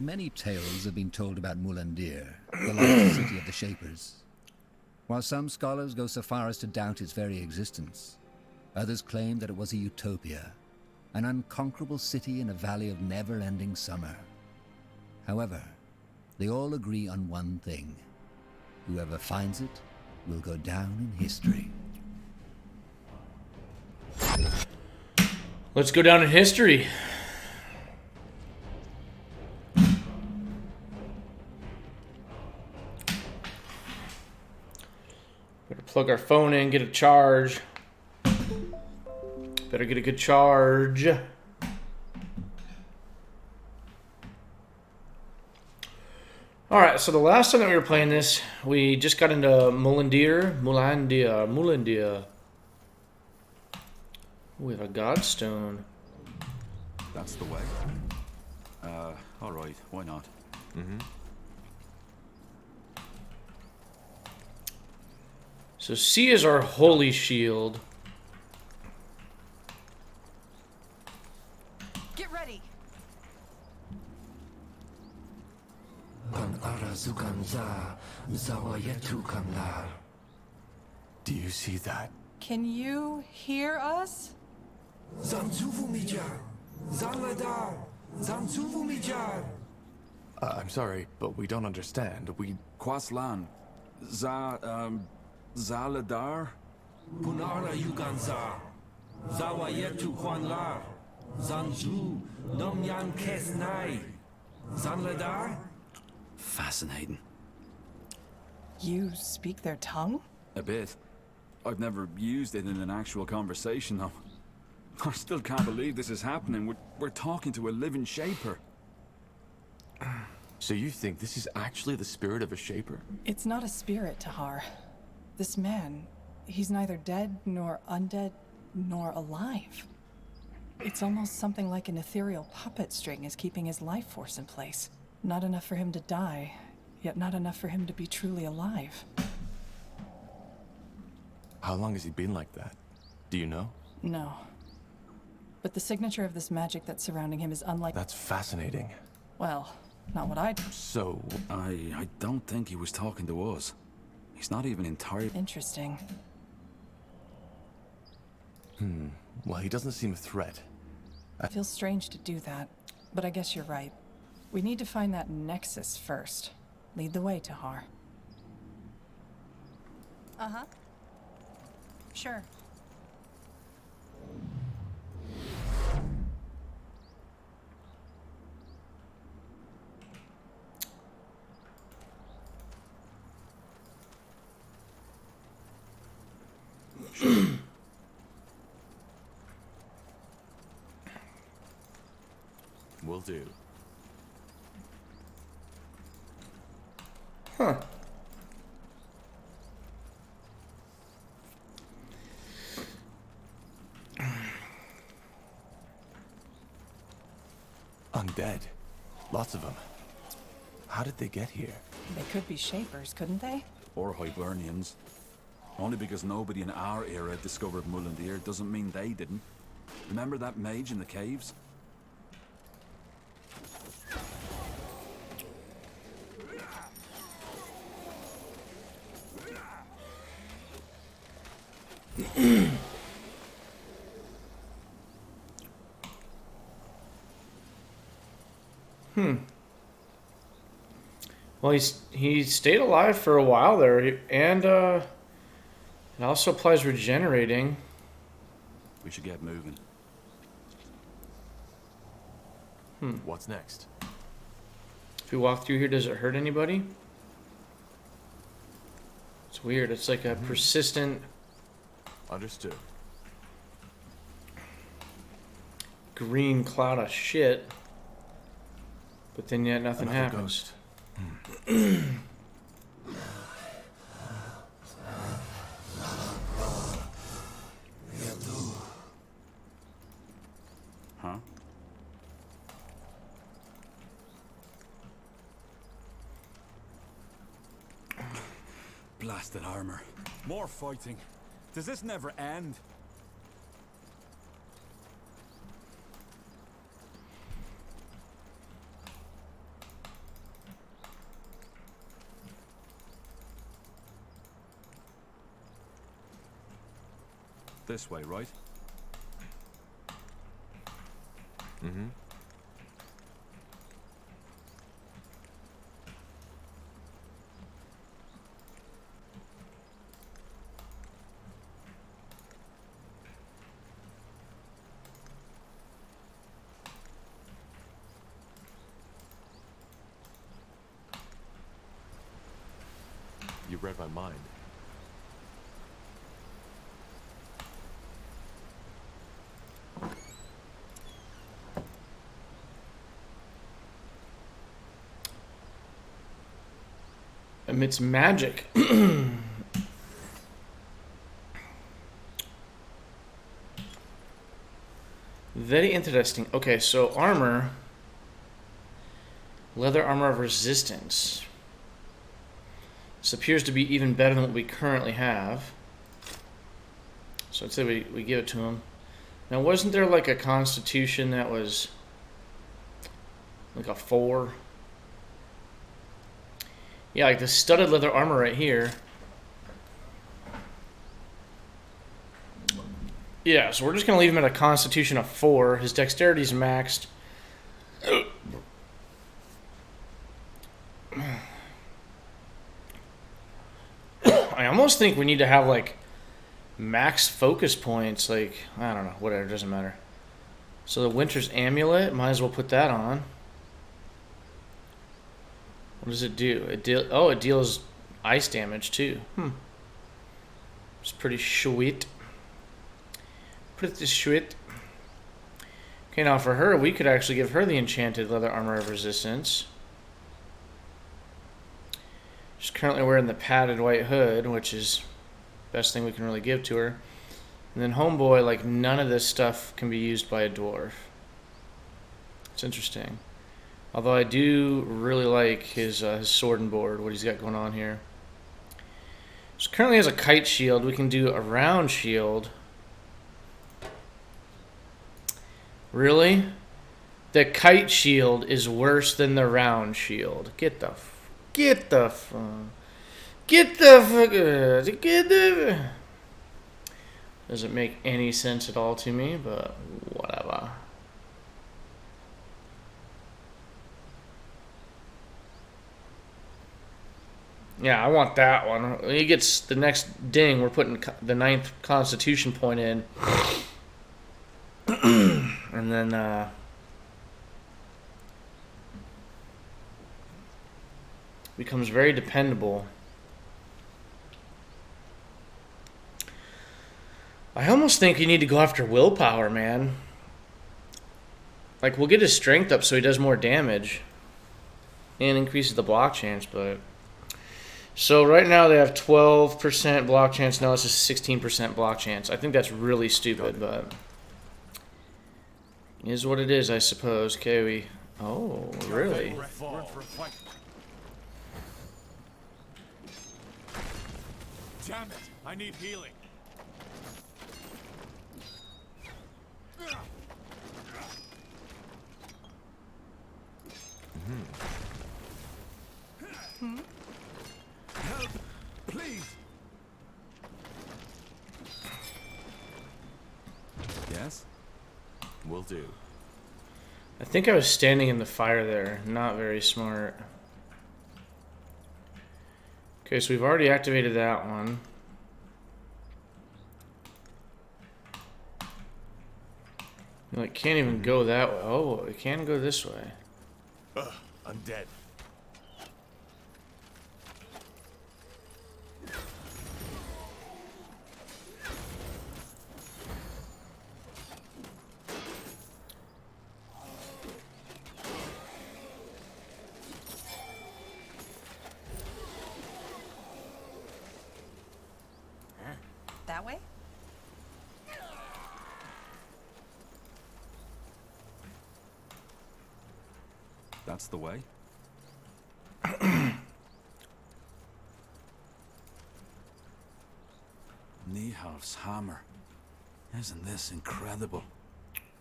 Many tales have been told about Mulandir, the lost city of the Shapers. While some scholars go so far as to doubt its very existence, others claim that it was a utopia, an unconquerable city in a valley of never-ending summer. However, they all agree on one thing. Whoever finds it will go down in history. Let's go down in history. Better plug our phone in, get a charge. Better get a good charge. Alright, so the last time that we were playing this, we just got into Mulandir. We have a godstone. That's the way. Alright, why not? So C is our holy shield. Get ready. Do you see that? Can you hear us? I'm sorry, but we don't understand. We... Quaslan. Zaladar? Punara Yuganza, Zawayetu Kwanlar, Zanju, Nomyan Kesnai, Zanladar? Fascinating. You speak their tongue? A bit. I've never used it in an actual conversation, though. I still can't believe this is happening. We're talking to a living Shaper. So you think this is actually the spirit of a Shaper? It's not a spirit, Tahar. This man, he's neither dead, nor undead, nor alive. It's almost something like an ethereal puppet string is keeping his life force in place. Not enough for him to die, yet not enough for him to be truly alive. How long has he been like that? Do you know? No. But the signature of this magic that's surrounding him is unlike... That's fascinating. Well, not what I do. So... I don't think he was talking to us. He's not even entirely... Interesting. Well, he doesn't seem a threat. It feels strange to do that, but I guess you're right. We need to find that nexus first. Lead the way, Tahar. Uh-huh. Sure. Will do. Huh. Undead. Lots of them. How did they get here? They could be Shapers, couldn't they? Or Hibernians. Only because nobody in our era discovered Mulandir doesn't mean they didn't. Remember that mage in the caves? Well, he stayed alive for a while there, and it also applies regenerating. We should get moving. What's next? If we walk through here, does it hurt anybody? It's weird. It's like a persistent Understood. green cloud of shit. But then yet nothing Another happens. ghost. Huh? Blasted armor. More fighting. Does this never end? This way, right? Mm-hmm. You read my mind. Emits magic. Very interesting. Okay, so armor. Leather armor of resistance. This appears to be even better than what we currently have. So I'd say we give it to him. Now, wasn't there like a constitution that was like a 4? Yeah, like the studded leather armor right here. Yeah, so we're just going to leave him at a constitution of 4. His dexterity's maxed. I almost think we need to have like max focus points. Like, I don't know, whatever, doesn't matter. So the Winter's Amulet, might as well put that on. What does it do? It deals ice damage too. It's pretty sweet. Pretty sweet. Okay, now for her, we could actually give her the enchanted leather armor of resistance. She's currently wearing the padded white hood, which is the best thing we can really give to her. And then homeboy, like none of this stuff can be used by a dwarf. It's interesting. Although I do really like his sword and board, what he's got going on here. So currently has a kite shield. We can do a round shield. Really? The kite shield is worse than the round shield. Get the Doesn't make any sense at all to me, but whatever. Yeah, I want that one. When he gets the next ding, we're putting the 9th constitution point in. And then, becomes very dependable. I almost think you need to go after willpower, man. Like, we'll get his strength up so he does more damage. And increases the block chance, but... So right now they have 12% block chance. Now it's just 16% block chance. I think that's really stupid, but... Is what it is, I suppose. Okay, we... Oh, really? Damn it! I need healing. Help, please. Yes? Will do. I think I was standing in the fire there. Not very smart. Okay, so we've already activated that one. Like, can't even go that way. Oh, it can go this way. Ugh, I'm dead. That way? That's the way. Niehauf's hammer. Isn't this incredible?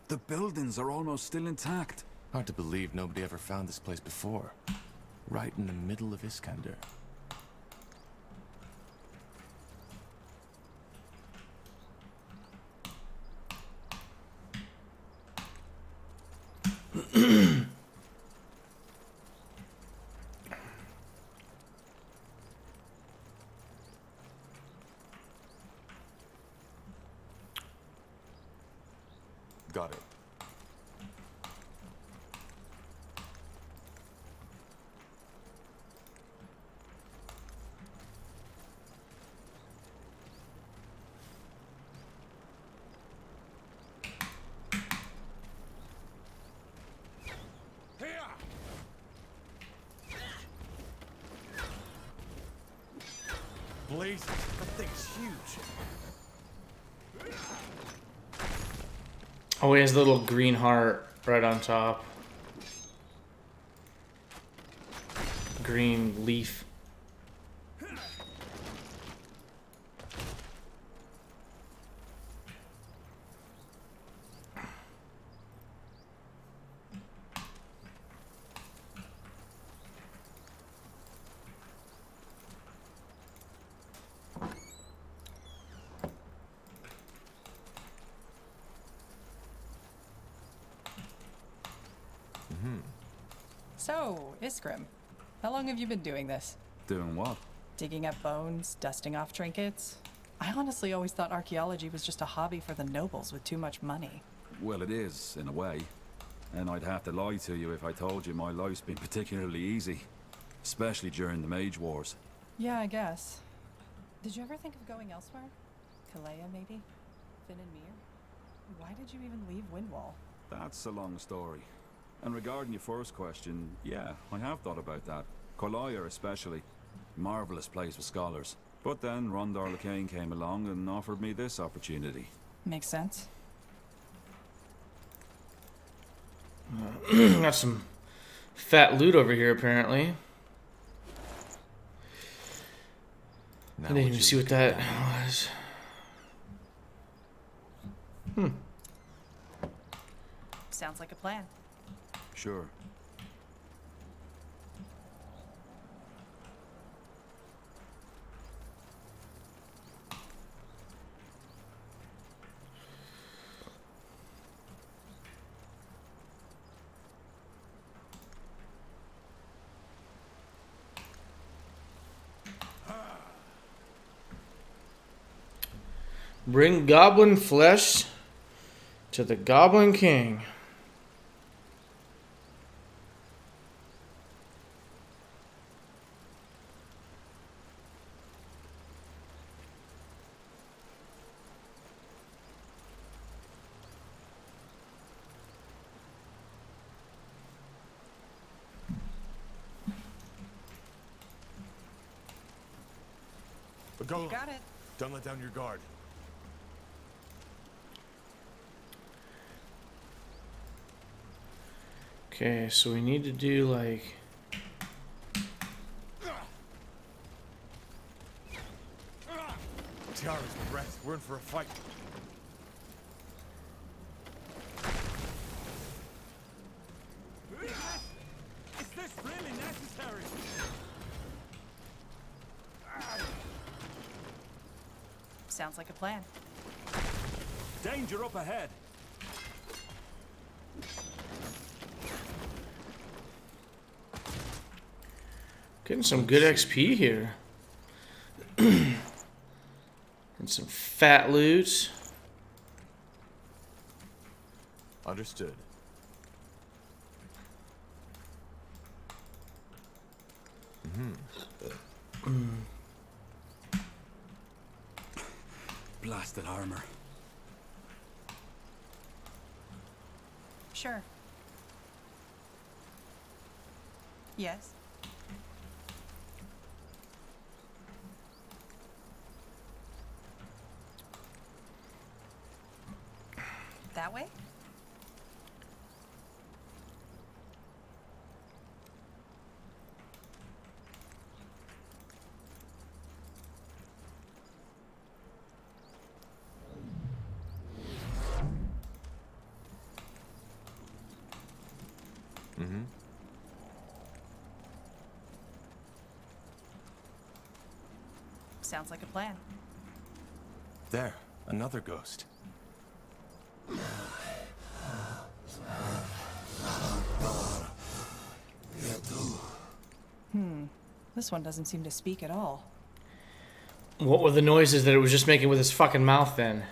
The buildings are almost still intact. Hard to believe nobody ever found this place before. Right in the middle of Iskander. Got it. Blazes, that thing's huge. Oh, he has the little green heart right on top. Green leaf. So, Iskrim, how long have you been doing this? Doing what? Digging up bones, dusting off trinkets? I honestly always thought archaeology was just a hobby for the nobles with too much money. Well, it is, in a way. And I'd have to lie to you if I told you my life's been particularly easy. Especially during the Mage Wars. Yeah, I guess. Did you ever think of going elsewhere? Kalea, maybe? Finn and Mir? Why did you even leave Windwall? That's a long story. And regarding your first question, yeah, I have thought about that. Collier especially. Marvellous place with scholars. But then Rondar Lacane came along and offered me this opportunity. Makes sense. Got some fat loot over here, apparently. Now I didn't even would see you what look at that was. Sounds like a plan. Sure. Bring goblin flesh to the Goblin King. But go. Got it. Don't let down your guard. Okay, so we need to do like... Tiara's breath. We're in for a fight. Is this really necessary? Sounds like a plan. Danger up ahead. Getting some good XP here. And some fat loot. Understood. Blasted armor. Sure. Yes. That way? Sounds like a plan. There, another ghost. This one doesn't seem to speak at all. What were the noises that it was just making with his fucking mouth then?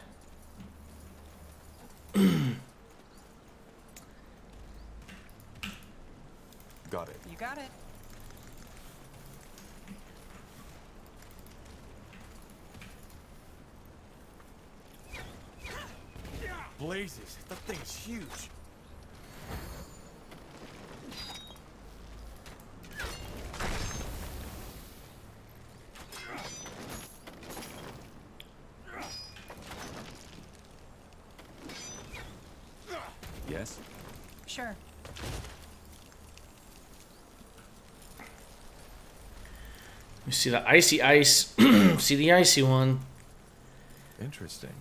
blazes! That thing's huge. Yes? Sure. You see the icy ice. See the icy one. Interesting.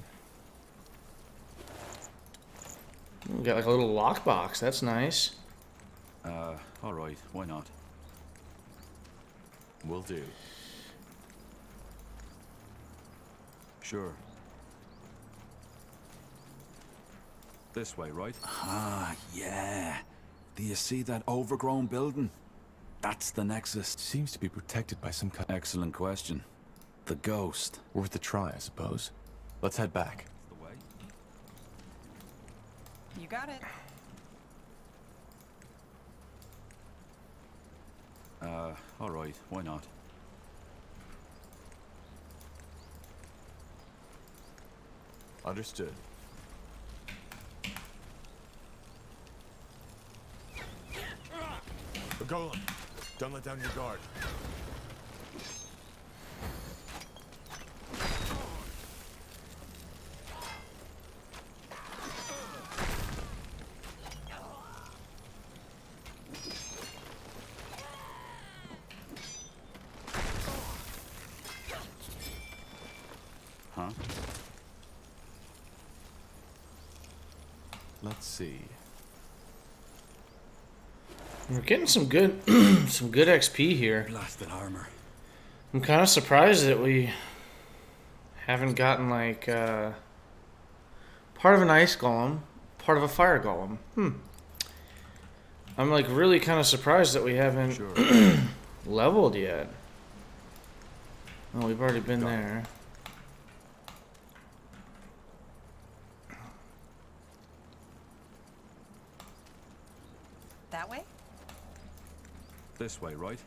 We got like a little lockbox. That's nice. Alright, why not? Will do. Sure. This way, right? Ah, yeah. Do you see that overgrown building? That's the Nexus. Seems to be protected by some kind. Excellent question. The ghost. Worth a try, I suppose. Let's head back. The way? You got it. Alright, why not? Understood. Golem, don't let down your guard. Huh? Let's see. We're getting some good, some good XP here. Blasted armor. I'm kind of surprised that we haven't gotten like part of an ice golem, part of a fire golem. I'm like really kind of surprised that we haven't Sure. leveled yet. Oh, we've already been there. That way? This way, right?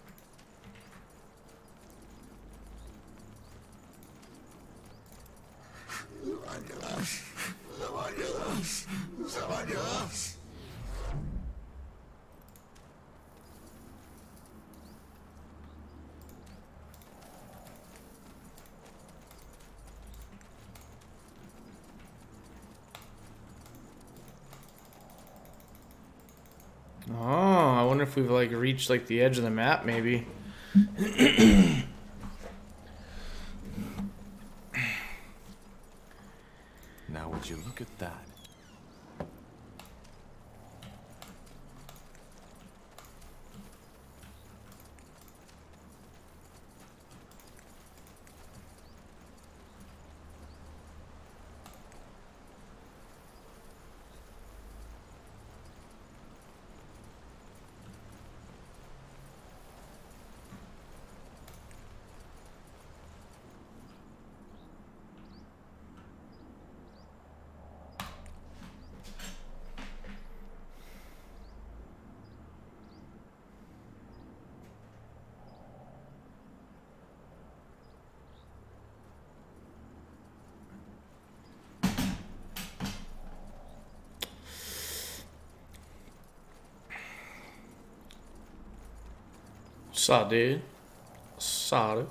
Oh, I wonder if we've like reached like the edge of the map maybe. Now would you look at that? Saw, dude. Saw it.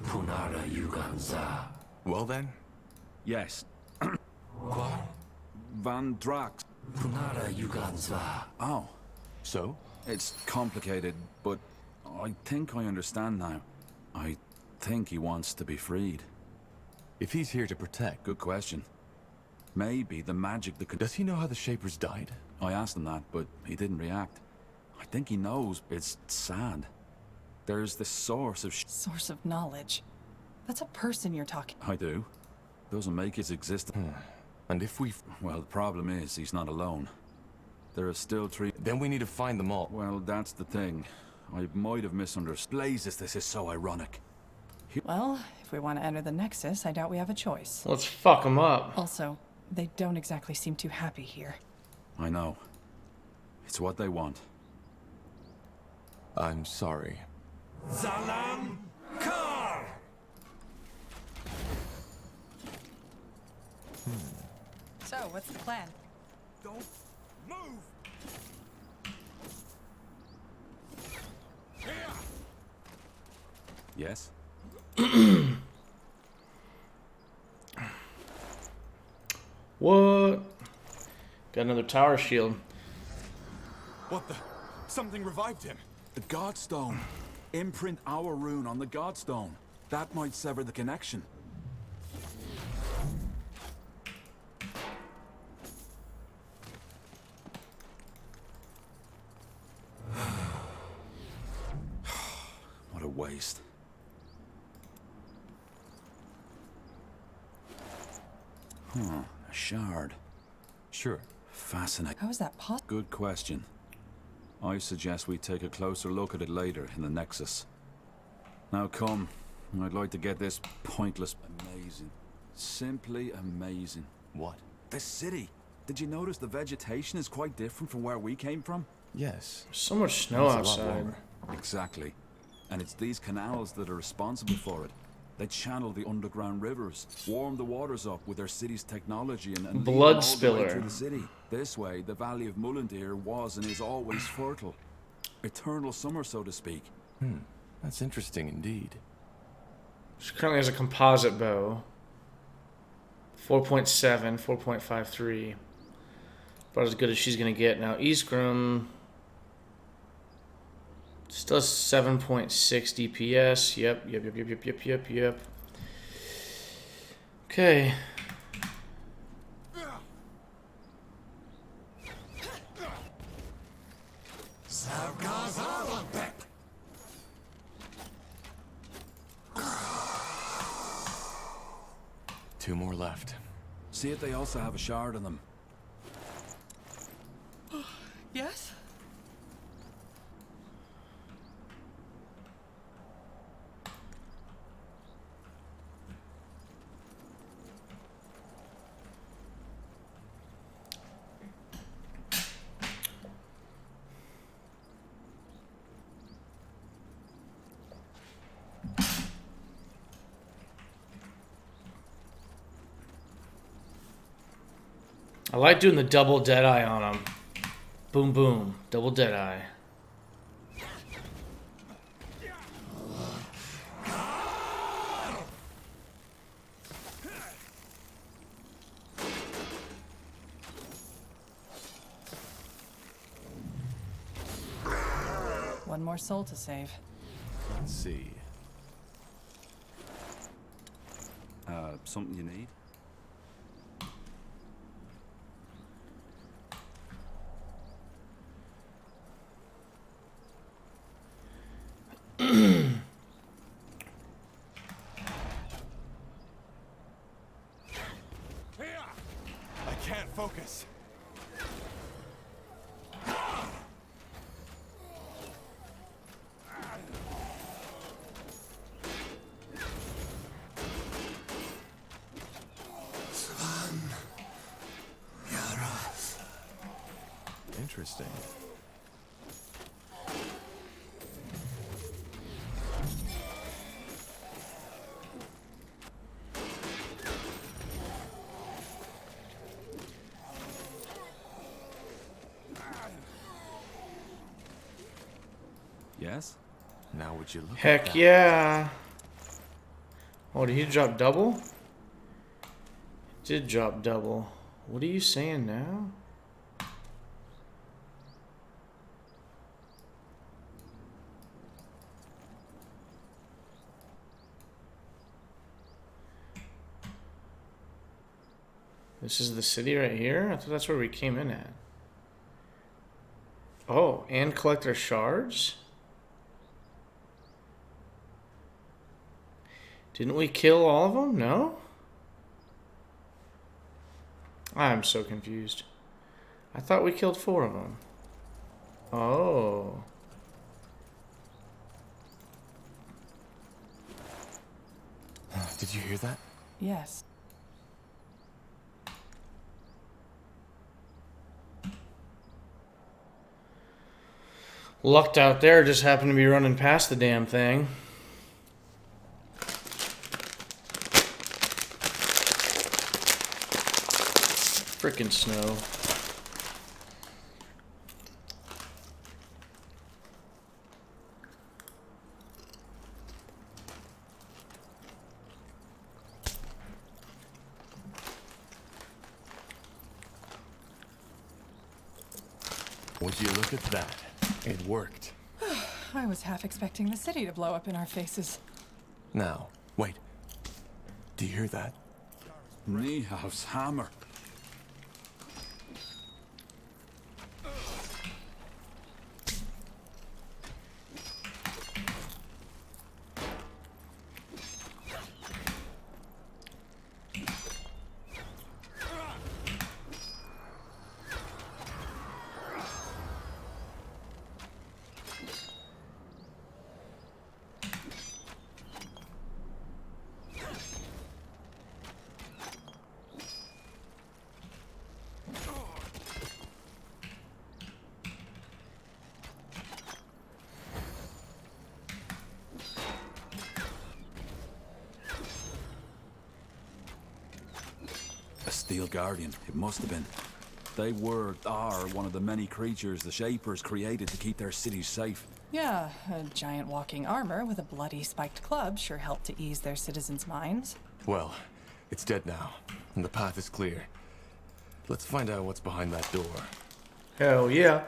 Punara Yuganza. Well then, Yes. Qua? Van Drax. Punara Yuganza. Oh, so? it's complicated, but I think I understand now. I think he wants to be freed. If he's here to protect, Good question. Maybe the magic that could... does he know how the Shapers died? I asked him that, but he didn't react. I think he knows. It's sad. There's this source of Source of knowledge. That's a person you're talking. I do. Doesn't make his existence. And if we... Well, the problem is he's not alone. There are still 3... then we need to find them all. Well, that's the thing. I might have misunderstood. Blazes, this is so ironic. Well, if we want to enter the Nexus, I doubt we have a choice. Let's fuck them up. Also, they don't exactly seem too happy here. I know. It's what they want. I'm sorry. Zalam Kar! what's the plan? Don't move! Here! Yes? What? Got another tower shield. What the? Something revived him. The Godstone. Imprint our rune on the Godstone. That might sever the connection. What a waste. Huh, a shard. Sure. Fascinating. How is that possible? Good question. I suggest we take a closer look at it later in the Nexus. Now come, I'd like to get this pointless... Amazing. Simply amazing. What? This city. Did you notice the vegetation is quite different from where we came from? Yes. So much snow It's a lot outside. warmer. Exactly. And it's these canals that are responsible for it. They channel the underground rivers, warm the waters up with their city's technology and lead them Blood all the way spiller. through the city. This way, the Valley of Mullendeer was and is always fertile. Eternal summer, so to speak. That's interesting indeed. She currently has a composite bow. 4.7, 4.53. About as good as she's going to get. Now, Iskram still has 7.6 DPS. Yep. Okay. Two more left. See if they also have a shard on them. Yes? I like doing the double deadeye on them. Boom, boom. Double deadeye. One more soul to save. Let's see. Something you need? I can't focus. Interesting. Yes? Now would you look at Heck that? yeah. Oh, did he drop double? Did drop double. What are you saying now? This is the city right here? I thought that's where we came in at. Oh, and collect our shards? Didn't we kill all of them? No? I'm so confused. I thought we killed 4 of them. Oh. Did you hear that? Yes. Lucked out there, just happened to be running past the damn thing. Frickin' snow. Would you look at that? It worked. I was half expecting the city to blow up in our faces. Now, wait. Do you hear that? Niehaus hammer. A steel guardian, it must have been. They are one of the many creatures the Shapers created to keep their cities safe. Yeah, a giant walking armor with a bloody spiked club sure helped to ease their citizens' minds. Well, it's dead now, and the path is clear. Let's find out what's behind that door. Hell yeah.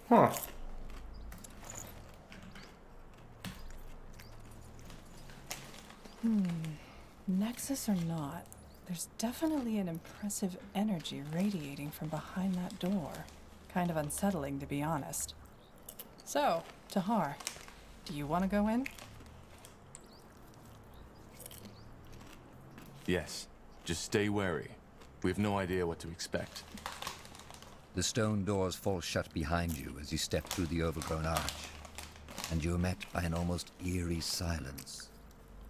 Huh. Nexus or not, there's definitely an impressive energy radiating from behind that door. Kind of unsettling, to be honest. So, Tahar, do you want to go in? Yes, just stay wary. We have no idea what to expect. The stone doors fall shut behind you as you step through the overgrown arch, and you are met by an almost eerie silence.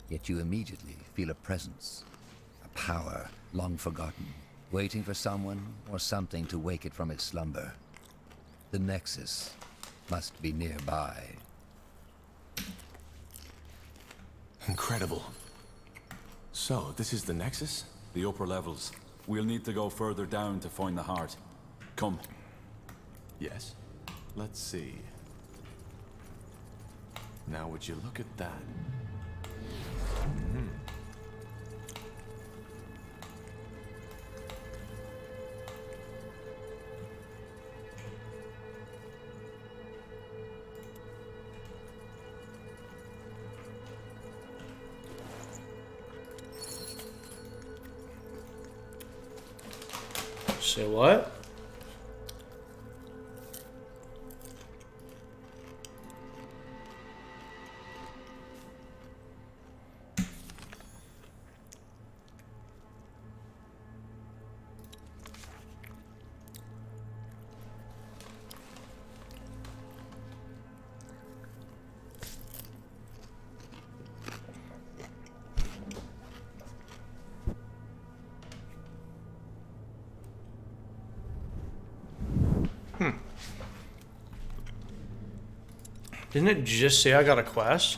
Yet you immediately feel a presence, a power long forgotten, waiting for someone or something to wake it from its slumber. The Nexus must be nearby. Incredible. So, this is the Nexus? The upper levels. We'll need to go further down to find the heart. Come. Yes. Let's see. Now, would you look at that? Say what? Didn't it just say I got a quest?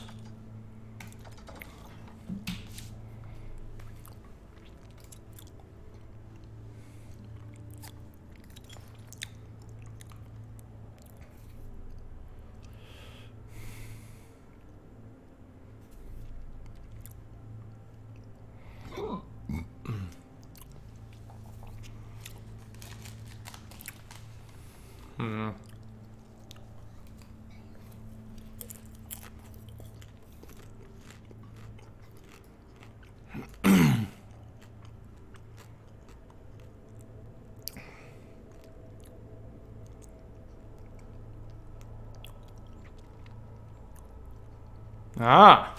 Ah.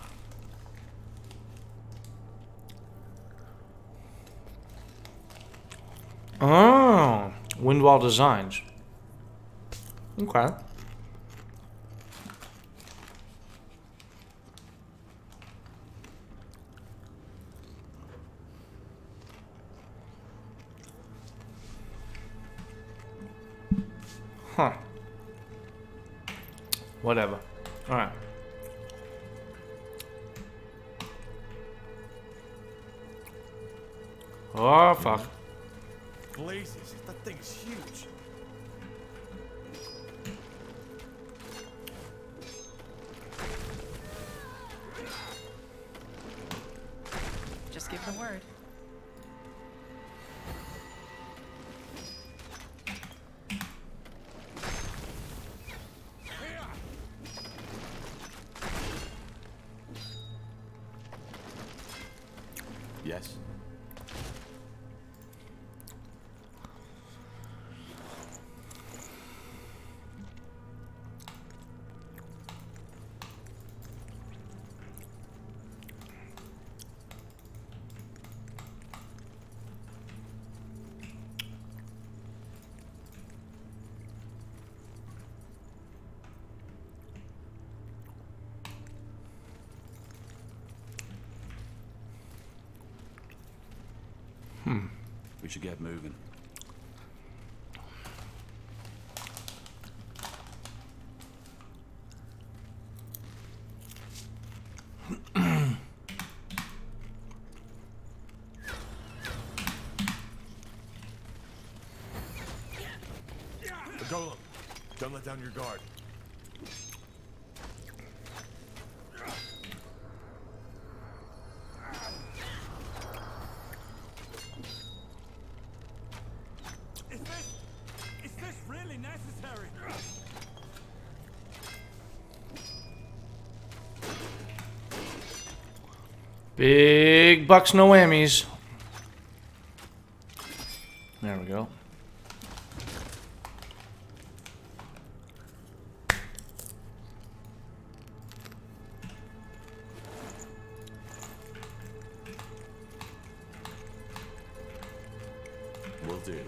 Oh, Windwall Designs. Okay. Whatever. Alright. Oh, fuck. Blazes, that thing's huge. Just give the word. Yes. We should get moving. The golem. Don't let down your guard. Is this really necessary? Big bucks, no whammies. There we go. Will do.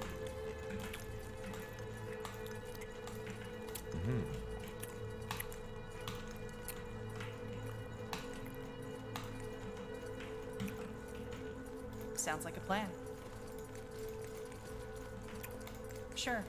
Sounds like a plan. Sure.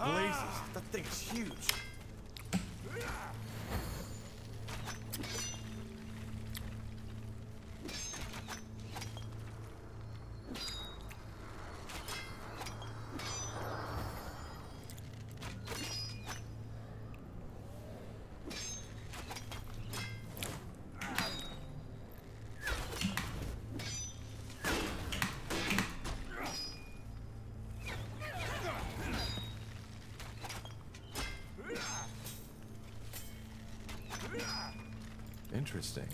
Blazes, that thing's huge. Interesting.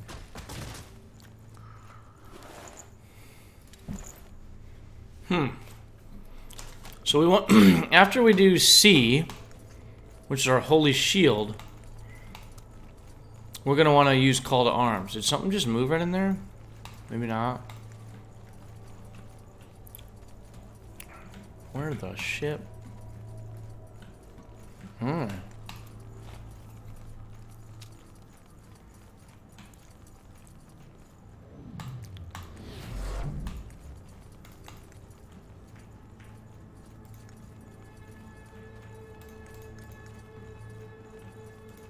So we want after we do C, which is our holy shield, we're gonna want to use call to arms. Did something just move right in there? Maybe not. Where the ship?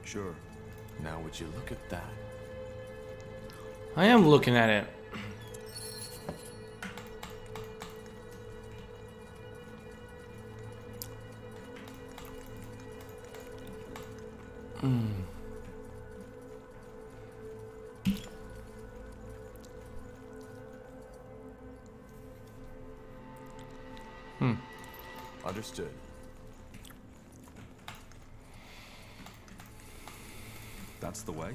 Sure. Now would you look at that? I am looking at it. Understood. That's the way.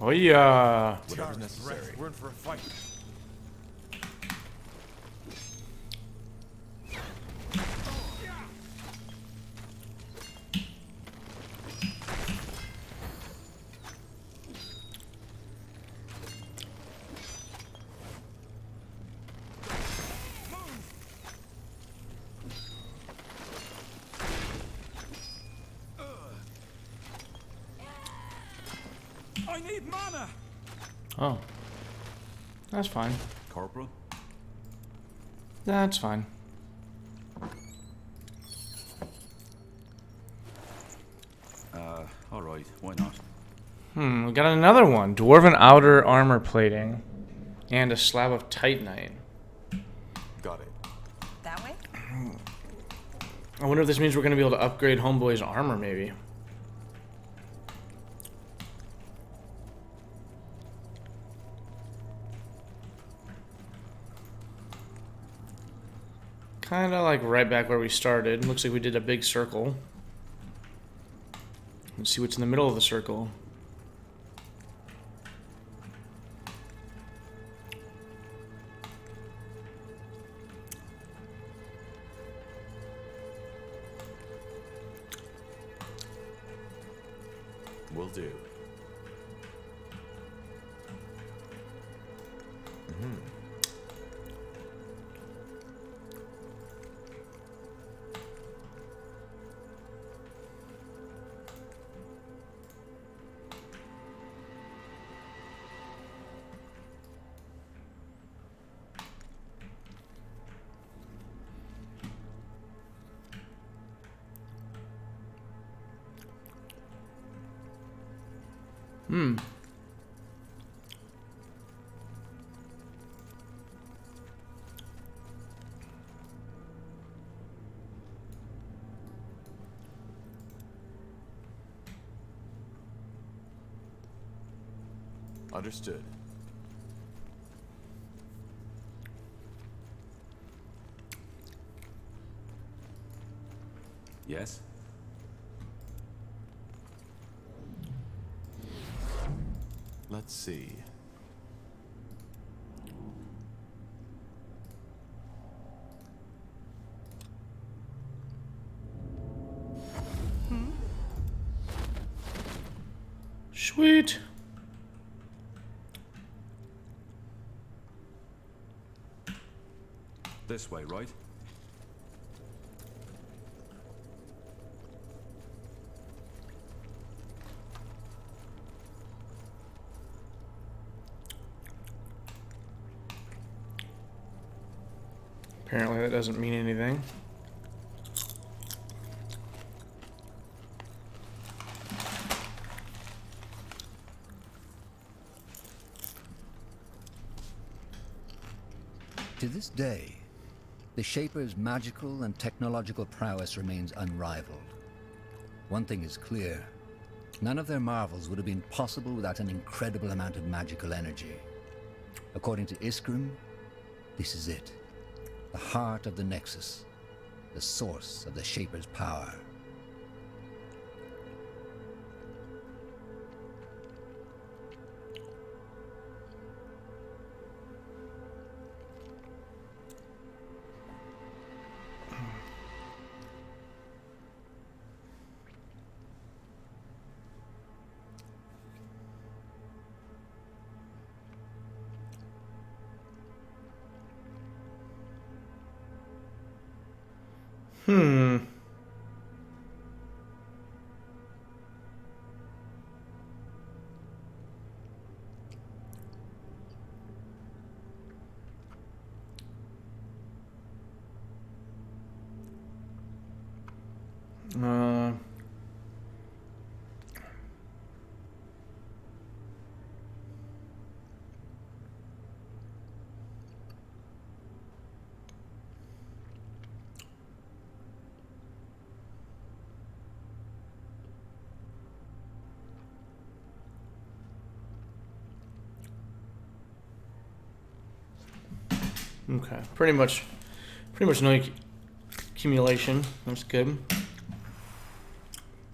Oh yeah. Whatever's necessary. We're in for a fight. I need mana! Oh. That's fine. Corporal? That's fine. Alright, why not? We got another one. Dwarven outer armor plating. And a slab of titanite. Got it. That way? I wonder if this means we're going to be able to upgrade Homeboy's armor, maybe. Kind of like right back where we started. Looks like we did a big circle. Let's see what's in the middle of the circle. Will do. Understood. Yes? Let's see. Sweet. This way, right? Apparently that doesn't mean anything. To this day, the Shaper's magical and technological prowess remains unrivaled. One thing is clear. None of their marvels would have been possible without an incredible amount of magical energy. According to Iskrim, this is it. The heart of the Nexus. The source of the Shaper's power. Uh, okay, pretty much no accumulation. That's good.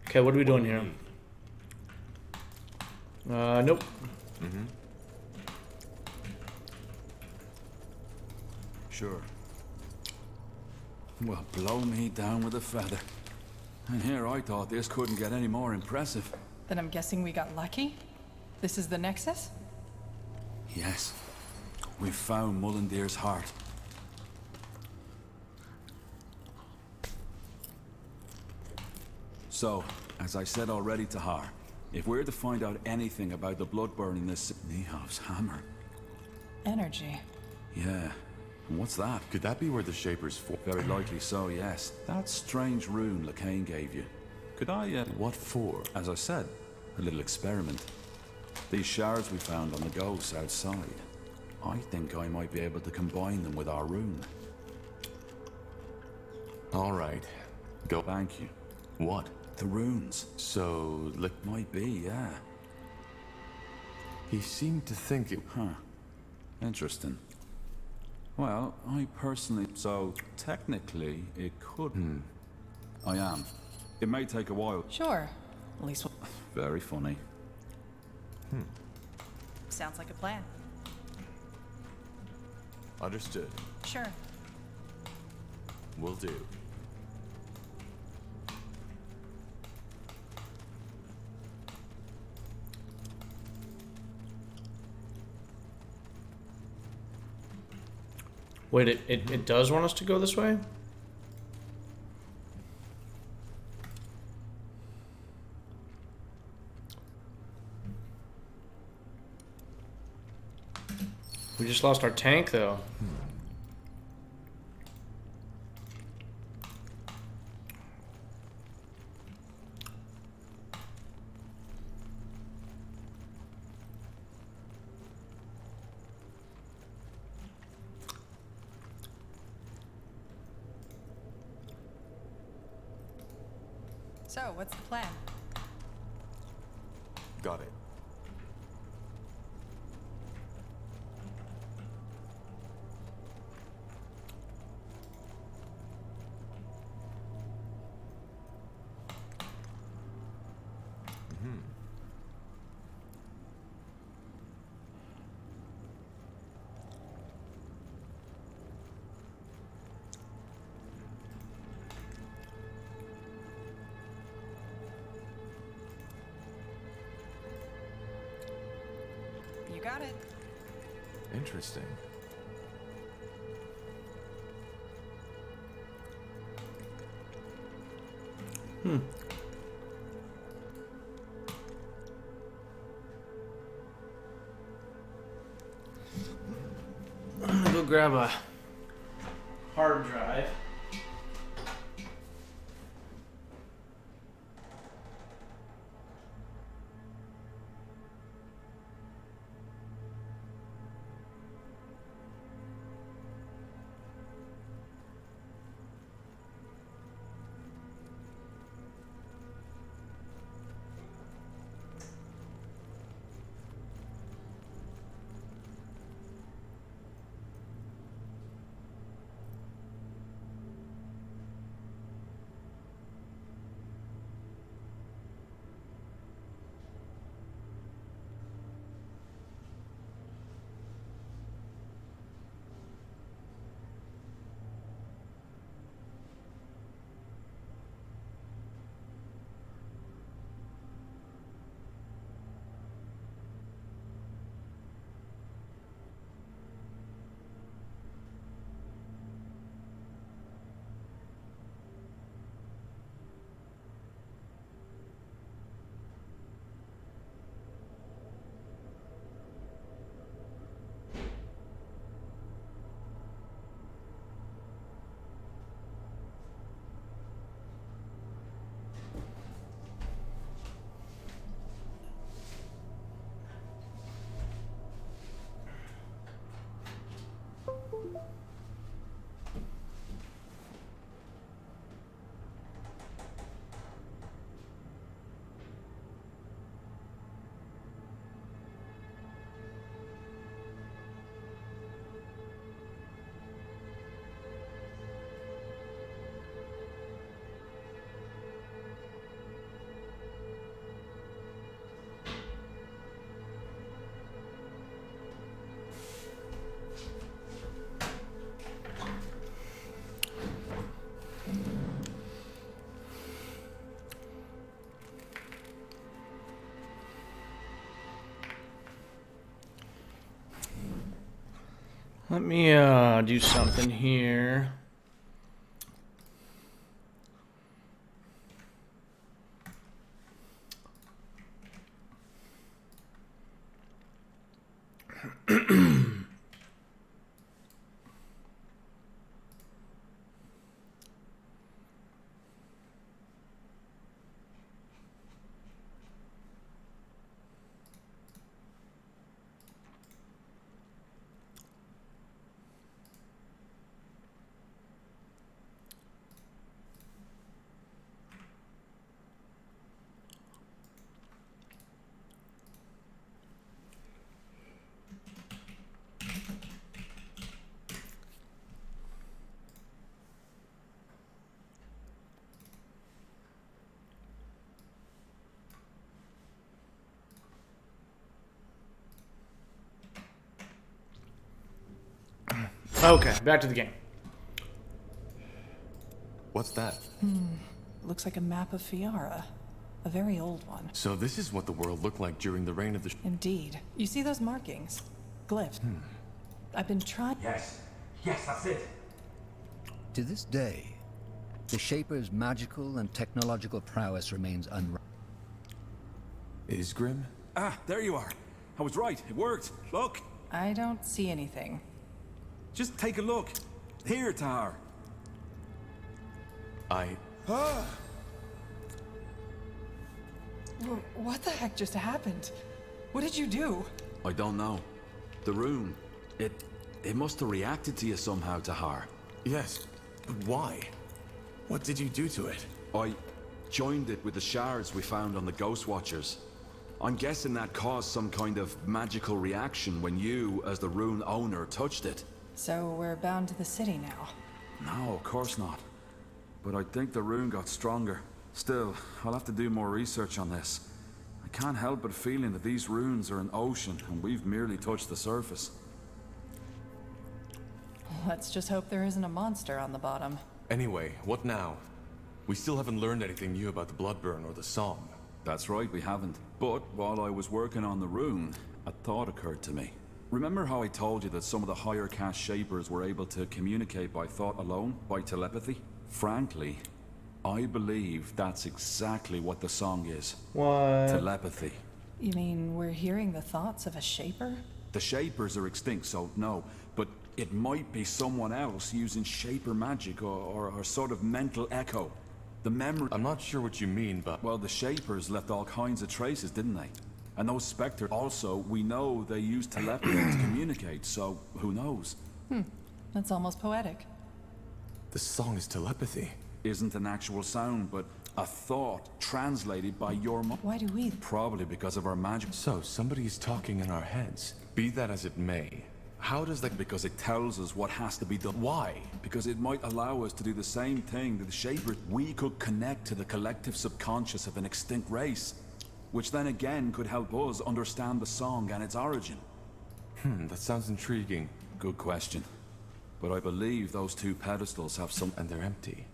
Okay, what are we doing here? Nope. Sure. Well, blow me down with a feather. And here I thought this couldn't get any more impressive. Then I'm guessing we got lucky? This is the Nexus? Yes. We found Mullendeer's heart. So, as I said already to Har, if we're to find out anything about the blood burning this Nihav's hammer. Energy. Yeah. And what's that? Could that be where the Shapers for? Very likely so, yes. That strange rune Lacane gave you. Could I, What for? as I said, a little experiment. These shards we found on the ghosts outside. I think I might be able to combine them with our rune. All right. Go. Thank you. What? The runes. So, look, Might be, yeah. he seemed to think it. Huh. Interesting. Well, I personally... So, technically, it could... I am. It may take a while. Sure. At least Very funny. sounds like a plan. Understood. Sure. Will do. Wait, it does want us to go this way? We just lost our tank, though. So, what's the plan? Got it. You got it. Interesting. I'm gonna go grab a hard drive. Let me do something here. Okay, back to the game. What's that? Looks like a map of Fiara. A very old one. So this is what the world looked like during the reign of the... Indeed. You see those markings? Glyphs. I've been trying... Yes. Yes, that's it. To this day, the Shaper's magical and technological prowess remains unrivaled. Is Grim? Ah, there you are. I was right. It worked. Look. I don't see anything. Just take a look. Here, Tahar. What the heck just happened? What did you do? I don't know. The rune. It must have reacted to you somehow, Tahar. Yes, but why? What did you do to it? I joined it with the shards we found on the Ghost Watchers. I'm guessing that caused some kind of magical reaction when you, as the rune owner, touched it. So we're bound to the city now. No, of course not. But I think the rune got stronger. Still, I'll have to do more research on this. I can't help but feeling that these runes are an ocean and we've merely touched the surface. Let's just hope there isn't a monster on the bottom. Anyway, what now? We still haven't learned anything new about the Bloodburn or the song. That's right, we haven't. But while I was working on the rune, a thought occurred to me. Remember how I told you that some of the higher caste Shapers were able to communicate by thought alone, by telepathy? Frankly, I believe that's exactly what the song is. What? Telepathy. You mean we're hearing the thoughts of a Shaper? The Shapers are extinct, so no. But it might be someone else using Shaper magic or sort of mental echo. The memory... I'm not sure what you mean, but... Well, the Shapers left all kinds of traces, didn't they? And those specters also, we know they used telepathy to communicate, so who knows? That's almost poetic. the song is telepathy. Isn't an actual sound, but a thought translated by your mind. Why do we? Probably because of our magic. So, somebody is talking in our heads. Be that as it may, how does that... Because it tells us what has to be done. Why? Because it might allow us to do the same thing that the Shapers. We could connect to the collective subconscious of an extinct race, which then again could help us understand the song and its origin. That sounds intriguing. Good question. But I believe those two pedestals have some... And they're empty.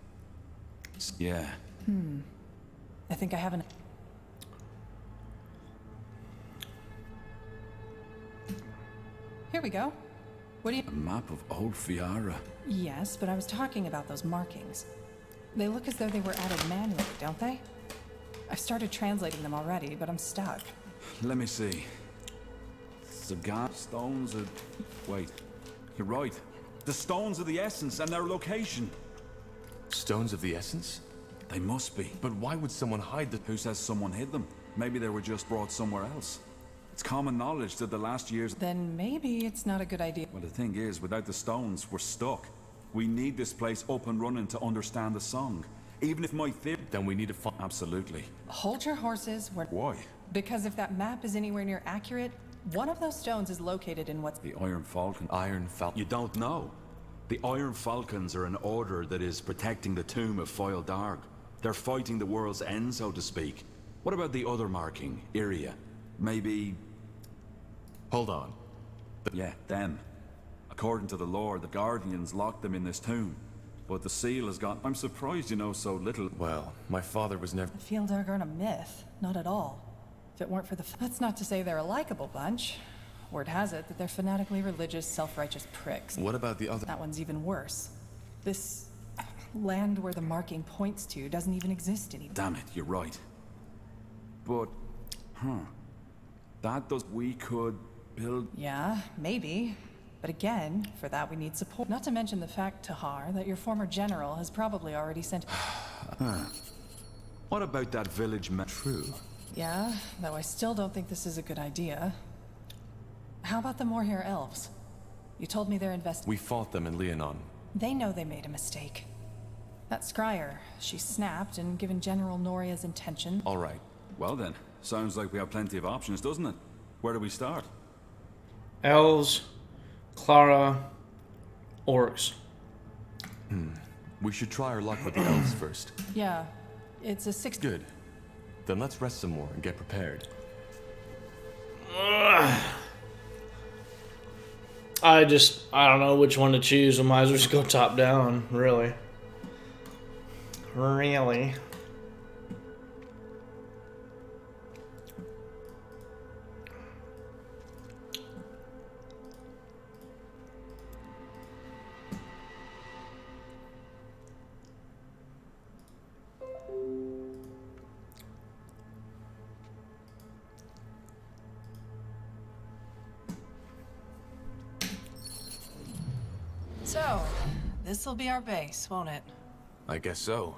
Yeah. I think I have an... Here we go. What do you... A map of old Fiara. Yes, but I was talking about those markings. They look as though they were added manually, don't they? I've started translating them already, but I'm stuck. Let me see. Cigar stones are... Wait. You're right. The stones of the essence and their location. Stones of the essence? They must be. But why would someone hide the... Who says someone hid them? Maybe they were just brought somewhere else. It's common knowledge that the last years... Then maybe it's not a good idea. Well, the thing is, without the stones, we're stuck. We need this place up and running to understand the song. Even if my theory... Then we need to find... Absolutely. Hold your horses. Why? Because if that map is anywhere near accurate, one of those stones is located in what's... The Iron Falcon. Iron Falcon. You don't know. The Iron Falcons are an order that is protecting the tomb of Foyle Darg. They're fighting the world's end, so to speak. What about the other marking, Iria? Maybe... Hold on. Yeah, them. According to the lore, the Guardians locked them in this tomb. But the seal has gone... I'm surprised you know so little. Well, my father was never... The Fieldar aren't a myth. Not at all. If it weren't for the... That's not to say they're a likable bunch. Word has it that they're fanatically religious, self-righteous pricks. What about the other? That one's even worse. This land where the marking points to doesn't even exist anymore. Damn it, you're right. But, that does... We could build... Yeah, maybe. But again, for that we need support. Not to mention the fact, Tahar, that your former general has probably already sent... What about that village man? True. Yeah, though I still don't think this is a good idea. How about the Moorhair elves? You told me they're We fought them in Leonon. They know they made a mistake. That scryer, she snapped, and given General Noria's intention... All right. Well then, sounds like we have plenty of options, doesn't it? Where do we start? Elves, Clara, orcs. We should try our luck with the elves first. Yeah, it's a 6... Good. Then let's rest some more and get prepared. I don't know which one to choose. I might as well just go top down, really. Really. So, this'll be our base, won't it? I guess so.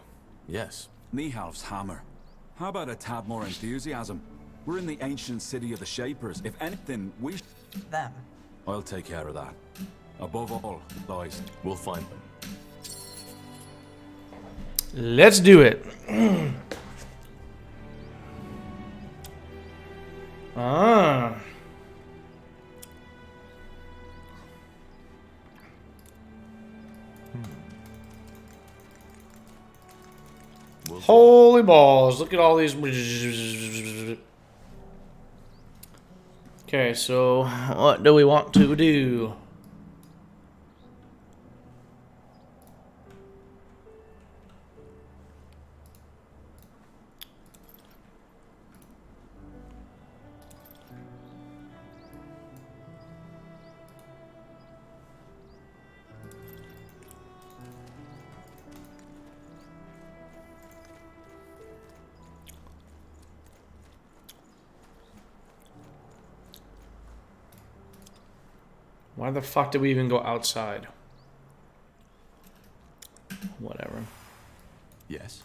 Yes. Nihalf's hammer. How about a tad more enthusiasm? We're in the ancient city of the Shapers. If anything, we... Them. I'll take care of that. Above all, guys. We'll find them. Let's do it. Ah. Holy balls, look at all these. Okay, so what do we want to do? Why the fuck did we even go outside? Whatever. Yes.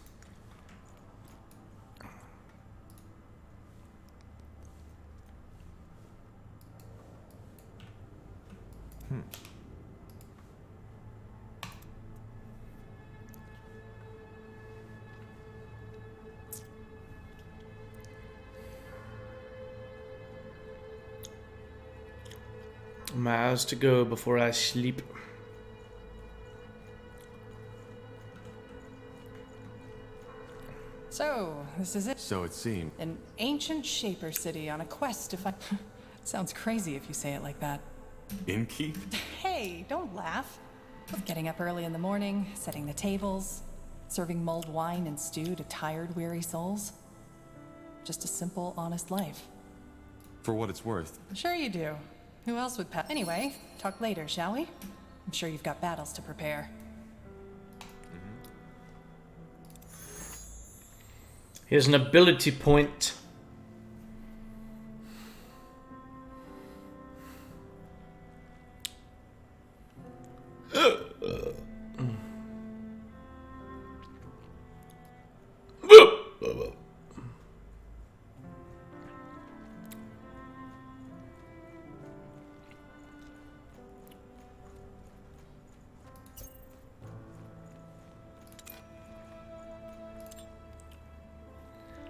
Miles to go before I sleep. So, this is it. So it seemed. An ancient Shaper city on a quest to find... Sounds crazy if you say it like that. Innkeep? Hey, don't laugh. Getting up early in the morning, setting the tables, serving mulled wine and stew to tired, weary souls. Just a simple, honest life. For what it's worth. Sure you do. Who else would Anyway, talk later, shall we? I'm sure you've got battles to prepare. Here's an ability point.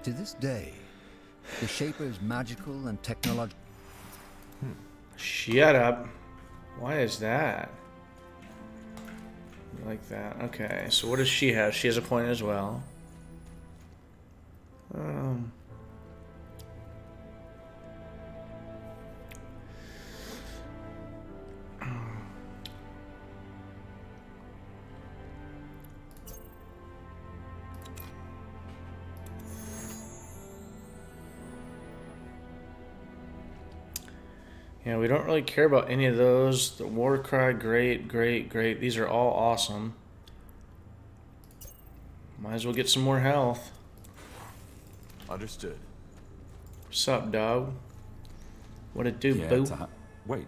To this day, the Shaper's magical and technological... Shut up. Why is that? Like that. Okay, so what does she have? She has a point as well. Yeah, we don't really care about any of those. The war cry, great, great, great. These are all awesome. Might as well get some more health. Understood. What's up, dog? What it do, Yeah, boo? wait,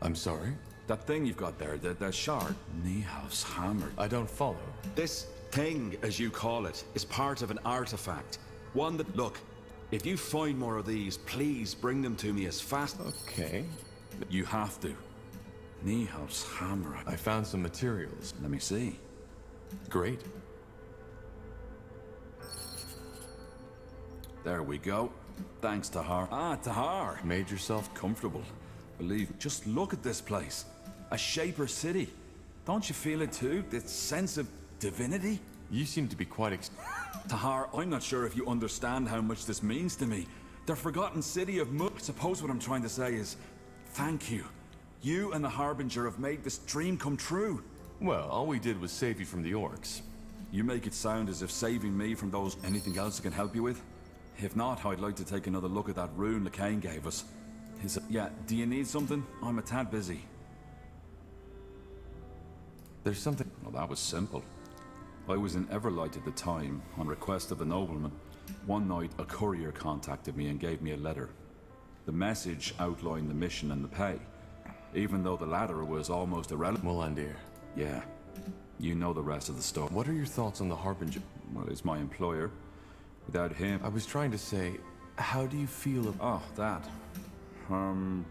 I'm sorry? that thing you've got there, the shard. Niehaus hammer. I don't follow. This thing, as you call it, is part of an artifact. One that, look, if you find more of these, please bring them to me as fast. Okay. You have to. Niehaus hammer. I found some materials. Let me see. Great. There we go. Thanks, Tahar. Ah, Tahar. Made yourself Comfortable. Believe me. Just look at this place. A Shaper city. Don't you feel it too? This sense of divinity? You seem to be quite Tahar, I'm not sure if you understand how much this means to me. The forgotten city of Muk. Suppose what I'm trying to say is, thank you. You and the Harbinger have made this dream come true. Well, all we did was save you from the orcs. You make it sound as if saving me from those anything else I can help you with? If not, I'd like to take another look at that rune LeCain gave us. Yeah, do you need something? I'm a tad busy. There's something... Well, that was simple. I was in Everlight at the time, on request of the nobleman. One night, a courier contacted me and gave me a letter. The message outlined the mission and the pay, even though the latter was almost irrelevant. Molandir. Yeah, you know the rest of the story. What are your thoughts on the Harbinger? Well, he's my employer. Without him... I was trying to say, how do you feel Oh, that. I'm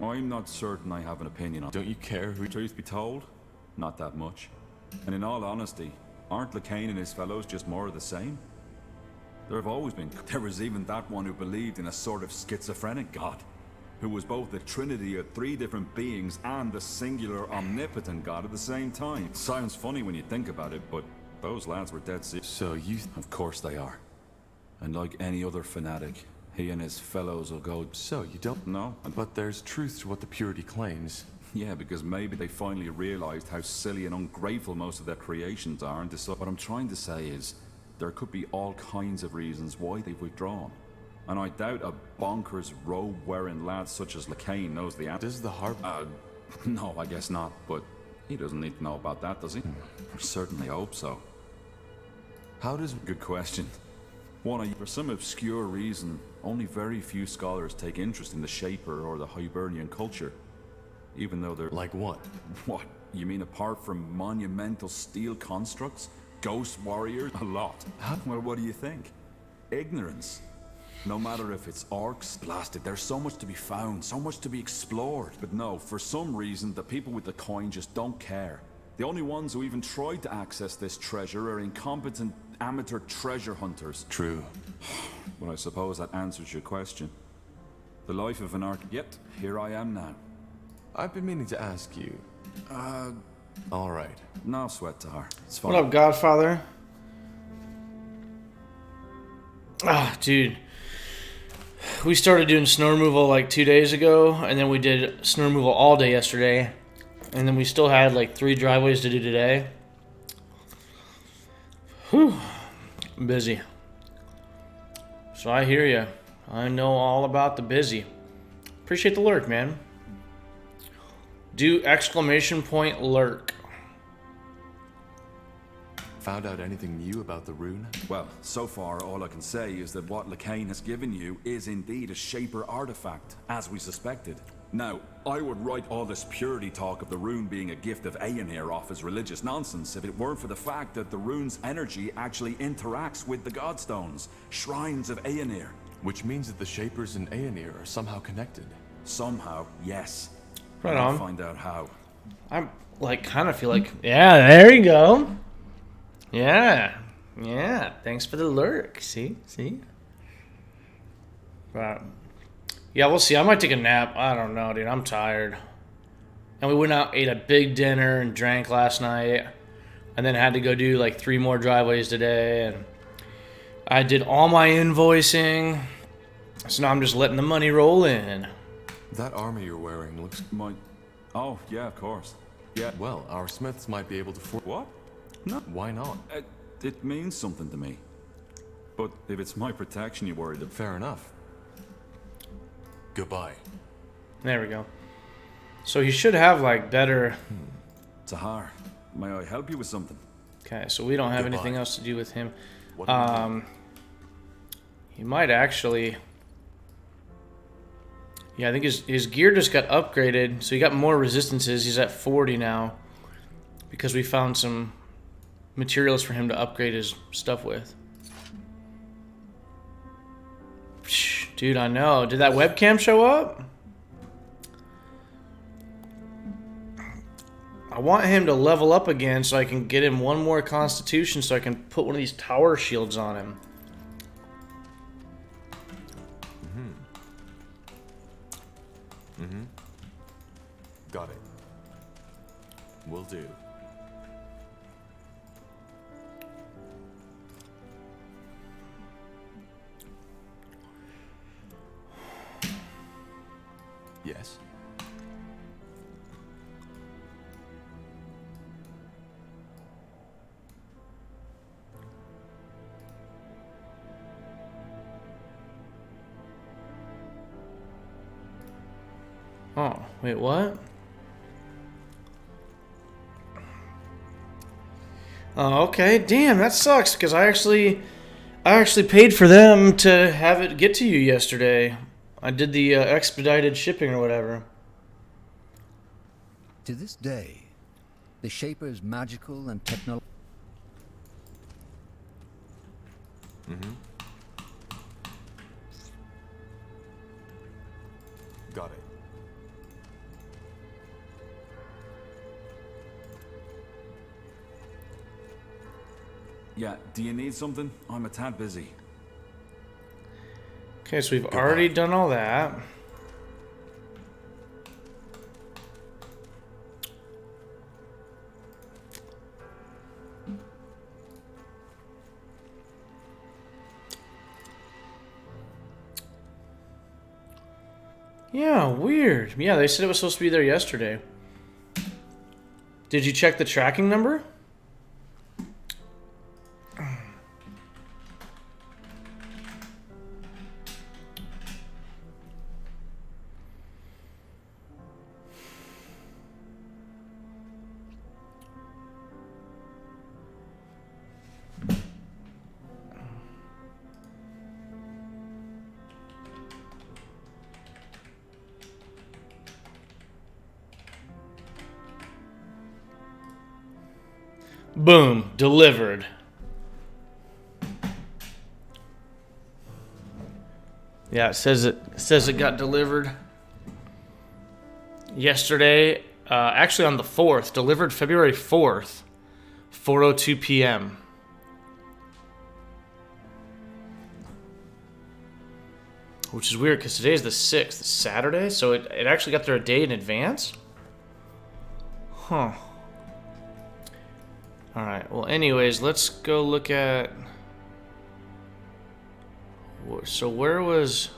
not certain I have an opinion on... Don't you care who... Truth be told, not that much. And in all honesty, aren't LeCain and his fellows just more of the same? There have always been... There was even that one who believed in a sort of schizophrenic god, who was both the trinity of three different beings and a singular omnipotent god at the same time. It sounds funny when you think about it, but those lads were dead serious. So you... Of course they are. And like any other fanatic, he and his fellows will go... So you don't... No? But there's truth to what the Purity claims. Yeah, because maybe they finally realized how silly and ungrateful most of their creations are, and decide... What I'm trying to say is, there could be all kinds of reasons why they've withdrawn. And I doubt a bonkers robe-wearing lad such as LeCain knows the answer. Does the Harb... No, I guess not, but he doesn't need to know about that, does he? I certainly hope so. How does... Good question. For some obscure reason, only very few scholars take interest in the Shaper or the Hibernian culture. Even though they're... Like what? What? You mean apart from monumental steel constructs? Ghost warriors? A lot. Well, what do you think? Ignorance. No matter if it's orcs, blasted, there's so much to be found, so much to be explored. But no, for some reason, the people with the coin just don't care. The only ones who even try to access this treasure are incompetent amateur treasure hunters. True. Well, I suppose that answers your question. The life of an arch... Yet, here I am now. I've been meaning to ask you. All right. No sweat, Tahar. It's fine. What up, Godfather? Ah, dude. We started doing snow removal like 2 days ago, and then we did snow removal all day yesterday. And then we still had like 3 driveways to do today. Whew. I'm busy. So I hear you. I know all about the busy. Appreciate the lurk, man. Do exclamation point lurk. Found out anything new about the rune? Well, so far, all I can say is that what LeCain has given you is indeed a Shaper artifact, as we suspected. Now, I would write all this purity talk of the rune being a gift of Aenir off as religious nonsense if it weren't for the fact that the rune's energy actually interacts with the Godstones, shrines of Aenir. Which means that the Shapers and Aenir are somehow connected. Somehow, yes. Right I'll on. find out how. I'm like kind of feel like, yeah, there you go. Yeah. Thanks for the lurk. See. But yeah, we'll see. I might take a nap. I don't know, dude. I'm tired. And we went out, ate a big dinner, and drank last night, and then had to go do like 3 more driveways today. And I did all my invoicing, so now I'm just letting the money roll in. That armor you're wearing looks... Oh, yeah, of course. Yeah. Well, our smiths might be able to... What? No. Why not? It means something to me. But if it's my protection you're worried about... Fair enough. Goodbye. There we go. So he should have, like, better... Tahar, may I help you with something? Okay, so we don't have Goodbye. anything else to do with him. What do we do? He might actually... Yeah, I think his gear just got upgraded, so he got more resistances. He's at 40 now because we found some materials for him to upgrade his stuff with. Psh, dude, I know. Did that webcam show up? I want him to level up again so I can get him one more constitution so I can put one of these tower shields on him. Got it. Will do. Yes. Oh, wait, what? Oh, okay. Damn, that sucks because I actually paid for them to have it get to you yesterday. I did the expedited shipping or whatever. To this day, the Shaper's magical and technological Got it. Yeah, do you need something? I'm a tad busy. Okay, so we've already done all that. Yeah, weird. Yeah, they said it was supposed to be there yesterday. Did you check the tracking number? Boom, delivered. Yeah, it says it got delivered yesterday. Actually, on the 4th, delivered February 4th, 4:02 p.m. Which is weird because today is the 6th, it's Saturday, so it actually got there a day in advance. Huh. Alright, well anyways, let's go look at... So where was...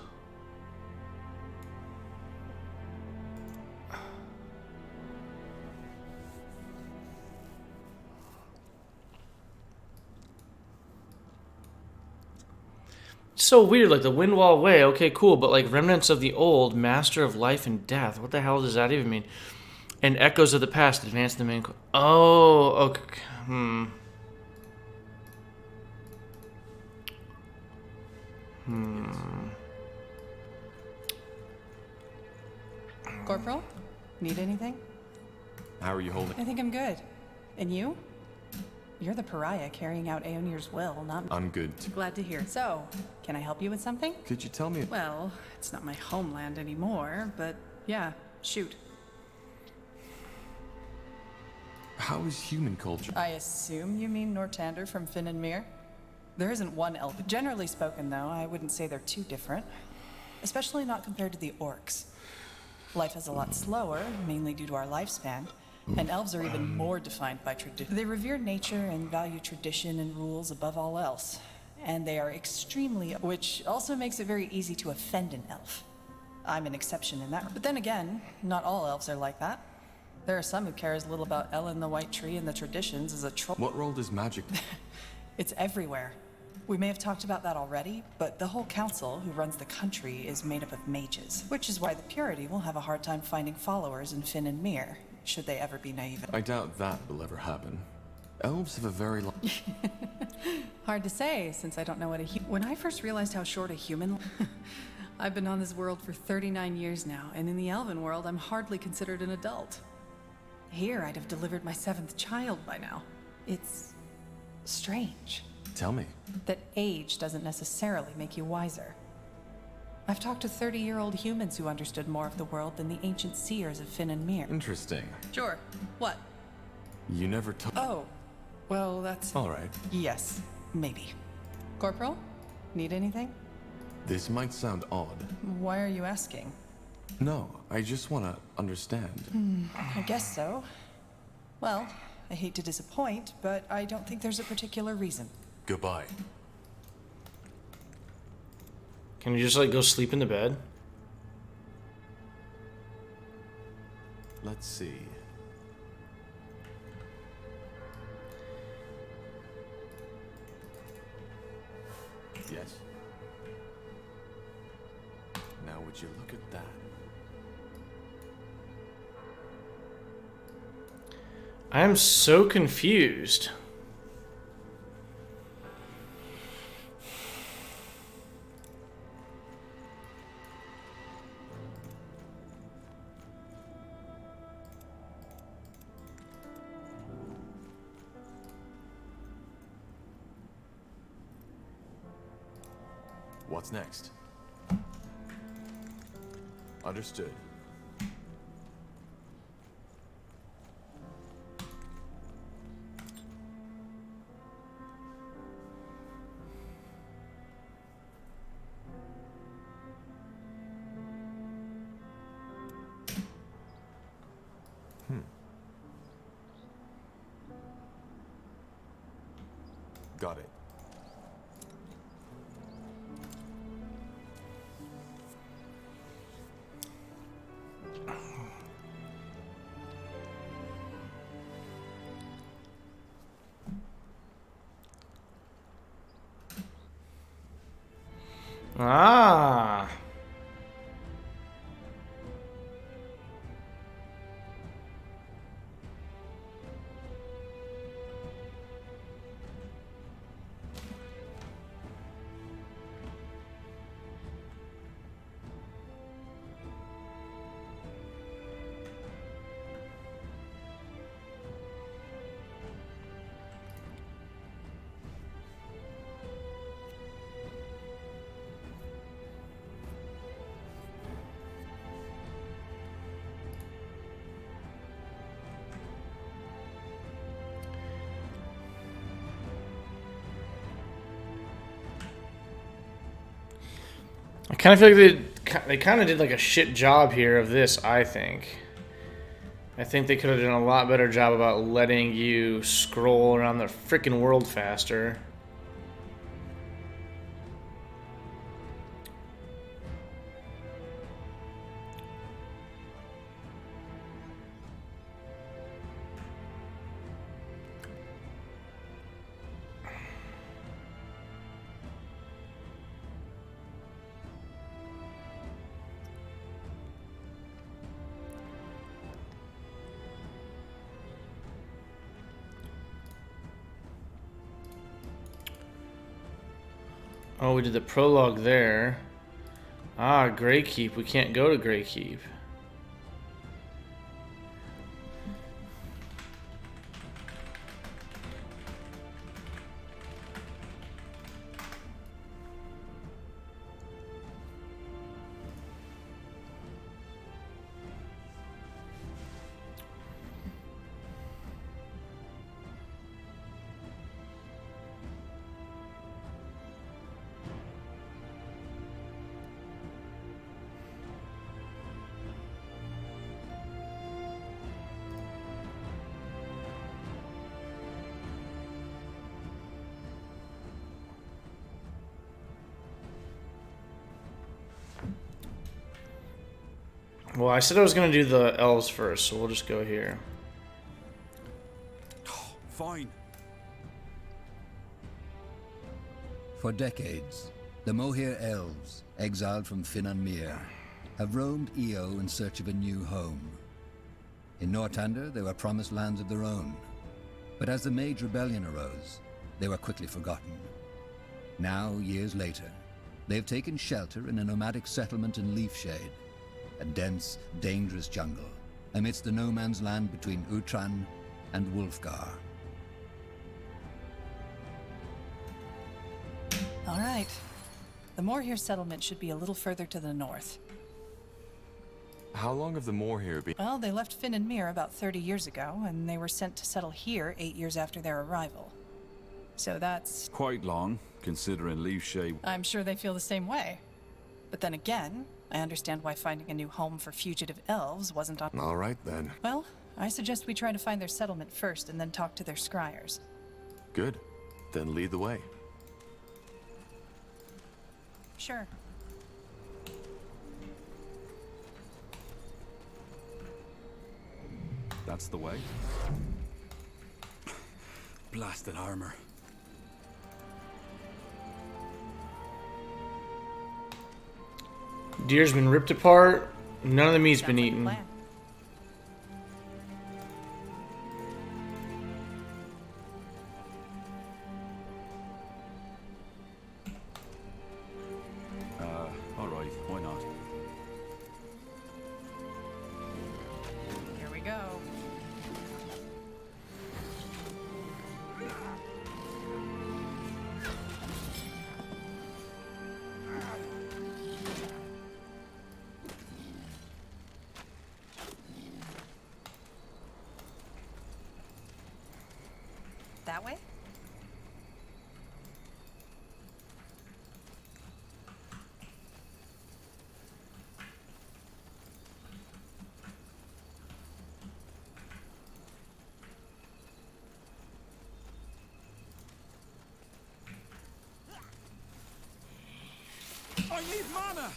It's so weird, like the Windwall Way, okay, cool, but like remnants of the old, master of life and death. What the hell does that even mean? And echoes of the past, advance the main... Oh, okay. Corporal? Need anything? How are you holding? I think I'm good. And you? You're the pariah carrying out Aeonir's will, not me. I'm good. Glad to hear. So, can I help you with something? Could you tell me? Well, it's not my homeland anymore, but yeah, shoot. How is human culture? I assume you mean Nortander from Finn and Mir? There isn't one elf. Generally spoken, though, I wouldn't say they're too different. Especially not compared to the orcs. Life is a lot slower, mainly due to our lifespan. And elves are even more defined by tradition. They revere nature and value tradition and rules above all else. And they are extremely... which also makes it very easy to offend an elf. I'm an exception in that. But then again, not all elves are like that. There are some who care as little about Ellen the White Tree and the traditions as a troll. What role does magic... It's everywhere. We may have talked about that already, but the whole council who runs the country is made up of mages, which is why the Purity will have a hard time finding followers in Finn and Mir, should they ever be naive. I doubt that will ever happen. Elves have a very long... Hard to say, since I don't know what a When I first realized how short a human... I've been on this world for 39 years now, and in the elven world, I'm hardly considered an adult. Here, I'd have delivered my 7th child by now. It's... strange. Tell me. That age doesn't necessarily make you wiser. I've talked to 30-year-old humans who understood more of the world than the ancient seers of Finn and Mir. Interesting. Sure. What? You never told... Oh. Well, that's... All right. Yes. Maybe. Corporal? Need anything? This might sound odd. Why are you asking? No, I just want to understand. I guess so. Well, I hate to disappoint, but I don't think there's a particular reason. Goodbye. Can you just like go sleep in the bed? Let's see. Yes. Now would you look at that? I am so confused. What's next? Understood. Got it. Ah. I kind of feel like they kind of did like a shit job here of this, I think. I think they could have done a lot better job about letting you scroll around the freaking world faster. Oh, we did the prologue there. Ah, Greykeep. We can't go to Greykeep. Well, I said I was going to do the elves first, so we'll just go here. Fine. For decades, the Mohir elves, exiled from Finnanmere, have roamed Io in search of a new home. In Northander, they were promised lands of their own. But as the Mage Rebellion arose, they were quickly forgotten. Now, years later, they have taken shelter in a nomadic settlement in Leafshade, a dense, dangerous jungle, amidst the no-man's land between Utran and Wulfgar. All right. The Moorhere settlement should be a little further to the north. How long have the Moorhere been? Well, they left Finn and Mir about 30 years ago, and they were sent to settle here 8 years after their arrival. So that's... Quite long, considering Leafshade. I'm sure they feel the same way. But then again, I understand why finding a new home for fugitive elves wasn't on... All right, then. Well, I suggest we try to find their settlement first and then talk to their scryers. Good. Then lead the way. Sure. That's the way. Blasted armor. Deer's been ripped apart. None of the meat's been Sounds like a eaten. plan. All right, why not? Here we go. That way? I need mana!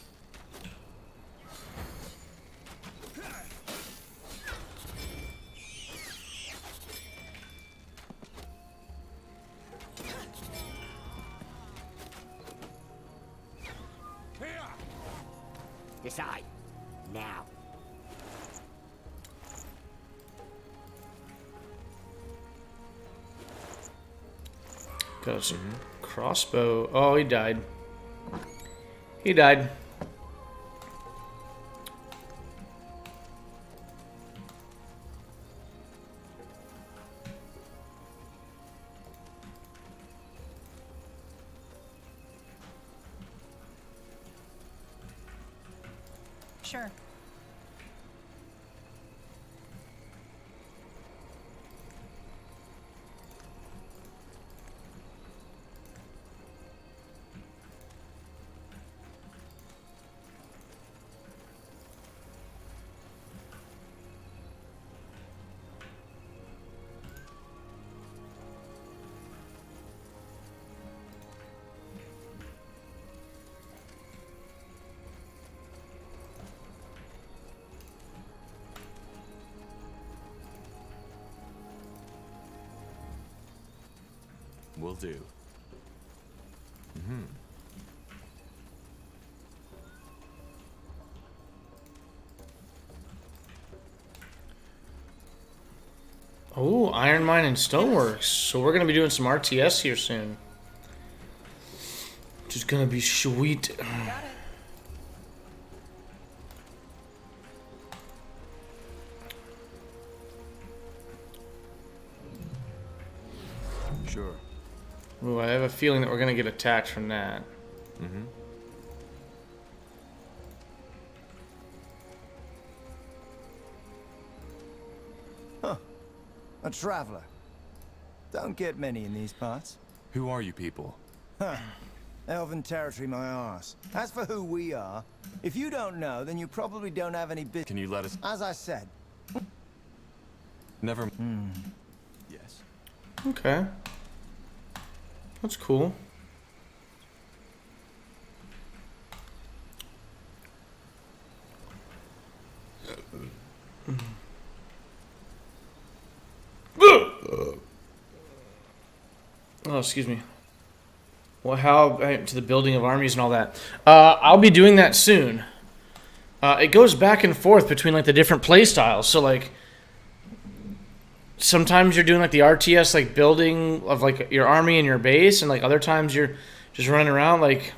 Decide. Now. Got some crossbow. Oh, he died. He died. Sure. Will do. Oh, Iron Mine and Stoneworks. So we're gonna be doing some RTS here soon, which is gonna be sweet. Got it. Sure. Ooh, I have a feeling that we're gonna get attacked from that. A traveler. Don't get many in these parts. Who are you people? Elven territory, my arse. As for who we are, if you don't know, then you probably don't have any business. Can you let us... As I said. Never... Yes. Okay, that's cool. Oh, excuse me. Well, how to the building of armies and all that. I'll be doing that soon. It goes back and forth between like the different play styles. So like sometimes you're doing like the RTS like building of like your army and your base, and like other times you're just running around like.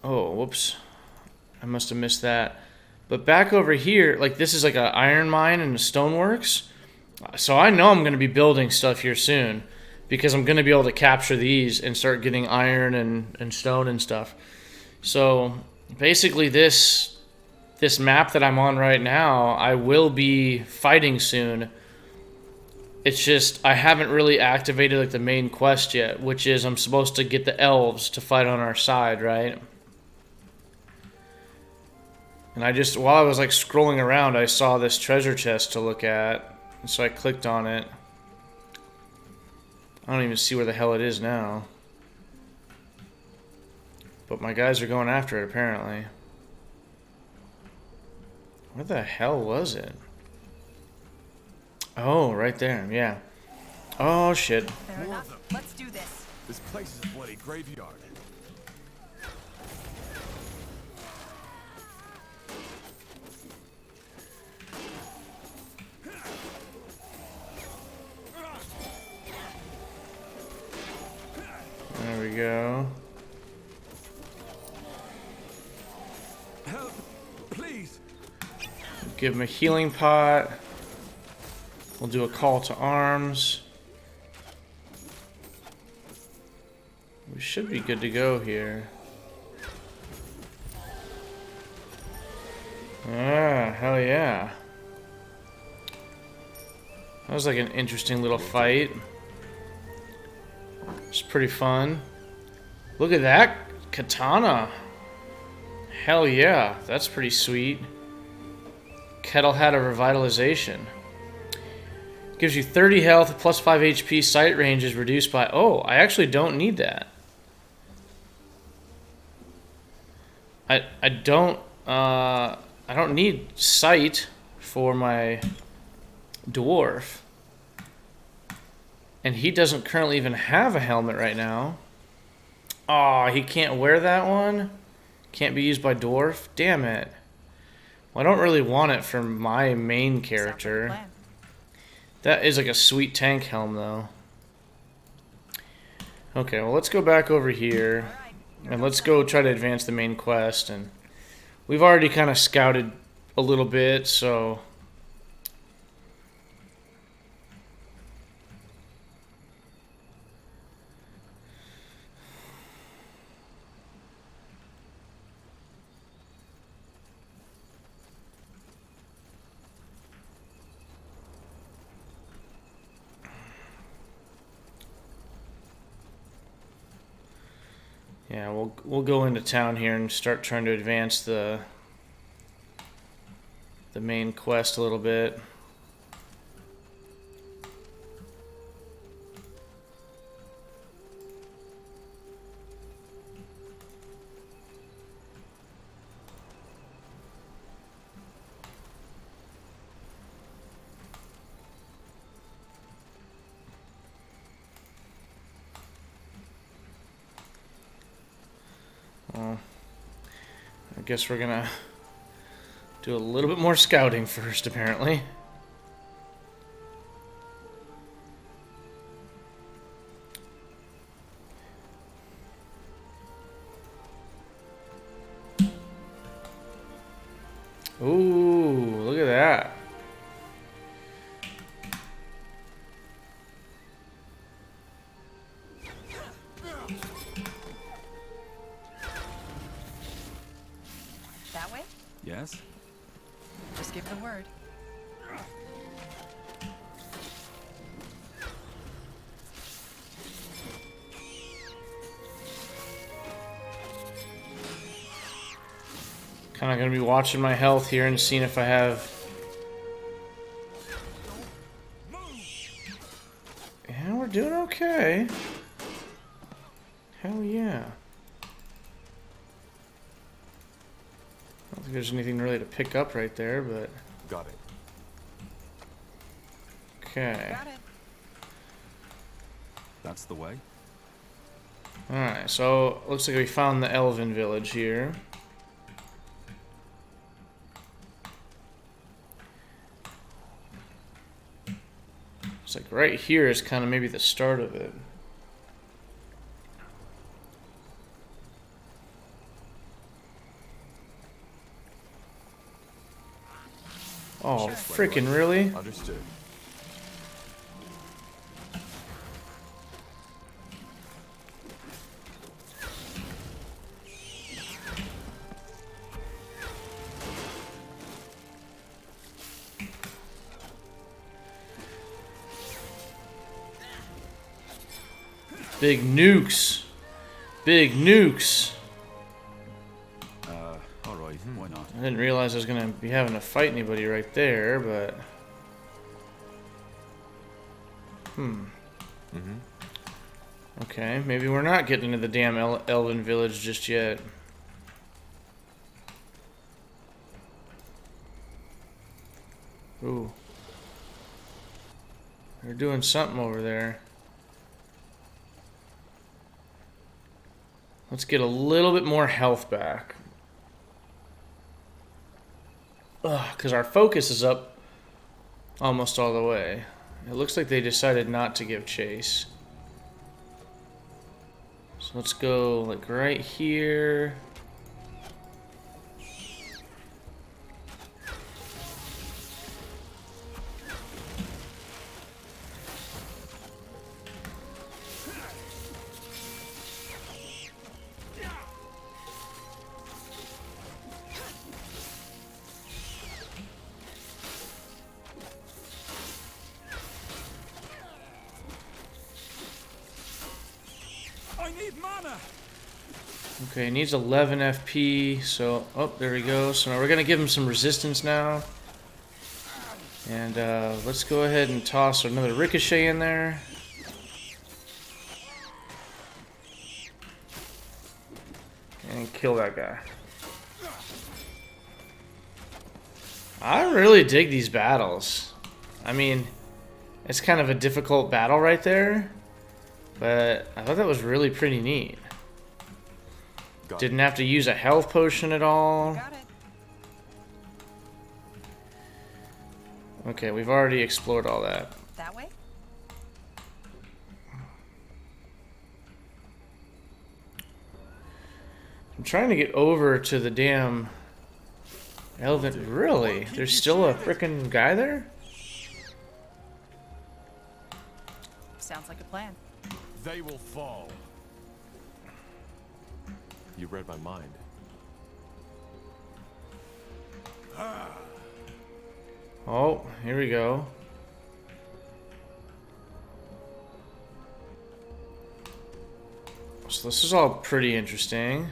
Oh, whoops! I must have missed that. But back over here, like this is like an iron mine and a stoneworks. So I know I'm going to be building stuff here soon, because I'm going to be able to capture these and start getting iron and stone and stuff. So basically this map that I'm on right now, I will be fighting soon. It's just I haven't really activated like the main quest yet, which is I'm supposed to get the elves to fight on our side, right? And I just, while I was like scrolling around, I saw this treasure chest to look at, and so I clicked on it. I don't even see where the hell it is now. But my guys are going after it, apparently. Where the hell was it? Oh, right there, yeah. Oh, shit. Fair enough. Let's do this. This place is a bloody graveyard. There we go. Help! Please! Give him a healing pot. We'll do a call to arms. We should be good to go here. Ah, hell yeah. That was like an interesting little fight. It's pretty fun. Look at that katana. Hell yeah, that's pretty sweet. Kettle had a revitalization. Gives you 30 health, plus 5 HP, sight range is reduced by... Oh, I actually don't need that. I don't need sight for my dwarf. And he doesn't currently even have a helmet right now. Aw, he can't wear that one? Can't be used by dwarf? Damn it. Well, I don't really want it for my main character. That is like a sweet tank helm, though. Okay, well, let's go back over here. And let's go try to advance the main quest. And we've already kind of scouted a little bit, so... Yeah, we'll go into town here and start trying to advance the main quest a little bit. Well, I guess we're gonna do a little bit more scouting first, apparently. Ooh, look at that. That way? Yes? Just give the word. Kind of gonna be watching my health here and seeing if I have... Yeah, we're doing okay. Hell yeah. I don't think there's anything really to pick up right there, but... Got it. Okay. Got it. That's the way. Alright, so looks like we found the elven village here. It's like right here is kind of maybe the start of it. Oh, freaking really? Understood. Big nukes. Big nukes. Alright, why not? I didn't realize I was gonna be having to fight anybody right there, but... Okay, maybe we're not getting into the damn elven village just yet. Ooh. They're doing something over there. Let's get a little bit more health back. Because our focus is up almost all the way. It looks like they decided not to give chase. So let's go like right here. I need mana! Okay, needs 11 FP, so... Oh, there we go. So now we're going to give him some resistance now. And let's go ahead and toss another ricochet in there. And kill that guy. I really dig these battles. I mean, it's kind of a difficult battle right there. But I thought that was really pretty neat. Didn't have to use a health potion at all. Got it. Okay, we've already explored all that. That way? I'm trying to get over to the damn elven. Really? There's still a frickin' guy there? Sounds like a plan. They will fall. You read my mind. Oh, here we go. So this is all pretty interesting.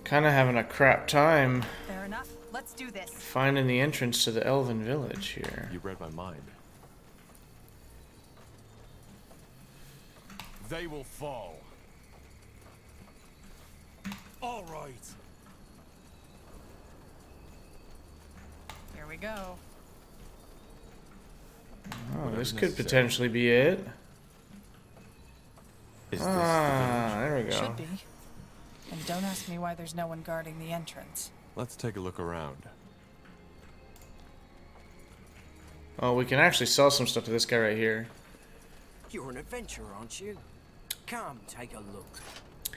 Kind of having a crap time Fair enough. Let's do this. finding the entrance to the elven village here. You read my mind. They will fall. All right. Here we go. Oh, this could potentially be it. Is this Ah, there we go. Should be. And don't ask me why there's no one guarding the entrance. Let's take a look around. Oh, we can actually sell some stuff to this guy right here. You're an adventurer, aren't you? Come, take a look.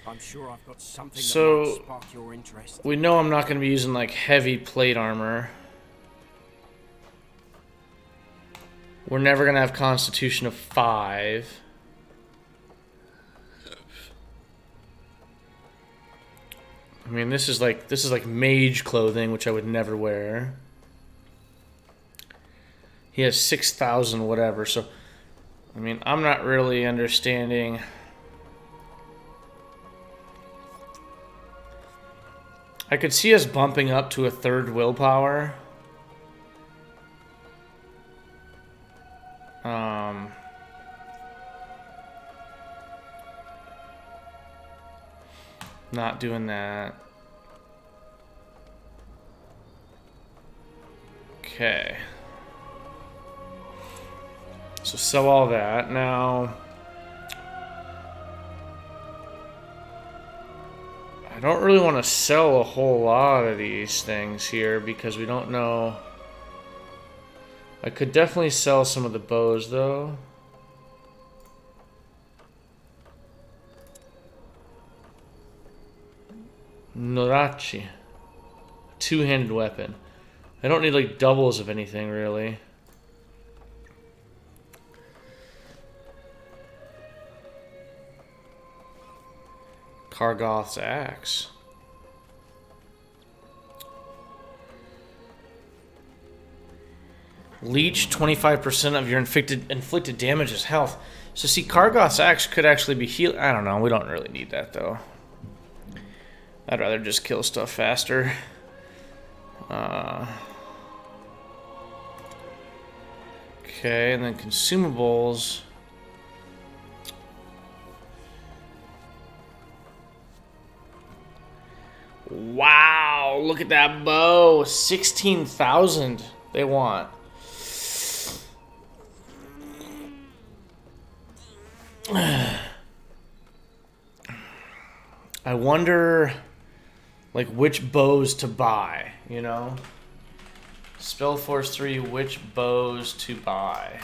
I'm sure I've got something So- that might spark your interest. We know I'm not going to be using like heavy plate armor. We're never going to have Constitution of 5. I mean, this is like mage clothing, which I would never wear. He has 6,000 whatever, so I mean, I'm not really understanding. I could see us bumping up to a 3rd willpower. Not doing that. Okay. So sell all that. Now, I don't really want to sell a whole lot of these things here because we don't know. I could definitely sell some of the bows though. Norachi. Two-handed weapon. I don't need like doubles of anything really. Kargoth's axe. Leech 25% of your inflicted damage is health. So see, Kargoth's axe could actually be healed. I don't know. We don't really need that though. I'd rather just kill stuff faster. Okay, and then consumables. Wow, look at that bow. 16,000 they want. I wonder, like, which bows to buy, you know? Spellforce 3, which bows to buy?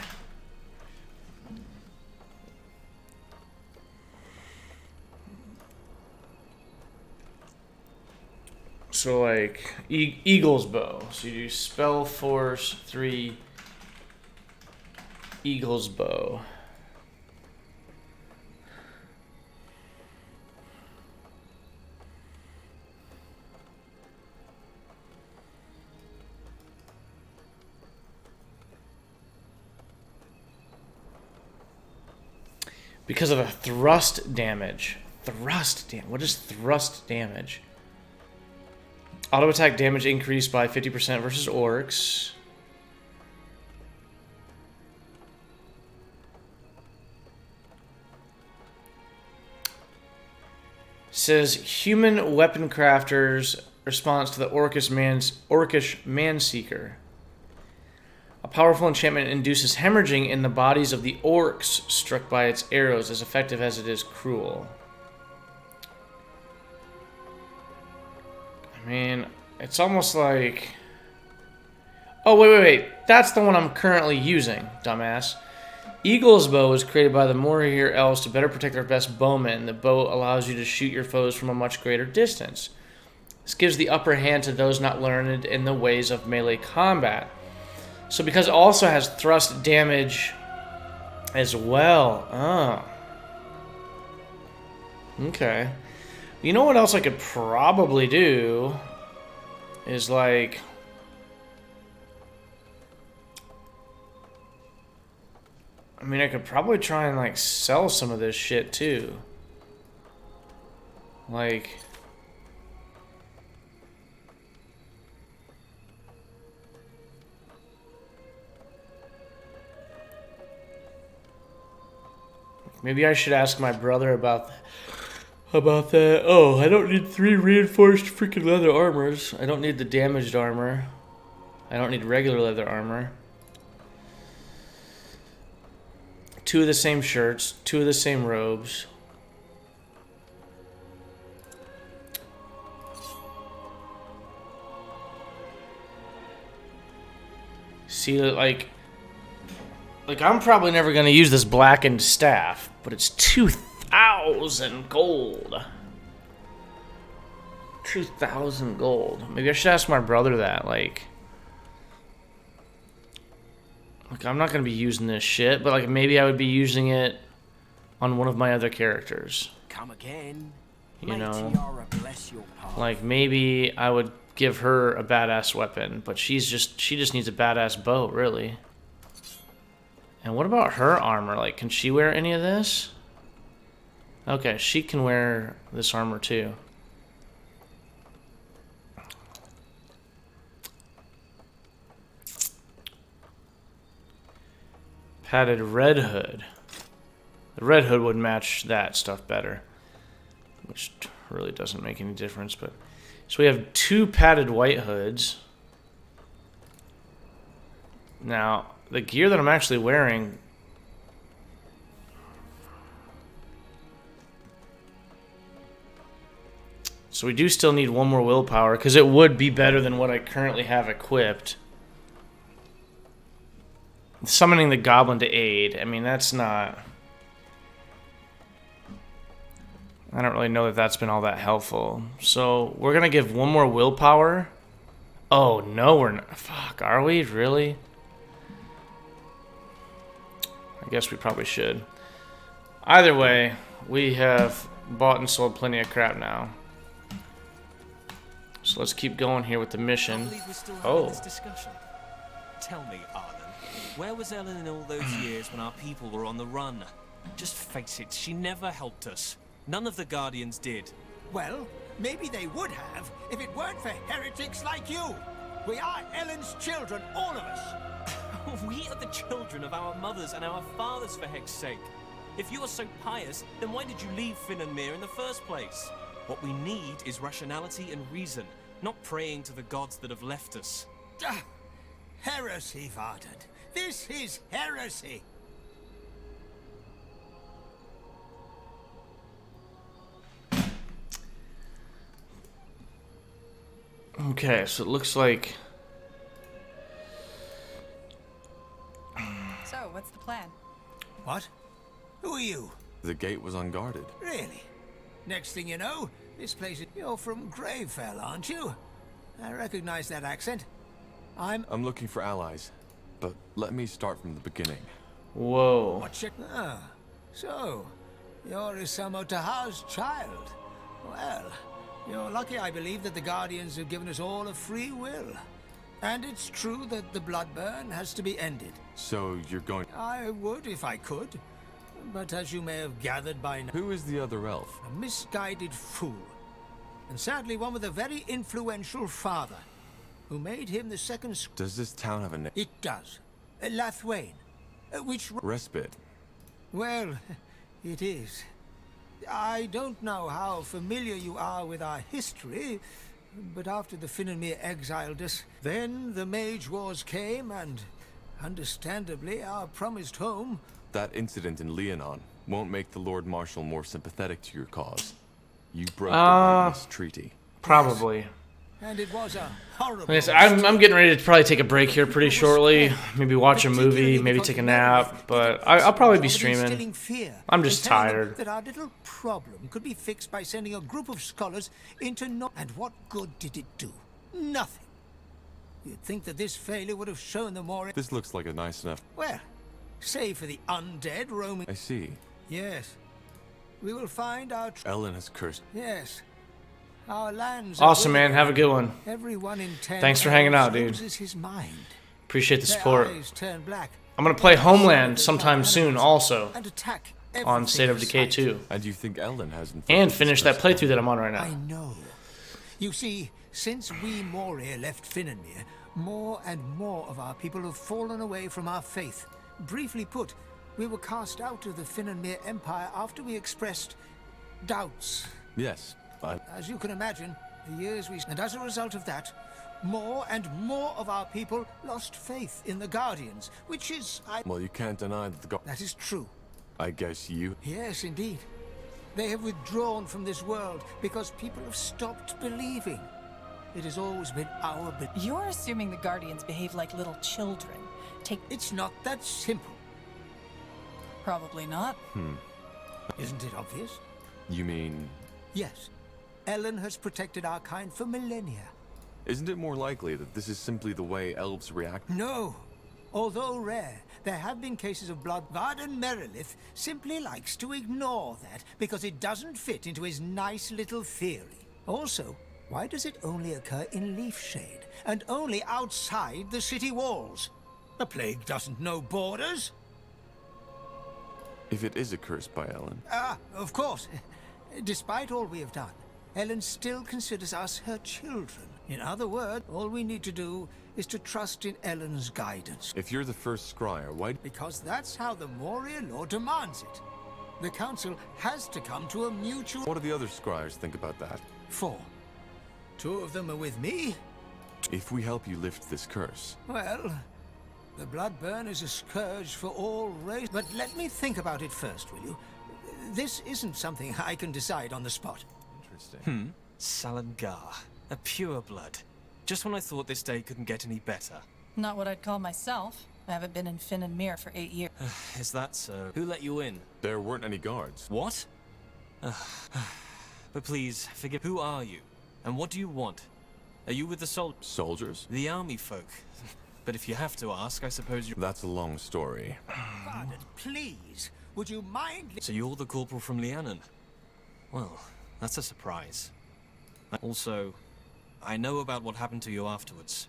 So, like, Eagle's bow. So you do Spellforce 3, Eagle's bow. Because of the thrust damage. What is thrust damage? Auto attack damage increased by 50% versus orcs. Says human weapon crafters response to the orcish manseeker. A powerful enchantment induces hemorrhaging in the bodies of the orcs struck by its arrows, as effective as it is cruel. I mean, it's almost like... Oh, wait. That's the one I'm currently using, dumbass. Eagle's bow was created by the Morir elves to better protect their best bowmen. The bow allows you to shoot your foes from a much greater distance. This gives the upper hand to those not learned in the ways of melee combat. So because it also has thrust damage as well. Oh. Okay. You know what else I could probably do? Is like... I mean, I could probably try and like sell some of this shit too. Like... Maybe I should ask my brother about that. Oh, I don't need 3 reinforced freaking leather armors. I don't need the damaged armor. I don't need regular leather armor. 2 of the same shirts, 2 of the same robes. See, like I'm probably never going to use this blackened staff, but it's 2,000 gold. 2,000 gold. Maybe I should ask my brother that, like I'm not going to be using this shit, but like maybe I would be using it on one of my other characters. Come again. You know? Tiara, bless your path. Like maybe I would give her a badass weapon, but she just needs a badass bow, really. And what about her armor? Like, can she wear any of this? Okay, she can wear this armor too. Padded red hood. The red hood would match that stuff better, which really doesn't make any difference. But so we have 2 padded white hoods. Now, the gear that I'm actually wearing So we do still need one more willpower, because it would be better than what I currently have equipped. Summoning the goblin to aid. I mean, that's not... I don't really know that that's been all that helpful. So we're going to give one more willpower. Oh, no, we're not. Fuck, are we? Really? I guess we probably should. Either way, we have bought and sold plenty of crap now. So let's keep going here with the mission. Oh. This discussion. Tell me, Arlen, where was Ellen in all those years when our people were on the run? Just face it, she never helped us. None of the Guardians did. Well, maybe they would have if it weren't for heretics like you. We are Ellen's children, all of us. We are the children of our mothers and our fathers, for heck's sake. If you are so pious, then why did you leave Finn and Mir in the first place? What we need is rationality and reason, not praying to the gods that have left us. Heresy, Varden. This is heresy. Okay, so it looks like... So, what's the plan? What? Who are you? The gate was unguarded. Really? Next thing you know, this place is... You're from Gravefell, aren't you? I recognize that accent. I'm looking for allies, but let me start from the beginning. Whoa. What's it? Ah, so, you're Isamo Taha's child. Well, you're lucky, I believe, that the Guardians have given us all a free will. And it's true that the bloodburn has to be ended. So you're going... I would if I could. But as you may have gathered by now... Who is the other elf? A misguided fool. And sadly one with a very influential father, who made him the second... Does this town have a name? It does. Lathwain. Which... Respite. Well, it is. I don't know how familiar you are with our history, but after the Finnenmere exiled us, then the Mage Wars came, and, understandably, our promised home... That incident in Leonon won't make the Lord Marshal more sympathetic to your cause. You broke the Whiteness Treaty. Probably. And it was a horrible... Yes, I'm getting ready to probably take a break here pretty shortly. Maybe watch a movie, maybe take a nap, but I'll probably be streaming. I'm just tired. That our little problem could be fixed by sending a group of scholars into And what good did it do? Nothing. You'd think that this failure would have shown them more... This looks like a nice enough... Well, save for the undead roaming... I see. Yes. We will find our... Ellen has cursed... Yes. Our lands awesome, man. Have a good one. Everyone in Thanks for hanging out, dude. His mind. Appreciate the support. Black. I'm going to play Homeland sometime soon also And attack on State of Decay 2. And you think Ellen has... And finish that playthrough that I'm on right now. I know. You see, since we Moria left Finnenmere, more and more of our people have fallen away from our faith. Briefly put, we were cast out of the Finnenmere Empire after we expressed doubts. Yes, as you can imagine, the years we... And as a result of that, more and more of our people lost faith in the Guardians, which is... Well, you can't deny that the... That is true. I guess you... Yes, indeed. They have withdrawn from this world because people have stopped believing. It has always been our... You're assuming the Guardians behave like little children. It's not that simple. Probably not. Isn't it obvious? You mean... Yes. Ellen has protected our kind for millennia. Isn't it more likely that this is simply the way elves react? No. Although rare, there have been cases of blood. Varden Merilith simply likes to ignore that because it doesn't fit into his nice little theory. Also, why does it only occur in Leafshade and only outside the city walls? The plague doesn't know borders. If it is a curse by Ellen... Of course. Despite all we have done, Ellen still considers us her children. In other words, all we need to do is to trust in Ellen's guidance. If you're the first scryer, why... Because that's how the Moria law demands it. The Council has to come to a mutual... What do the other scryers think about that? 4. 2 of them are with me. If we help you lift this curse... Well, the bloodburn is a scourge for all race. But let me think about it first, will you? This isn't something I can decide on the spot. Interesting. Salangar, a pureblood. Just when I thought this day couldn't get any better. Not what I'd call myself. I haven't been in Finn and Mir for 8 years. Is that so? Who let you in? There weren't any guards. What? But please, forgive. Who are you? And what do you want? Are you with the Soldiers? The army folk. But if you have to ask, I suppose you... That's a long story. Pardon, please. Would you mind... So you're the corporal from Lianon? Well, that's a surprise. Also, I know about what happened to you afterwards.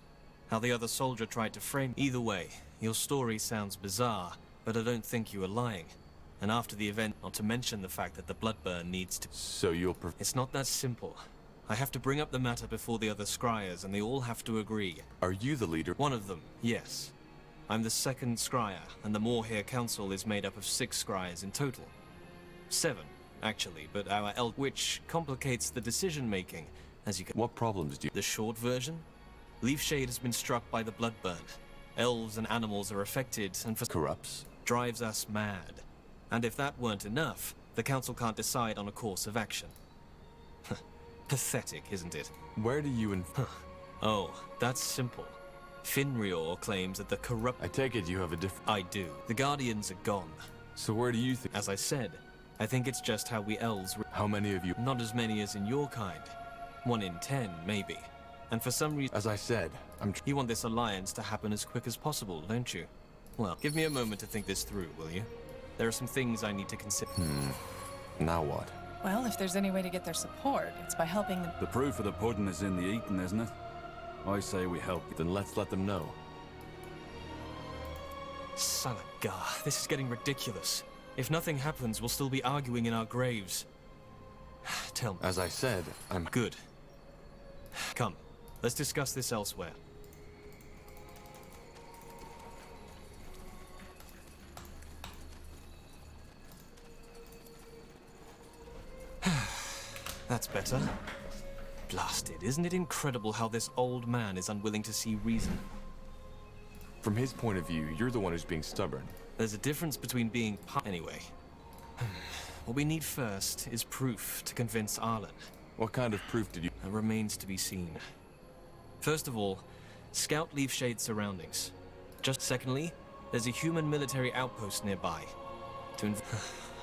How the other soldier tried to frame... Either way, your story sounds bizarre, but I don't think you were lying. And after the event, not to mention the fact that the Bloodburn needs to... So you'll... It's not that simple. I have to bring up the matter before the other scryers, and they all have to agree. Are you the leader? One of them, yes. I'm the second scryer, and the Moorhere Council is made up of 6 scryers in total. 7, actually, but our which complicates the decision-making, as you can... What problems do you... The short version? Leafshade has been struck by the Bloodburn. Elves and animals are affected, and for... Corrupts? Drives us mad. And if that weren't enough, the Council can't decide on a course of action. Pathetic, isn't it? Where do you Oh, that's simple. Finrior claims that the corrupt... I take it you have a different... I do. The Guardians are gone. So where do you think... As I said, I think it's just how we elves... How many of you... Not as many as in your kind. 1 in 10, maybe. And for some reason... As I said, You want this alliance to happen as quick as possible, don't you? Well, give me a moment to think this through, will you? There are some things I need to consider. Now what? Well, if there's any way to get their support, it's by helping them. The proof of the pudding is in the eating, isn't it? I say we help. Then let's let them know. Salangar, this is getting ridiculous. If nothing happens, we'll still be arguing in our graves. Tell me. As I said, I'm... Good. Come, let's discuss this elsewhere. That's better. Blasted, isn't it incredible how this old man is unwilling to see reason? From his point of view, you're the one who's being stubborn. There's a difference between being anyway. What we need first is proof to convince Arlen. What kind of proof did you... It remains to be seen. First of all, scout Leafshade's surroundings. Just secondly, there's a human military outpost nearby.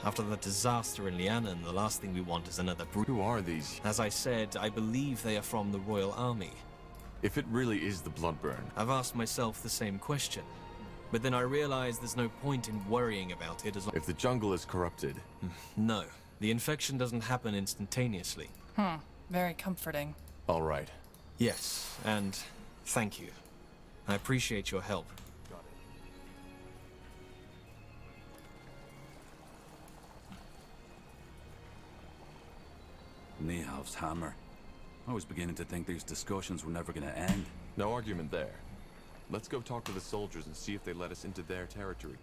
After the disaster in Lianon, the last thing we want is another Who are these? As I said, I believe they are from the Royal Army. If it really is the Bloodburn... I've asked myself the same question. But then I realized there's no point in worrying about it as long... If the jungle is corrupted... No. The infection doesn't happen instantaneously. Very comforting. All right. Yes, and thank you. I appreciate your help. Nihalv's hammer. I was beginning to think these discussions were never going to end. No argument there. Let's go talk to the soldiers and see if they let us into their territory.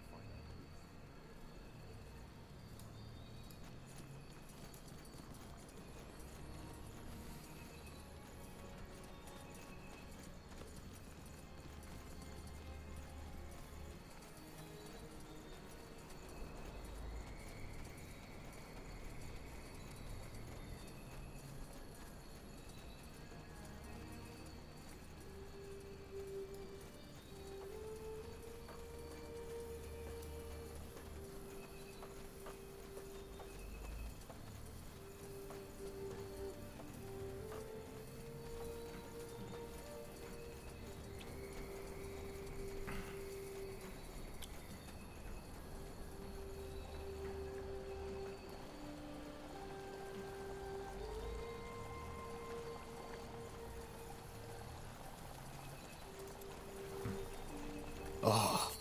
Oh,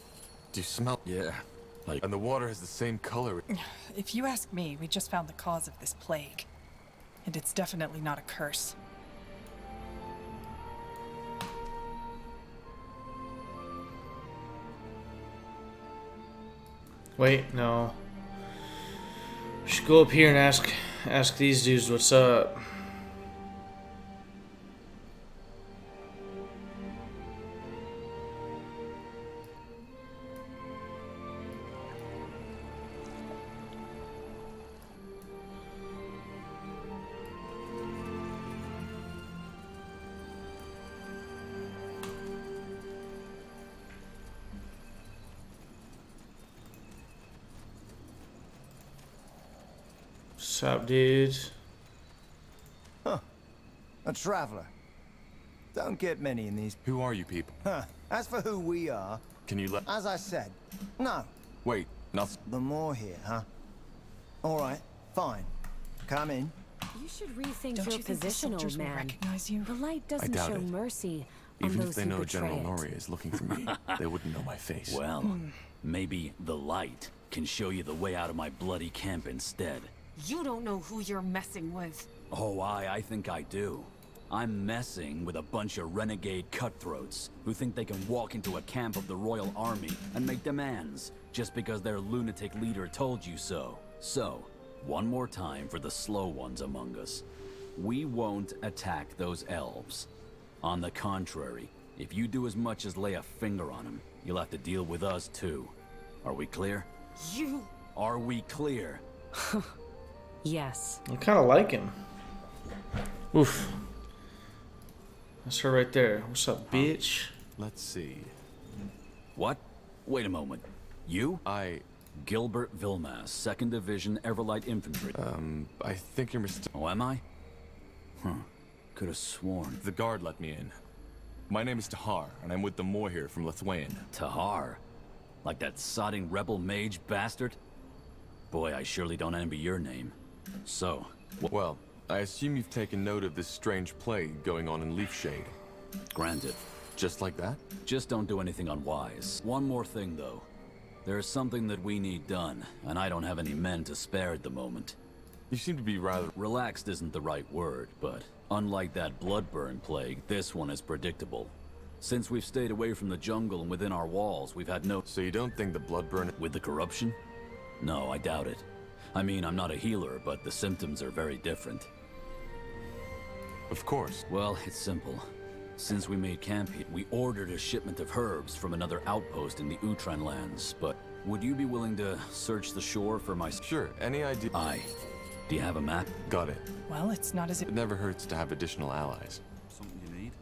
do you smell? Yeah, like... And the water has the same color. If you ask me, we just found the cause of this plague. And it's definitely not a curse. Wait, no. We should go up here and ask these dudes what's up. What's up, dude? Huh. A traveler. Don't get many in these. Who are you people? Huh. As for who we are, Can you let... as I said, no. Wait, nothing. The more here, huh? All right, fine. Come in. You should rethink Don't your you think the position, old soldiers will man. recognize you? The light I doesn't doubt show it. mercy on Even those if they who know betray General it. Nori is looking for me, they wouldn't know my face. Well, maybe the light can show you the way out of my bloody camp instead. You don't know who you're messing with. Oh, I think I do. I'm messing with a bunch of renegade cutthroats who think they can walk into a camp of the Royal Army and make demands just because their lunatic leader told you so. So, one more time for the slow ones among us. We won't attack those elves. On the contrary, if you do as much as lay a finger on them, you'll have to deal with us too. Are we clear? You... Are we clear? Yes. I kind of like him. Oof. That's her right there. What's up, bitch? Let's see. What? Wait a moment. You? Gilbert Vilmas, 2nd Division Everlight Infantry. I think you're mistaken. Oh, am I? Huh. Could have sworn. The guard let me in. My name is Tahar, and I'm with the Moor here from Lithuania. Tahar? Like that sodding rebel mage bastard? Boy, I surely don't envy your name. So, Well, I assume you've taken note of this strange plague going on in Leafshade. Granted. Just like that? Just don't do anything unwise. One more thing, though. There's something that we need done, and I don't have any men to spare at the moment. You seem to be rather... Relaxed isn't the right word, but unlike that bloodburn plague, this one is predictable. Since we've stayed away from the jungle and within our walls, we've had no... So you don't think the bloodburn... With the corruption? No, I doubt it. I mean, I'm not a healer, but the symptoms are very different. Of course. Well, it's simple. Since we made camp here, we ordered a shipment of herbs from another outpost in the Utran lands, but would you be willing to search the shore for my... Sure, any idea... Aye. Do you have a map? Got it. Well, it's not as if... It never hurts to have additional allies. Something you need?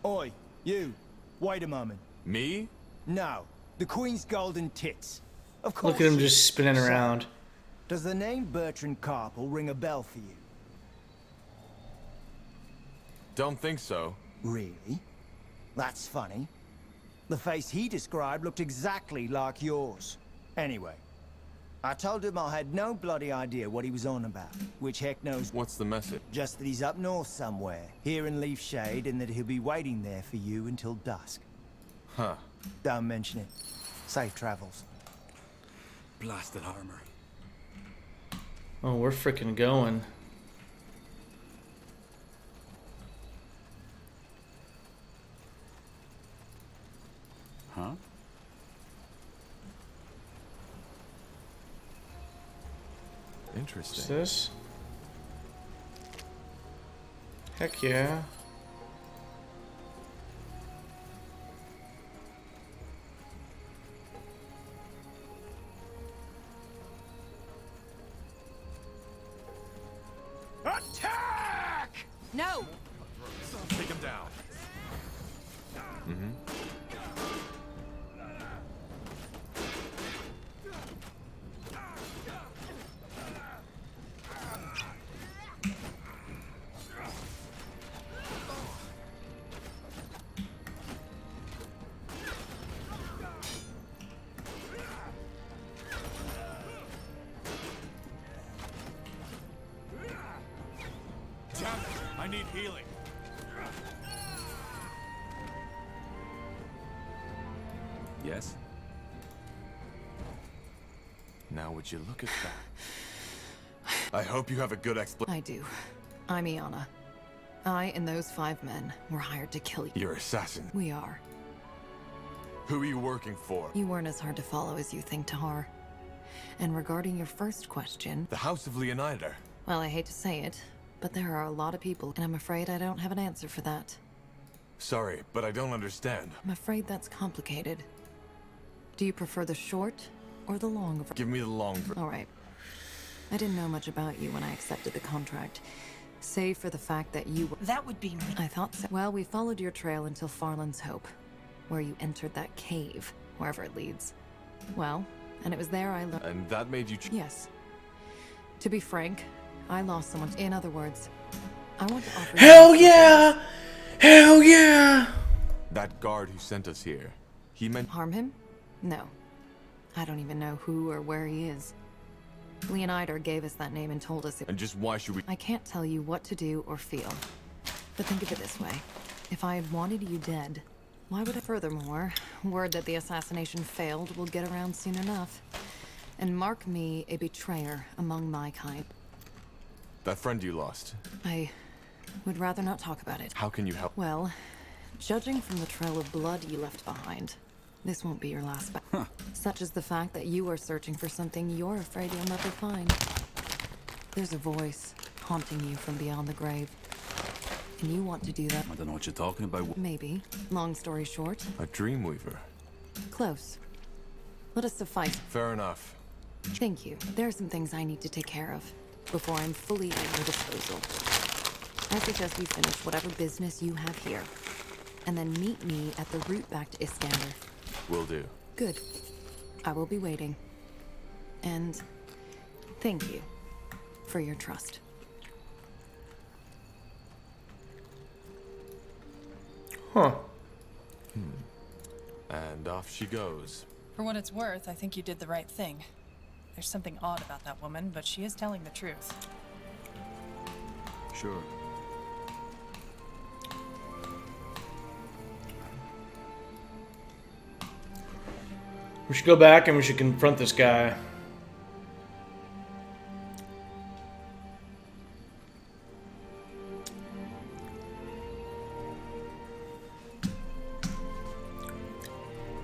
Oi, you. Wait a moment. Me? No. The Queen's golden tits. Of course. Look at him just spinning So, around. Does the name Bertrand Carpel ring a bell for you? Don't think so. Really? That's funny. The face he described looked exactly like yours. Anyway, I told him I had no bloody idea what he was on about, which heck knows. What's the message? Just that he's up north somewhere, here in Leafshade, and that he'll be waiting there for you until dusk. Huh. Don't mention it. Safe travels. Blasted armor. Oh, we're freaking going. Huh? Interesting. What's this? Heck yeah. Attack! No! Take him down. Damn it! I need healing. Yes? Now would you look at that? I hope you have a good explanation. I do. I'm Iana. I and those 5 men were hired to kill you. You're assassin. We are. Who are you working for? You weren't as hard to follow as you think, Tahar. And regarding your first question, The House of Leonidas. well, I hate to say it, but there are a lot of people, and I'm afraid I don't have an answer for that. Sorry, but I don't understand. I'm afraid that's complicated. Do you prefer the short or the long Give me the long version. All right. I didn't know much about you when I accepted the contract, save for the fact that you were... That would be me. I thought so. Well, we followed your trail until Farland's Hope, where you entered that cave, wherever it leads. Well, and it was there I learned... And that made you... Yes. To be frank, I lost someone. In other words, I want to offer Hell yeah! Hell yeah! That guard who sent us here, he meant... Harm him? No. I don't even know who or where he is. Leonider gave us that name and told us it... And just why should we... I can't tell you what to do or feel. But think of it this way. If I had wanted you dead, why would I... Furthermore, word that the assassination failed will get around soon enough. And mark me a betrayer among my kind. That friend you lost. I would rather not talk about it. How can you help? Well, judging from the trail of blood you left behind, this won't be your last battle. Such as the fact that you are searching for something you're afraid you'll never find. There's a voice haunting you from beyond the grave. And you want to do that. I don't know what you're talking about. Maybe. Long story short. A dreamweaver. Close. Let us suffice. Fair enough. Thank you. There are some things I need to take care of before I'm fully at your disposal. I suggest you finish whatever business you have here, and then meet me at the route back to Iskander. Will do. Good. I will be waiting. And thank you for your trust. Huh. And off she goes. For what it's worth, I think you did the right thing. There's something odd about that woman, but she is telling the truth. Sure. We should go back and we should confront this guy.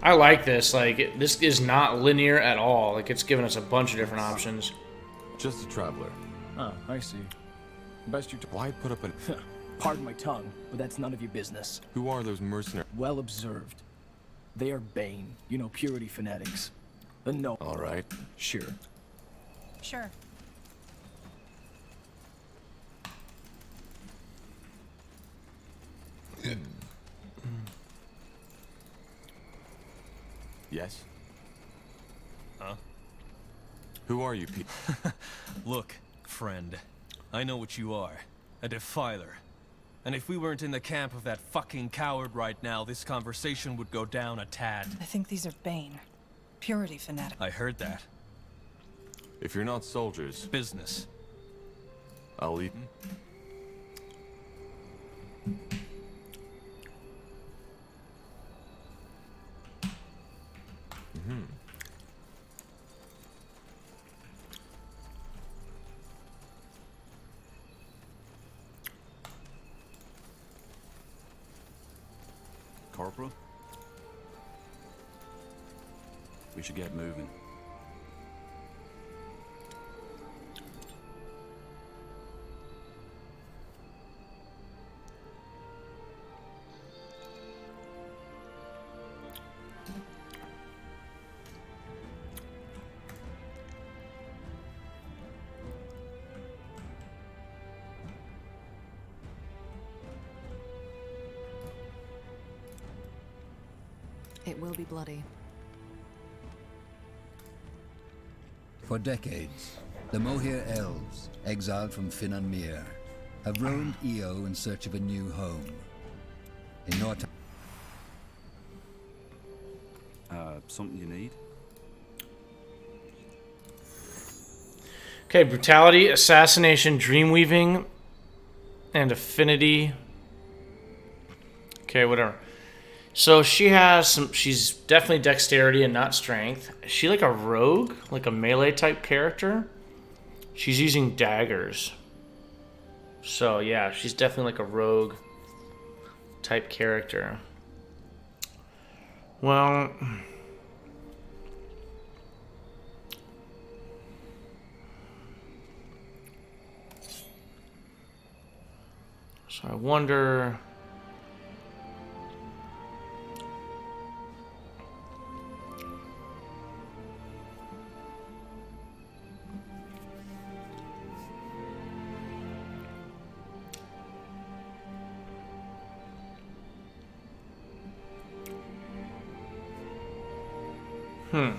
I like this. Like, this is not linear at all. Like, it's giving us a bunch of different options. Just a traveler. Oh, I see. Best you... Why put up an... Pardon my tongue, but that's none of your business. Who are those mercenaries? Well observed. They are Bane. You know, purity fanatics. No. All right. Sure. Sure. Yes? Huh? Who are you, Pete? Look, friend. I know what you are. A defiler. And if we weren't in the camp of that fucking coward right now, this conversation would go down a tad. I think these are Bane. Purity fanatic. I heard that. If you're not soldiers... Business. I'll leave. Corporal? We should get moving. It will be bloody. For decades, the Mohir elves, exiled from Finan Mir, have roamed Io in search of a new home. In no time... Something you need? Okay, brutality, assassination, dreamweaving, and affinity. Okay, whatever. So she has some, she's definitely dexterity and not strength. Is she like a rogue? Like a melee type character? She's using daggers. So yeah, she's definitely like a rogue type character. Well... So I wonder... Okay,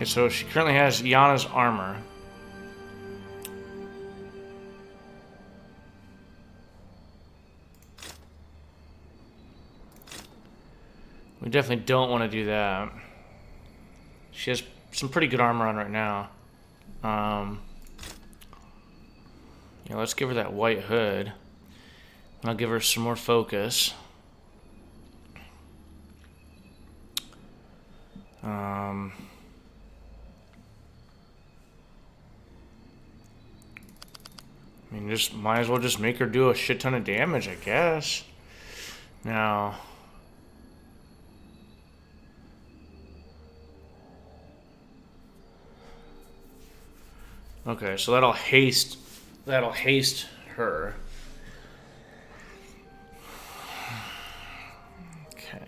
so she currently has Yana's armor. We definitely don't want to do that. She has some pretty good armor on right now. Yeah, let's give her that white hood. And I'll give her some more focus. I mean, just might as well just make her do a shit ton of damage, I guess. Now, okay, so that'll haste her. Okay.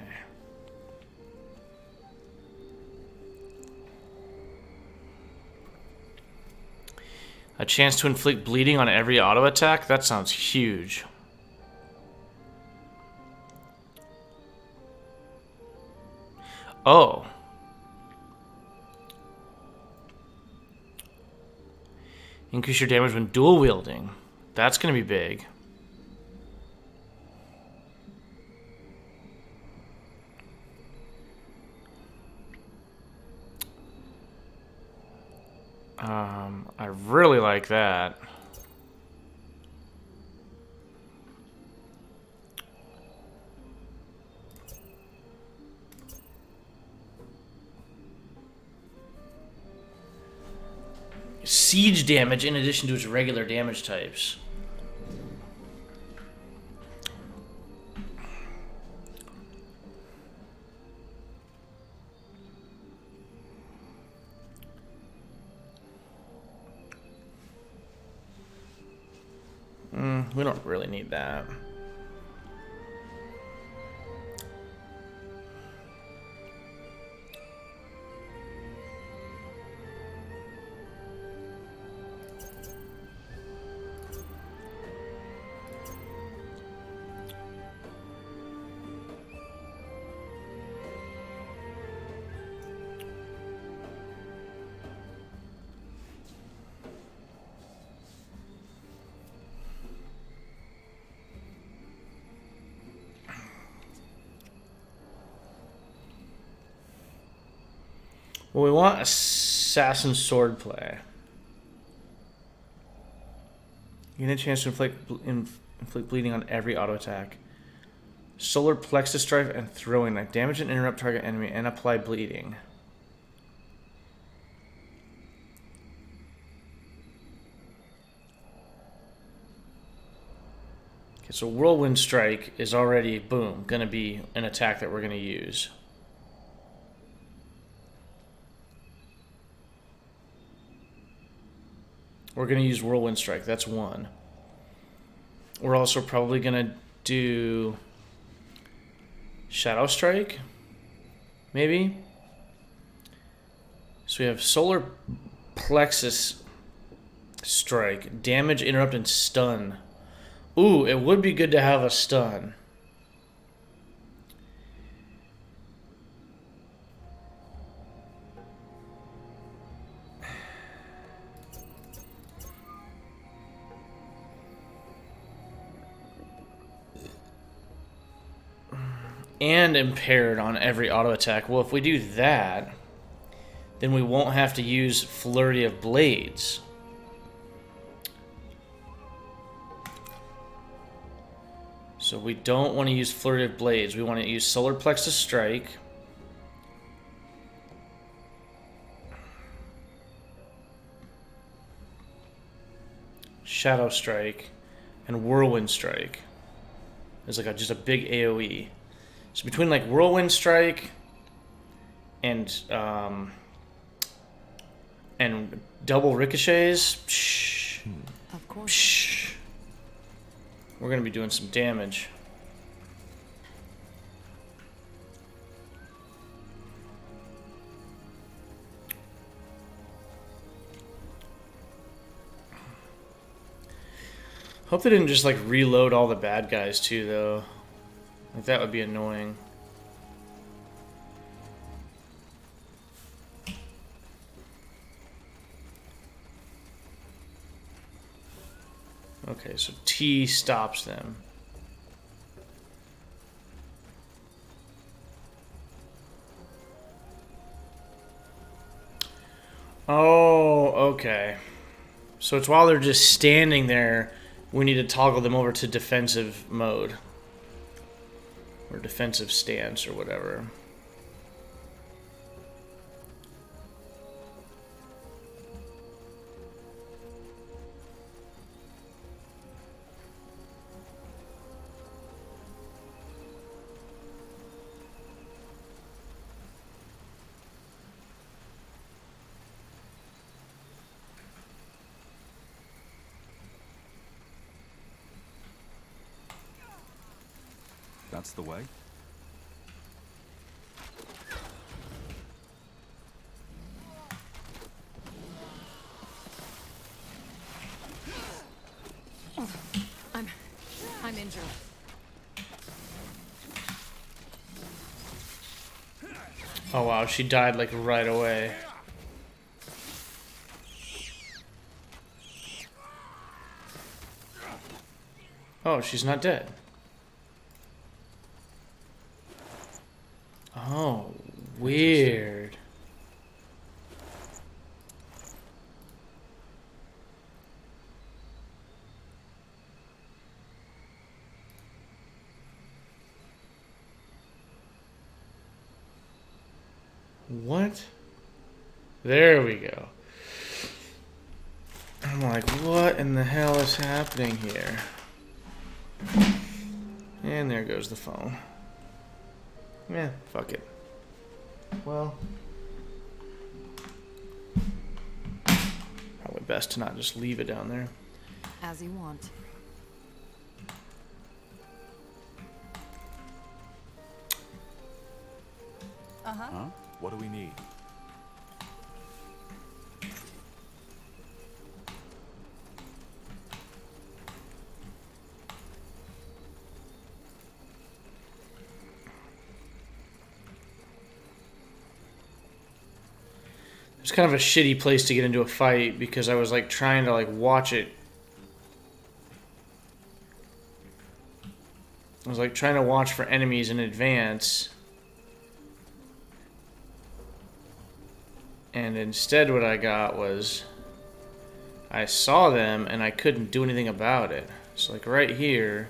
A chance to inflict bleeding on every auto attack? That sounds huge. Oh. Increase your damage when dual wielding. That's going to be big. I really like that. Siege damage in addition to its regular damage types. We don't really need that. Well, we want assassin swordplay. You get a chance to inflict bleeding on every auto attack. Solar plexus strike and throwing knife. Damage and interrupt target enemy and apply bleeding. Okay, so whirlwind strike is already, boom, gonna be an attack that we're gonna use. We're going to use Whirlwind Strike. That's one. We're also probably going to do Shadow Strike. Maybe. So we have Solar Plexus Strike. Damage, interrupt, and stun. Ooh, it would be good to have a stun. And impaired on every auto attack. Well, if we do that, then we won't have to use Flurry of Blades. So we don't want to use Flurry of Blades. We want to use Solar Plexus Strike. Shadow Strike. And Whirlwind Strike. It's like just a big AoE. So between like Whirlwind Strike and double ricochets, of course, we're gonna be doing some damage. Hope they didn't just like reload all the bad guys too, though. Like that would be annoying. Okay, so T stops them. Oh, okay. So it's while they're just standing there, we need to toggle them over to defensive mode. Or defensive stance or whatever. That's the way. I'm injured. Oh wow, she died like right away. Oh, she's not dead. Oh, weird. What? There we go. I'm like, what in the hell is happening here? And there goes the phone. Yeah, fuck it. Well, probably best to not just leave it down there. As you want. Huh? What do we need? It's kind of a shitty place to get into a fight because I was like trying to like watch it. I was like trying to watch for enemies in advance. And instead what I got was I saw them and I couldn't do anything about it. So like right here.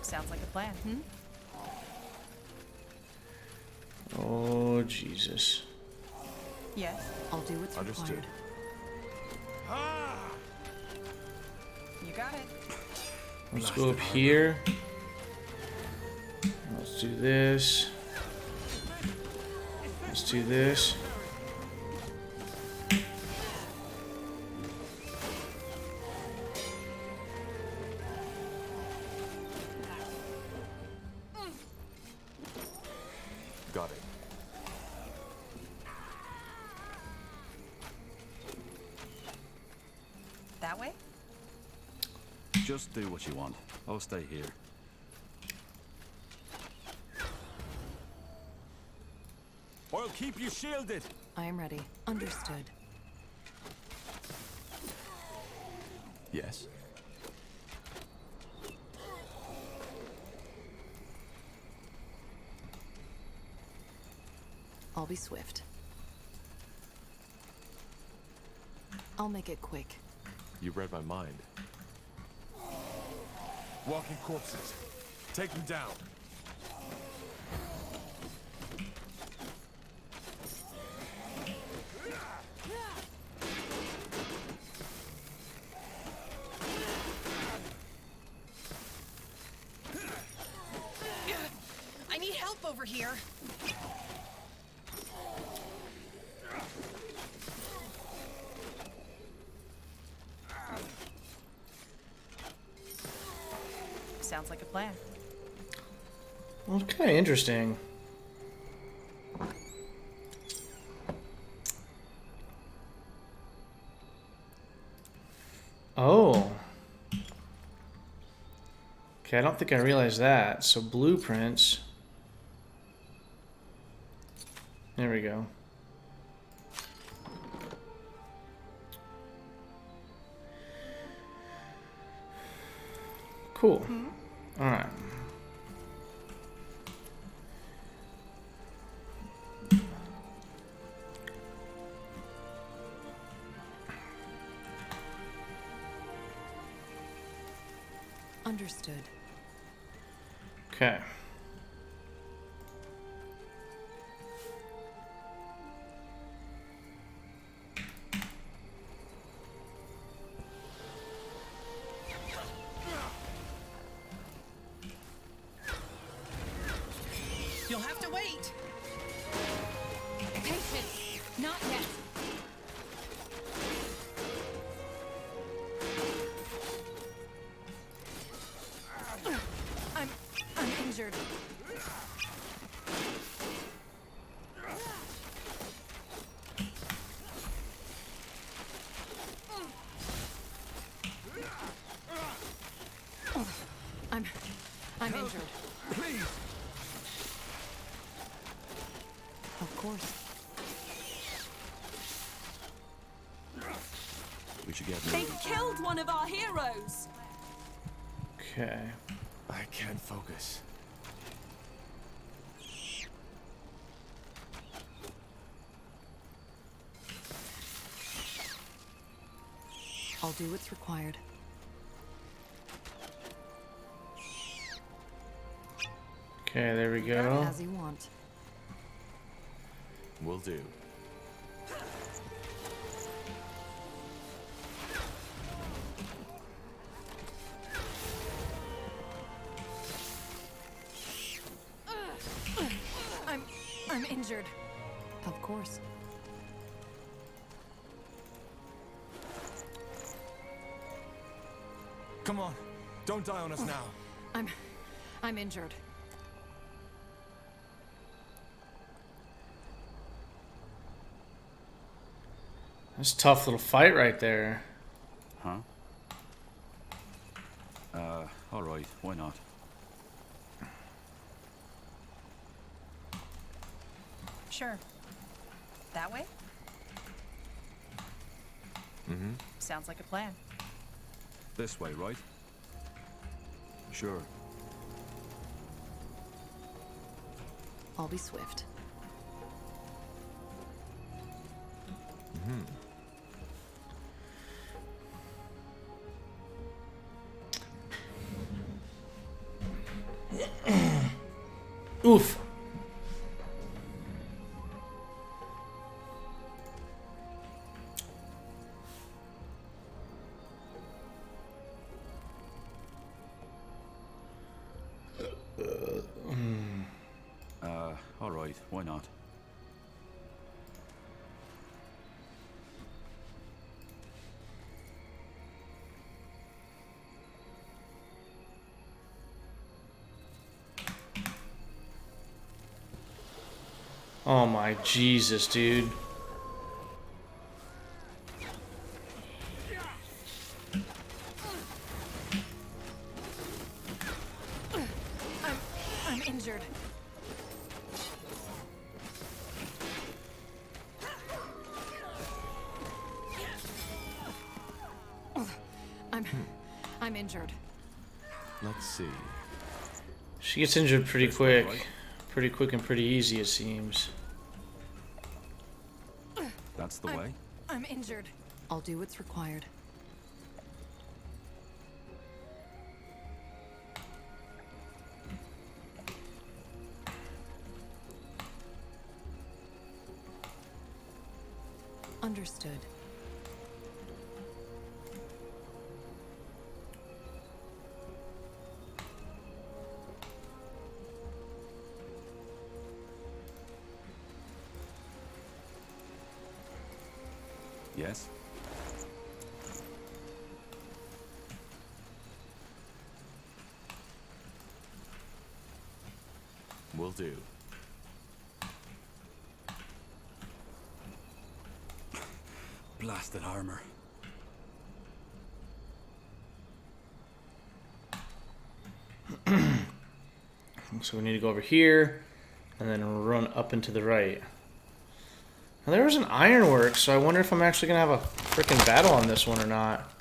Sounds like a plan, hmm? Oh, Jesus. Yes. I'll do what's Understood. required. You got it. Let's go up here. Let's do this. Let's do this. Got it. That way? Just do what you want. I'll stay here. I'll keep you shielded. I am ready. Understood. Yes. I'll be swift. I'll make it quick. You read my mind. Walking corpses. Take them down. I need help over here. Sounds like a plan. Well, it's kind of interesting. Oh. Okay, I don't think I realized that. So blueprints. There we go. Cool. All right. Understood. Okay. You'll have to wait. Patience. Not yet. I'm injured. I'm injured. Please. Of course. We should get They moving. killed one of our heroes. Okay. I can't focus. I'll do what's required. Okay, there we go. As you want. Will do. I'm injured. Of course. Come on. Don't die on us now. I'm injured. That's a tough little fight right there. Huh? All right. Why not? Sure. That way? Mm-hmm. Sounds like a plan. This way, right? Sure. I'll be swift. Mm-hmm. Oof. All right. Why not? Oh my Jesus, dude. I'm injured. I'm injured. Let's see. She gets injured pretty quick. Pretty quick and pretty easy, it seems. That's the way? I'm injured. I'll do what's required. Understood. Yes? Will do. Blasted armor. So we need to go over here and then run up and to the right. Now, there was an ironworks, so I wonder if I'm actually going to have a freaking battle on this one or not.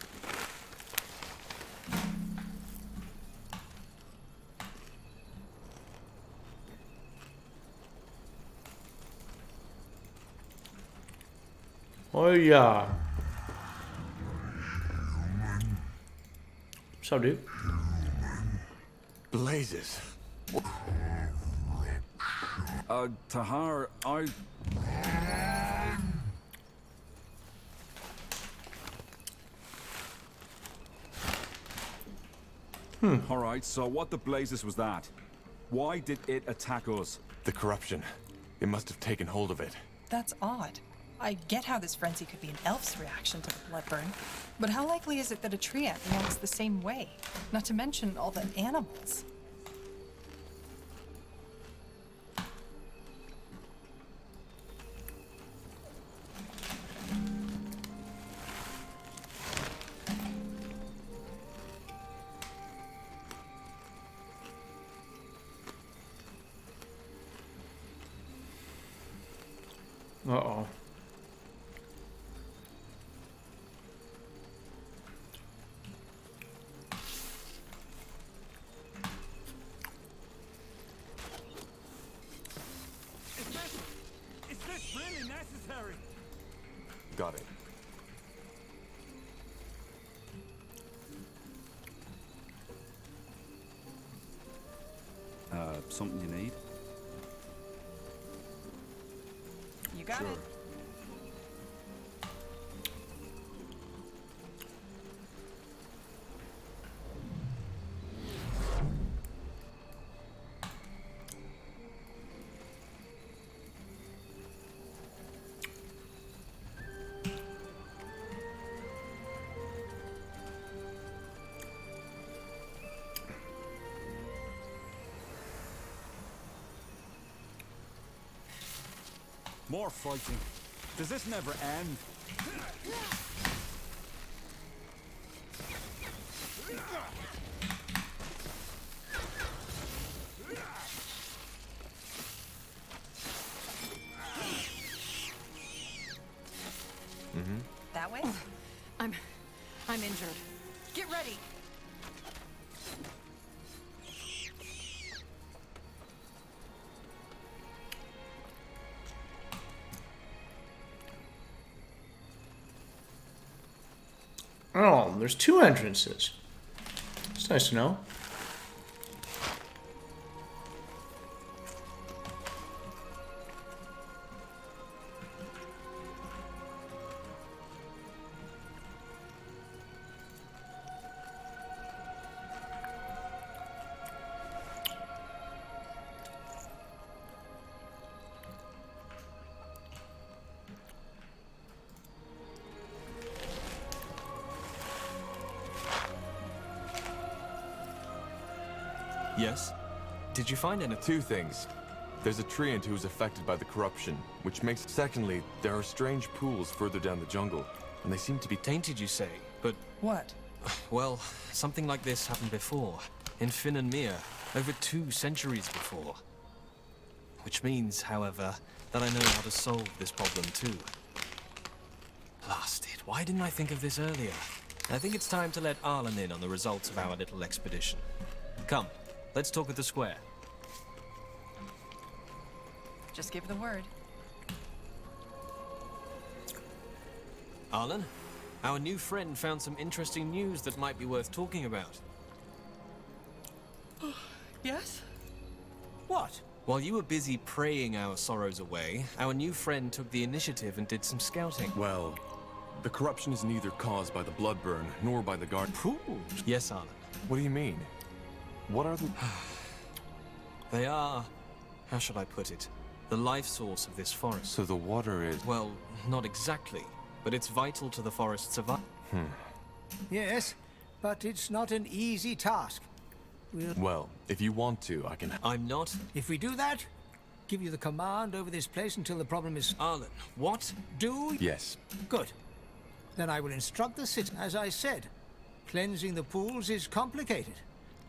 Oh yeah. What's up, dude? Blazes. Tahar, Alright, so what the blazes was that? Why did it attack us? The corruption. It must have taken hold of it. That's odd. I get how this frenzy could be an elf's reaction to the blood burn, but how likely is it that a tree ant reacts the same way? Not to mention all the animals. Uh-oh. Is this really necessary? Got it. Something you need? You got Sure. it. More fighting. Does this never end? That way? I'm injured. Get ready. Oh, there's two entrances. It's nice to know. Yes? Did you find any? Two things. There's a treant who is affected by the corruption, which makes... Secondly, there are strange pools further down the jungle, and they seem to be... Tainted, you say? But, What? well, something like this happened before. In Finn and Mir, over 2 centuries before. Which means, however, that I know how to solve this problem too. Blast it, why didn't I think of this earlier? I think it's time to let Arlen in on the results of our little expedition. Come, let's talk at the square. Just give the word. Arlen, our new friend found some interesting news that might be worth talking about. Yes? What? While you were busy praying our sorrows away, our new friend took the initiative and did some scouting. Well, the corruption is neither caused by the blood burn, nor by the guard... Yes, Arlen. What do you mean? What are the... They are... how should I put it? The life source of this forest. So the water is... Well, not exactly, but it's vital to the forest's survival. Yes, but it's not an easy task. Well, if you want to, I can... I'm not... If we do that, give you the command over this place until the problem is... Arlen, what? Do... Yes. Good. Then I will instruct the city. As I said, cleansing the pools is complicated,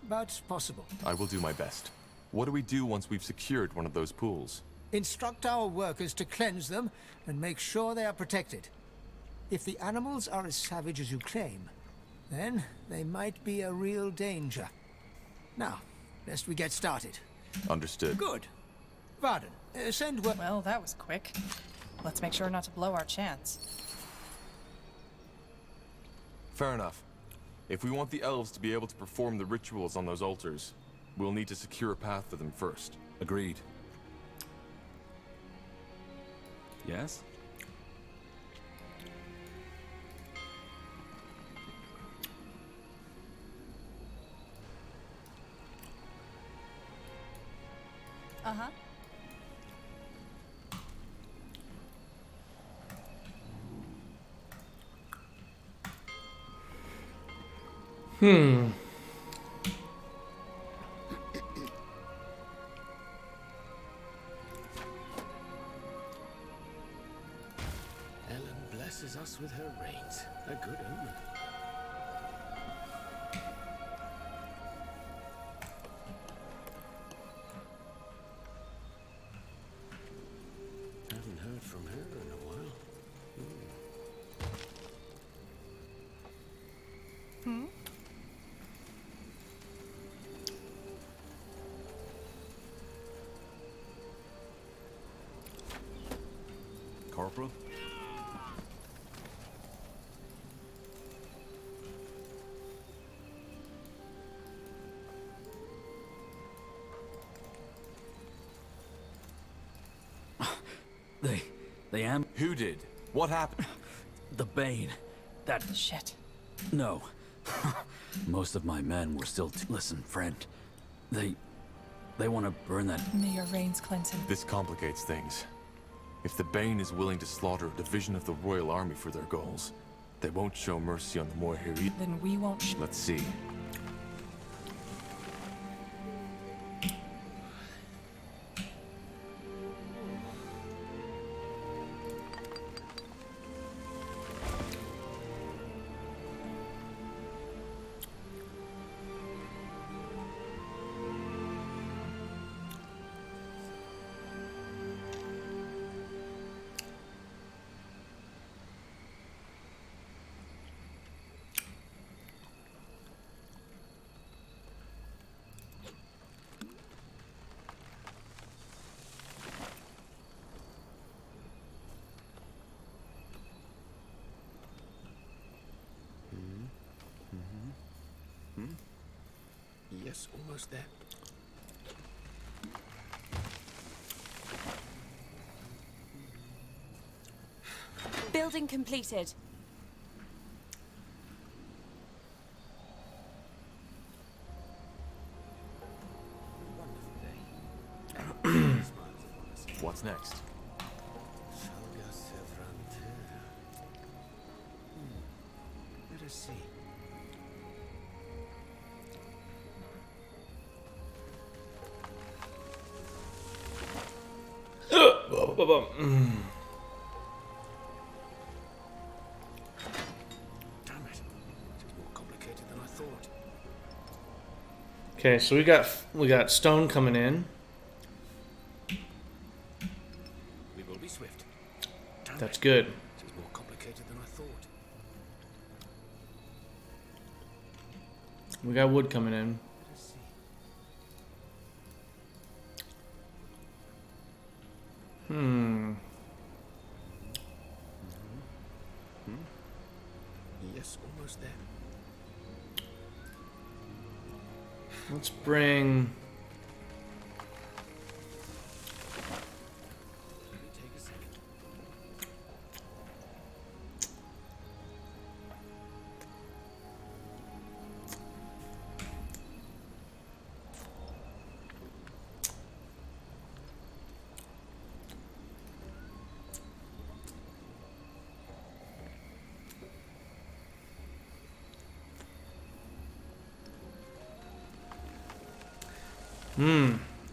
but possible. I will do my best. What do we do once we've secured one of those pools? Instruct our workers to cleanse them and make sure they are protected. If the animals are as savage as you claim, then they might be a real danger. Now, best we get started. Understood. Good. Varden, send word. Well, that was quick. Let's make sure not to blow our chance. Fair enough. If we want the elves to be able to perform the rituals on those altars, we'll need to secure a path for them first. Agreed. Yes? Uh-huh. Hmm. Ellen blesses us with her rains. A good omen. Haven't heard from her in a while. Hmm? Corporal? They am. Who did? What happened? The Bane. That. Shit. No. Most of my men were still. Listen, friend. They want to burn that. May your rains cleanse him. This complicates things. If the Bane is willing to slaughter a division of the Royal Army for their goals, they won't show mercy on the Moahiri. Then we won't. Let's see. Yes, almost there. Building completed. What's next? Let us see. Damn it. This is more complicated than I thought. Okay, so we got stone coming in. We will be swift. Damn That's it. good. This is more complicated than I thought. We got wood coming in. Let us see. Yes, almost there. Let's bring. Let me take a second.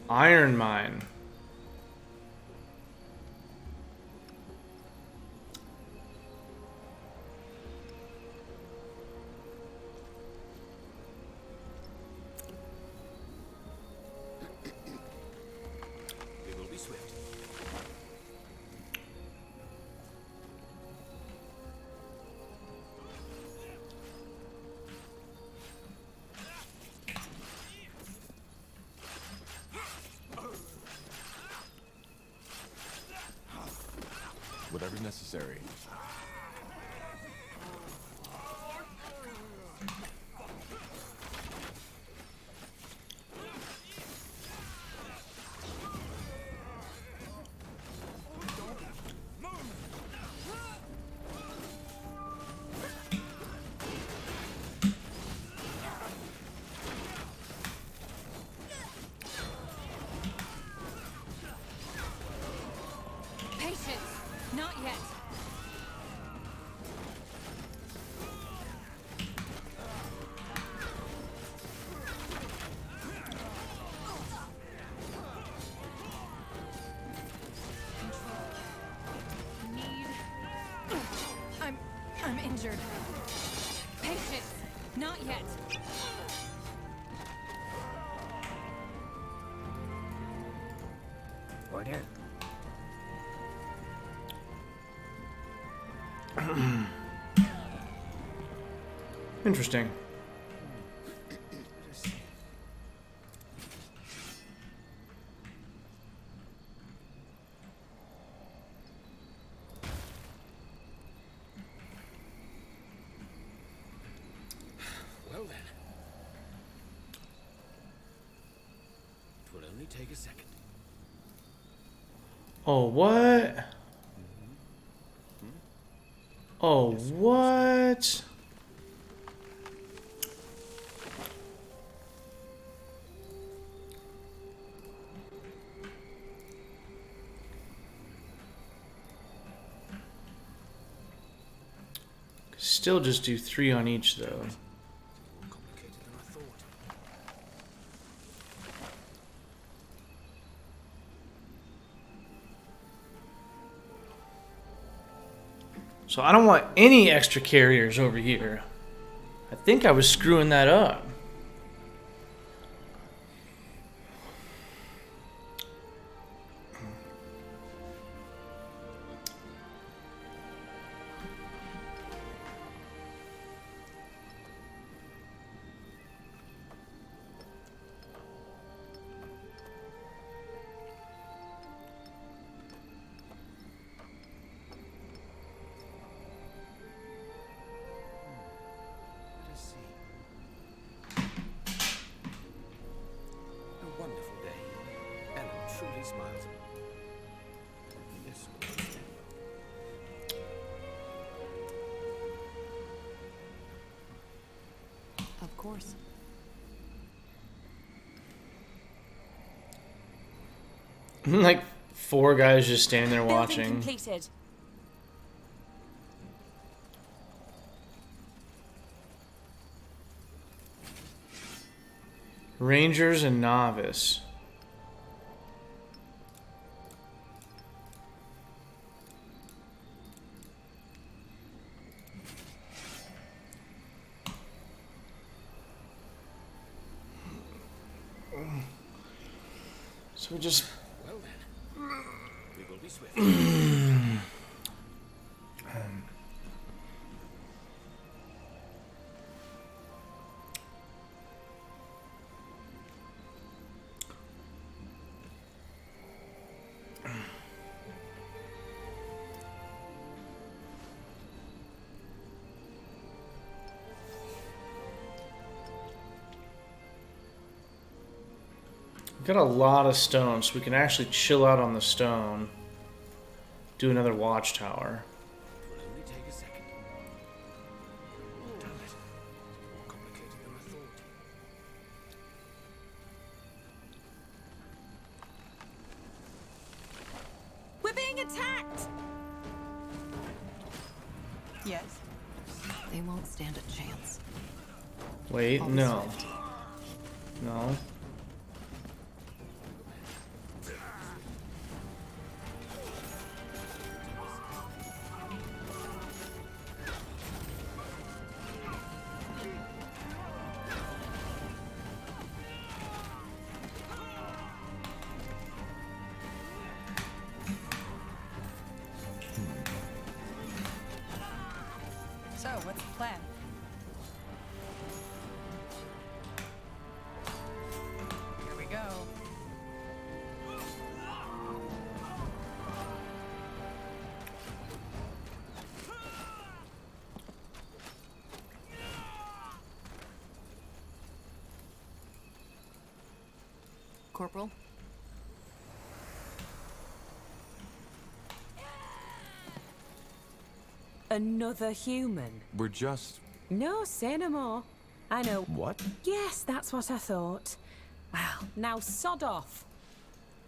Iron mine. Whatever's necessary. Patience! Not yet! I'm injured. Patience! Not yet! Order. Interesting. Well then. It will only take a second. Oh, what? Oh, what? Still just do 3 on each, though. More complicated than I thought. So I don't want any extra carriers over here. I think I was screwing that up. Let us see. A wonderful day. Ellen truly smiles. This one. Of course. Like 4 guys just standing there Building watching. completed. Rangers and novice. So we just Well then. We will be swift. We've got a lot of stone, so we can actually chill out on the stone. Do another watchtower. It will only take a second. Damn it. More complicated than I thought. We're being attacked! Yes. They won't stand a chance. Wait, All the no. Swift. No. So, what's the plan? Corporal. Another human? We're just... No, say no more. I know. What? Yes, that's what I thought. Well, now sod off.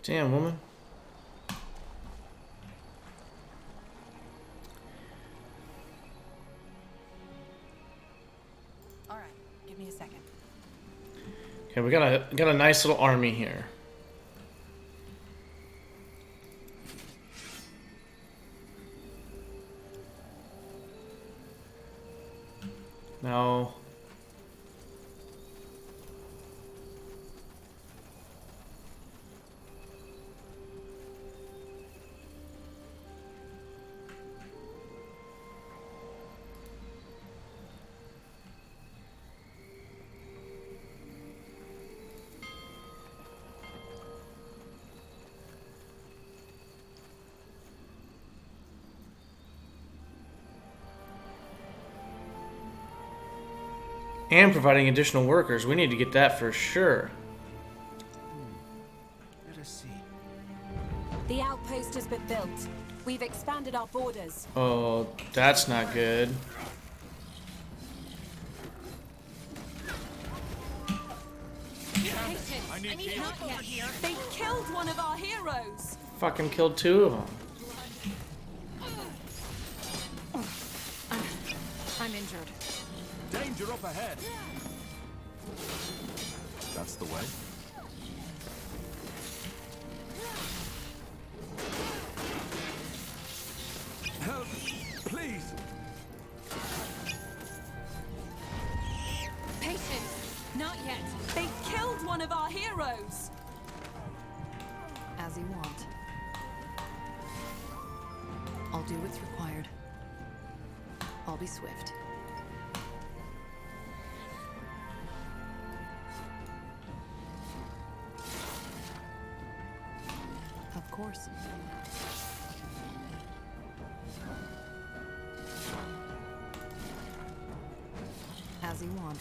Damn, woman. All right, give me a second. Okay, we got a nice little army here. Now, and providing additional workers. We need to get that for sure. Let us see. The outpost has been built. We've expanded our borders. Oh, that's not good. I need help over here. They killed one of our heroes. Fucking killed 2 of them. I'm injured. Danger up ahead. That's the way. Help, please. Patience. Not yet. They killed one of our heroes. As you want. I'll do what's required. I'll be swift. Of course. As you want.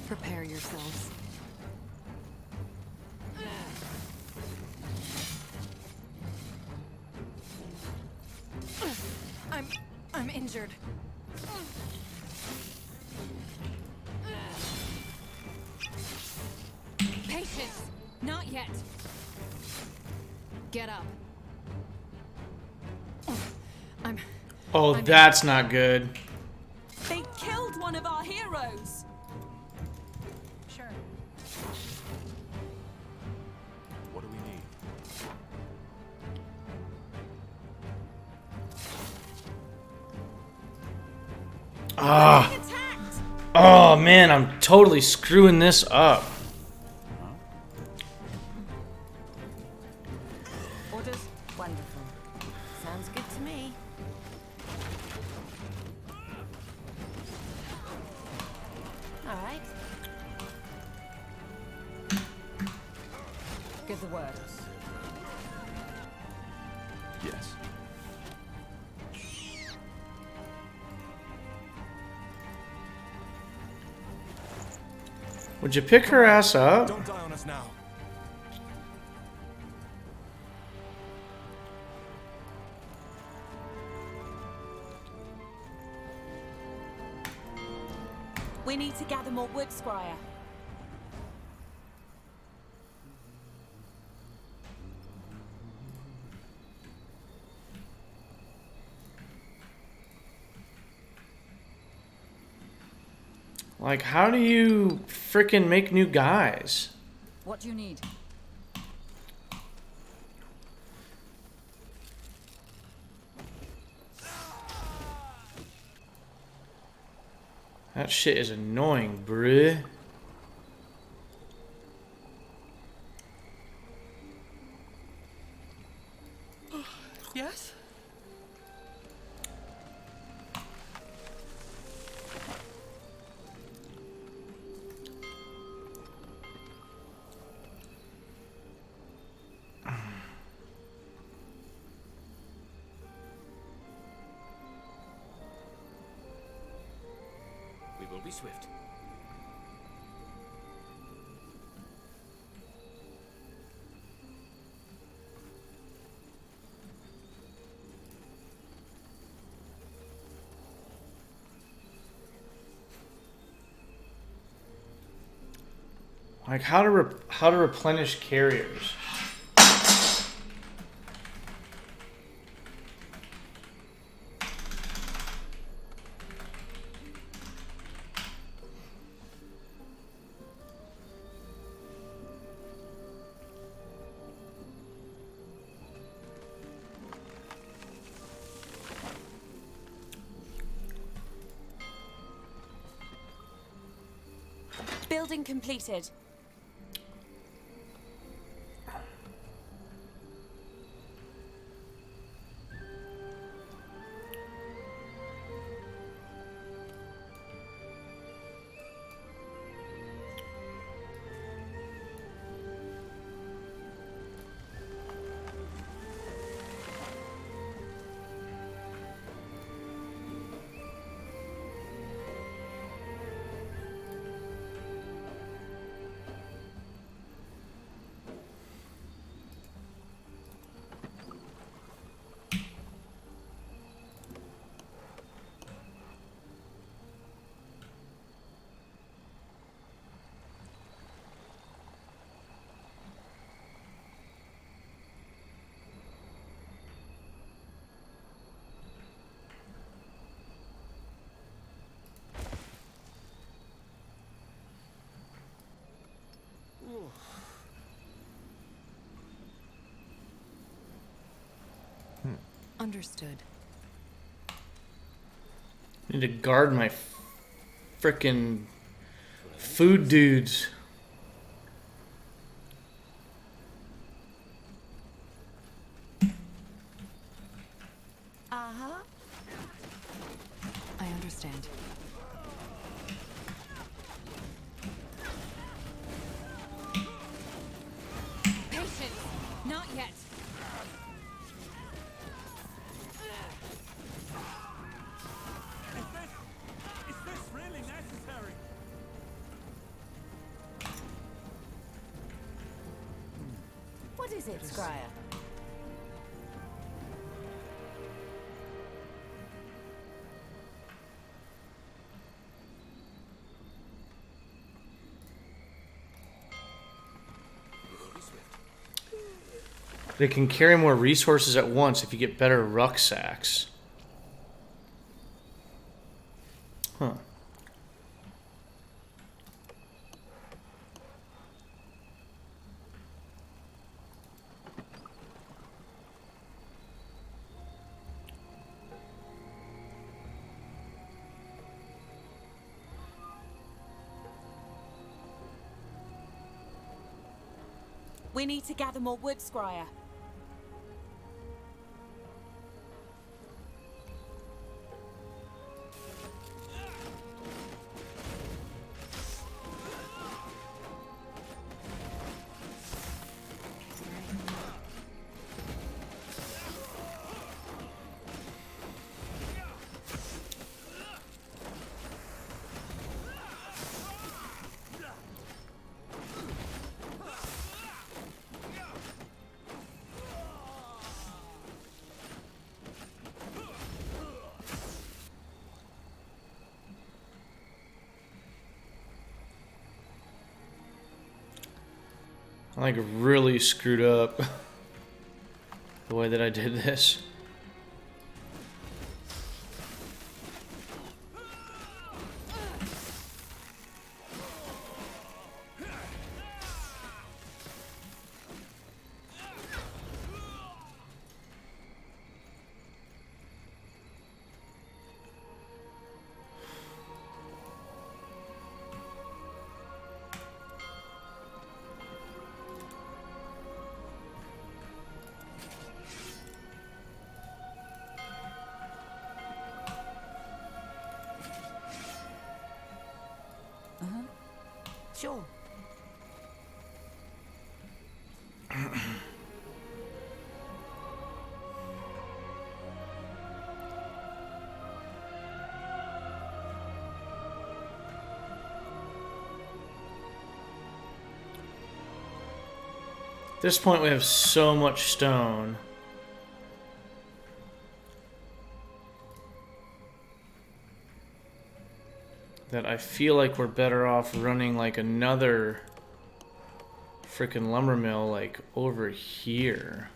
Prepare yourselves. I'm injured. Patience. Not yet. Get up. Oh, that's not good. They killed one of our heroes. Sure. What do we need? Ah. Oh man, I'm totally screwing this up. Orders? Wonderful. Sounds good to me. All right. Give the word. Yes. Would you pick her ass up? Don't die on us now. We need to gather more wood, Squire. Like, how do you frickin' make new guys? What do you need? That shit is annoying, bruh. Yes? We will be swift. Like how to replenish carriers. Building completed. Understood. Need to guard my frickin' food dudes. Uh-huh. I understand. Patience! Not yet! Is this really necessary? What is it, Scryer? They can carry more resources at once if you get better rucksacks. Huh. We need to gather more wood, Scryer. I like really screwed up the way that I did this. Sure. At this point, we have so much stone. That I feel like we're better off running like another freaking lumber mill like over here.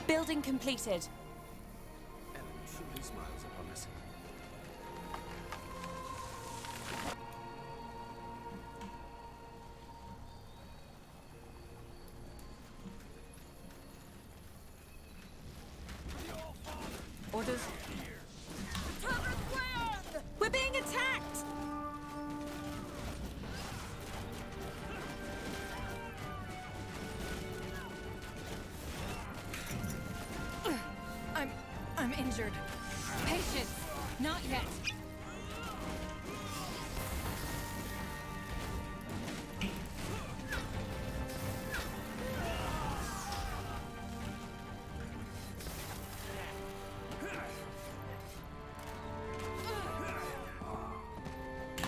Building completed. Ellen truly smiles upon us. Orders. We're being attacked! I'm injured. Patience. Not yet.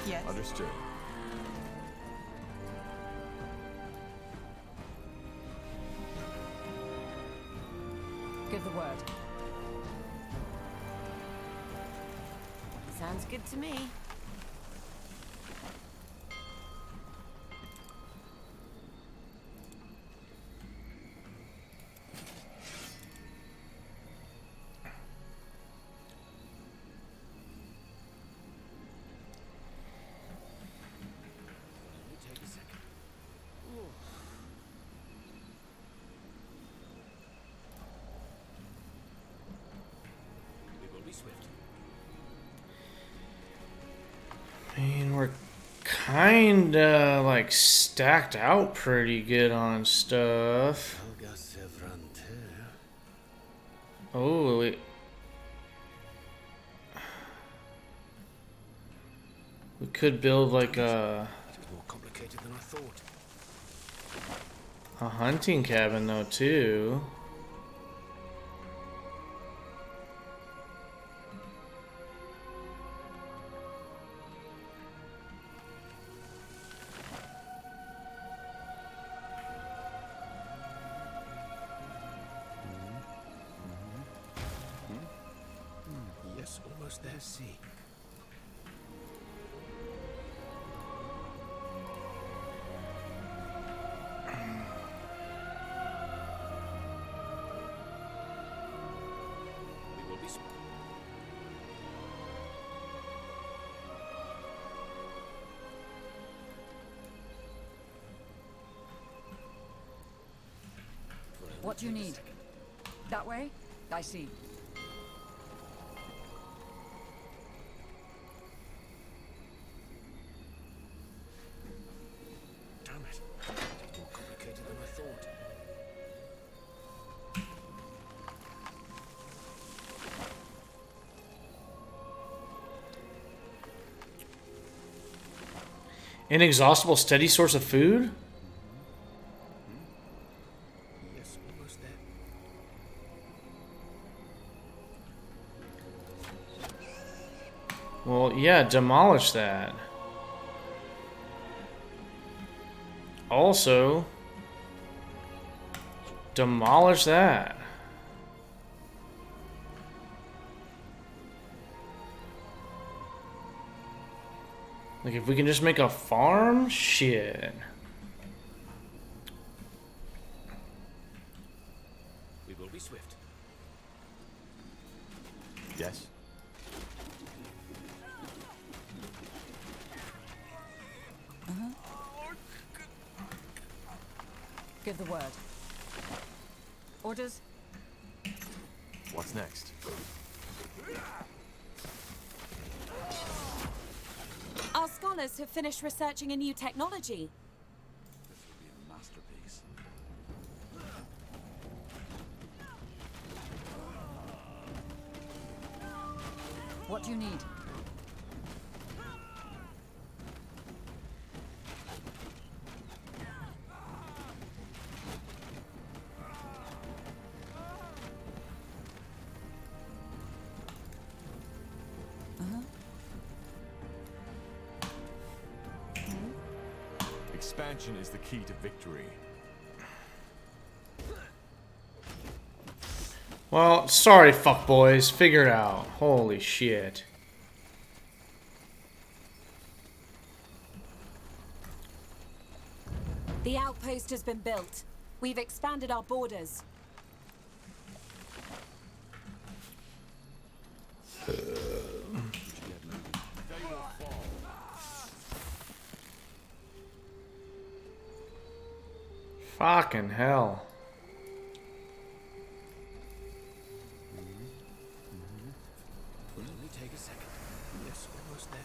Yes. Understood. Give the word. Sounds good to me. Take a second. We will be swift. I mean, we're kinda like stacked out pretty good on stuff. Oh, wait. We could build like More complicated than I thought. a hunting cabin though too. Yes, almost there. See. We will be swift. What do you need? That way? I see. Damn it. It's more complicated than I thought. Inexhaustible steady source of food? Yes, almost there. Well, yeah, demolish that. Also, demolish that. Like, if we can just make a farm? Shit. We will be swift. Yes. Give the word. Orders? What's next? Our scholars have finished researching a new technology. This will be a masterpiece. What do you need? Expansion is the key to victory. Well, sorry, fuckboys. Figure it out. Holy shit. The outpost has been built. We've expanded our borders. Fucking hell. Will only take a second. Yes, almost there.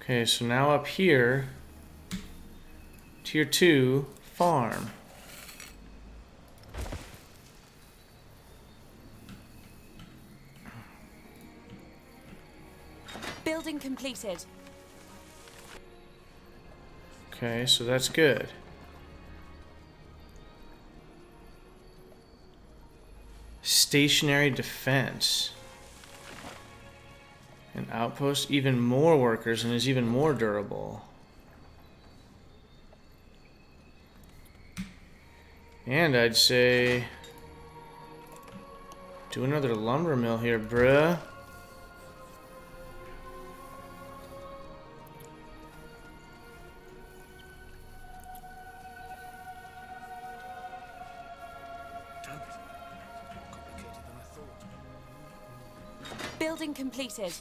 Okay, so now up here, Tier 2, farm. Building completed. Okay, so that's good. Stationary defense. An outpost, even more workers, and is even more durable. And I'd say do another lumber mill here, bruh. Building completed.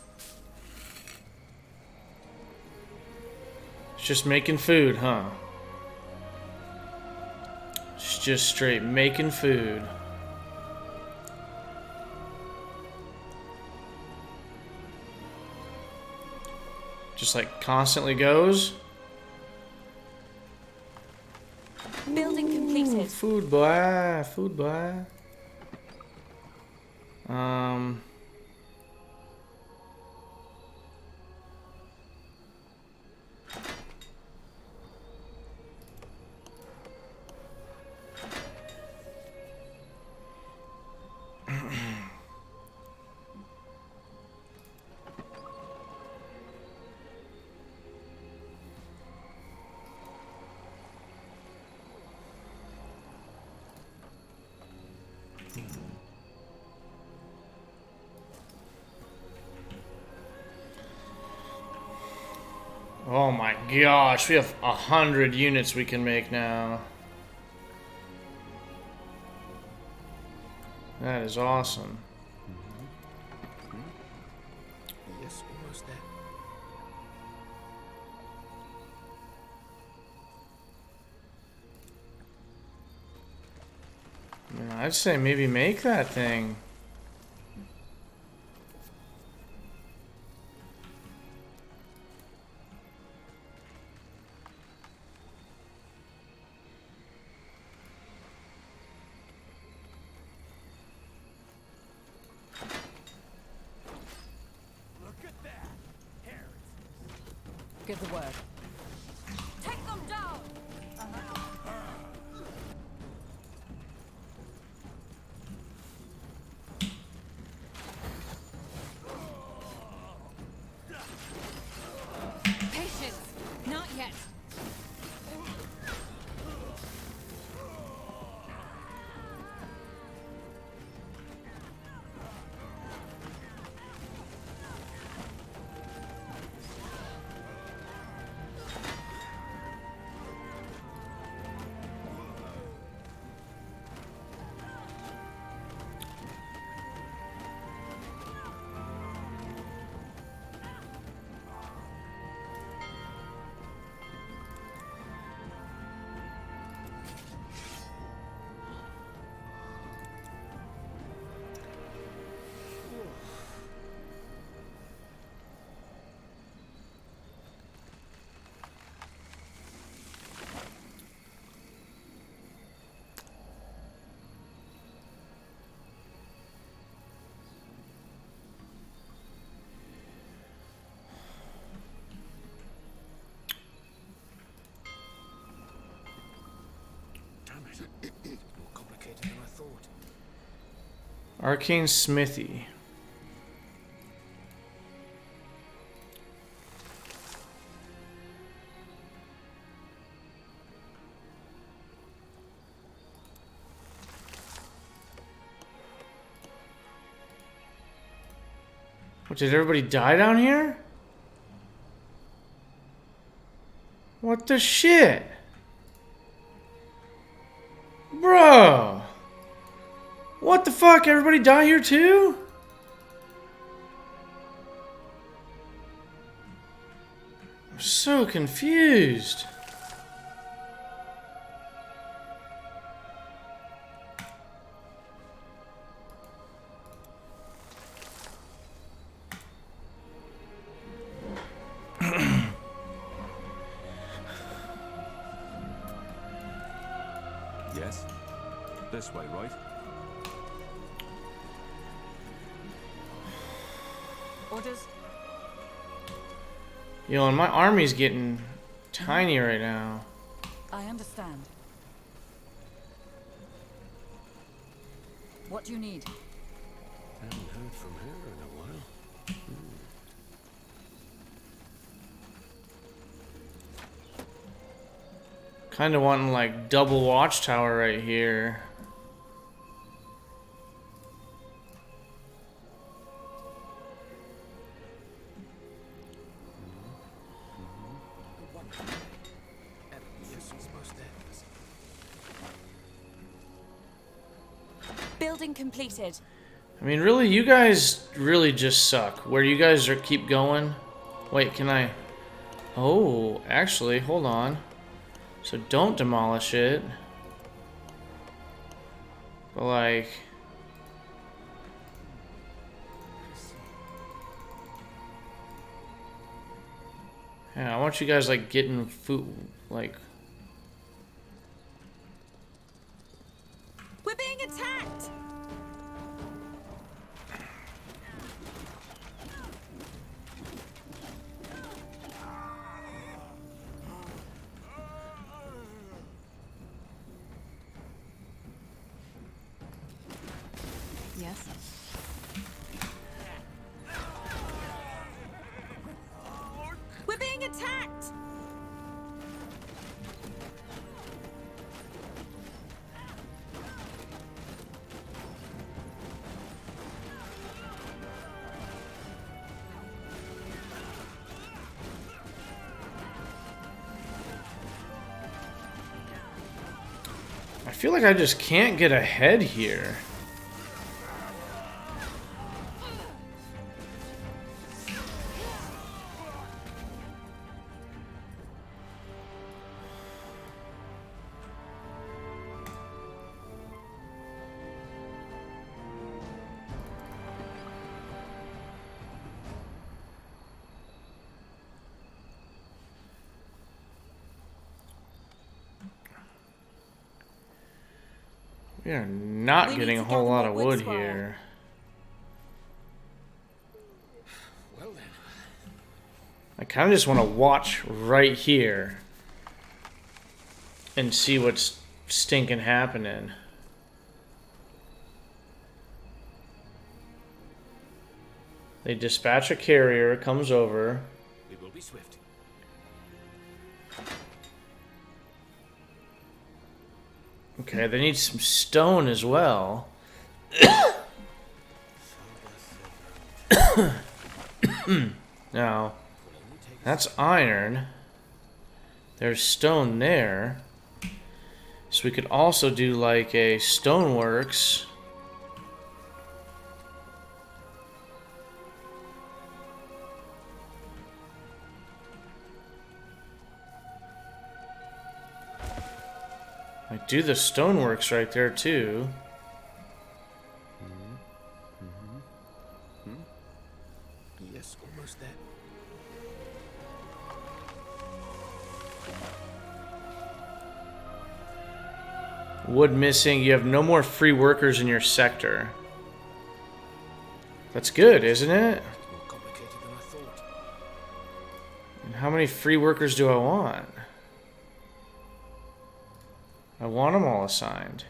It's just making food, huh? It's just straight making food. Just like constantly goes. Building completed. Food boy, food boy. Oh my gosh, we have 100 units we can make now. That is awesome. Yes, almost there. Yeah, I'd say maybe make that thing. Good the word. Take them down! Patience! Not yet. More complicated than I thought. Arcane Smithy. What, did everybody die down here? What the shit? Bro! What the fuck? Everybody die here too? I'm so confused. Yes? This way, right? Orders? Yo, and my army's getting tiny right now. I understand. What do you need? Haven't heard from her in a while. Kind of wanting like double watchtower right here. Building completed. I mean, really, you guys really just suck. Where you guys are keep going. Wait, can I? Oh, actually, hold on. So don't demolish it. But like, yeah, I want you guys like getting food, like. We're being attacked. Yes? We're being attacked. I feel like I just can't get ahead here. We are not getting a whole lot of wood here. Well then. I kind of just want to watch right here and see what's stinking happening. They dispatch a carrier, comes over. We will be swift. Okay, they need some stone as well. Now, that's iron. There's stone there. So we could also do like a stoneworks. I do the stoneworks right there too. Yes, almost there. Wood missing. You have no more free workers in your sector. That's good, isn't it? More complicated than I thought. And how many free workers do I want? I want them all assigned.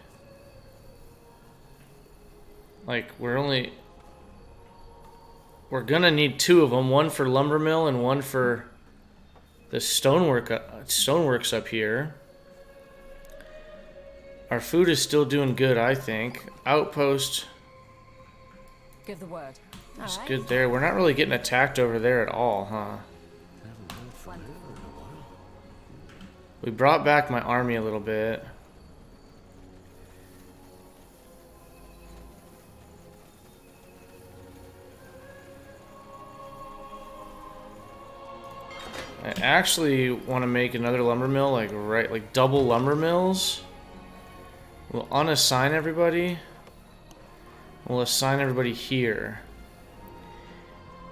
Like, we're gonna need 2 of them. One for lumber mill and one for the stoneworks up here. Our food is still doing good, I think. Outpost. Give the word. It's good there. We're not really getting attacked over there at all, huh? We brought back my army a little bit. I actually want to make another lumber mill, like double lumber mills. We'll unassign everybody. We'll assign everybody here.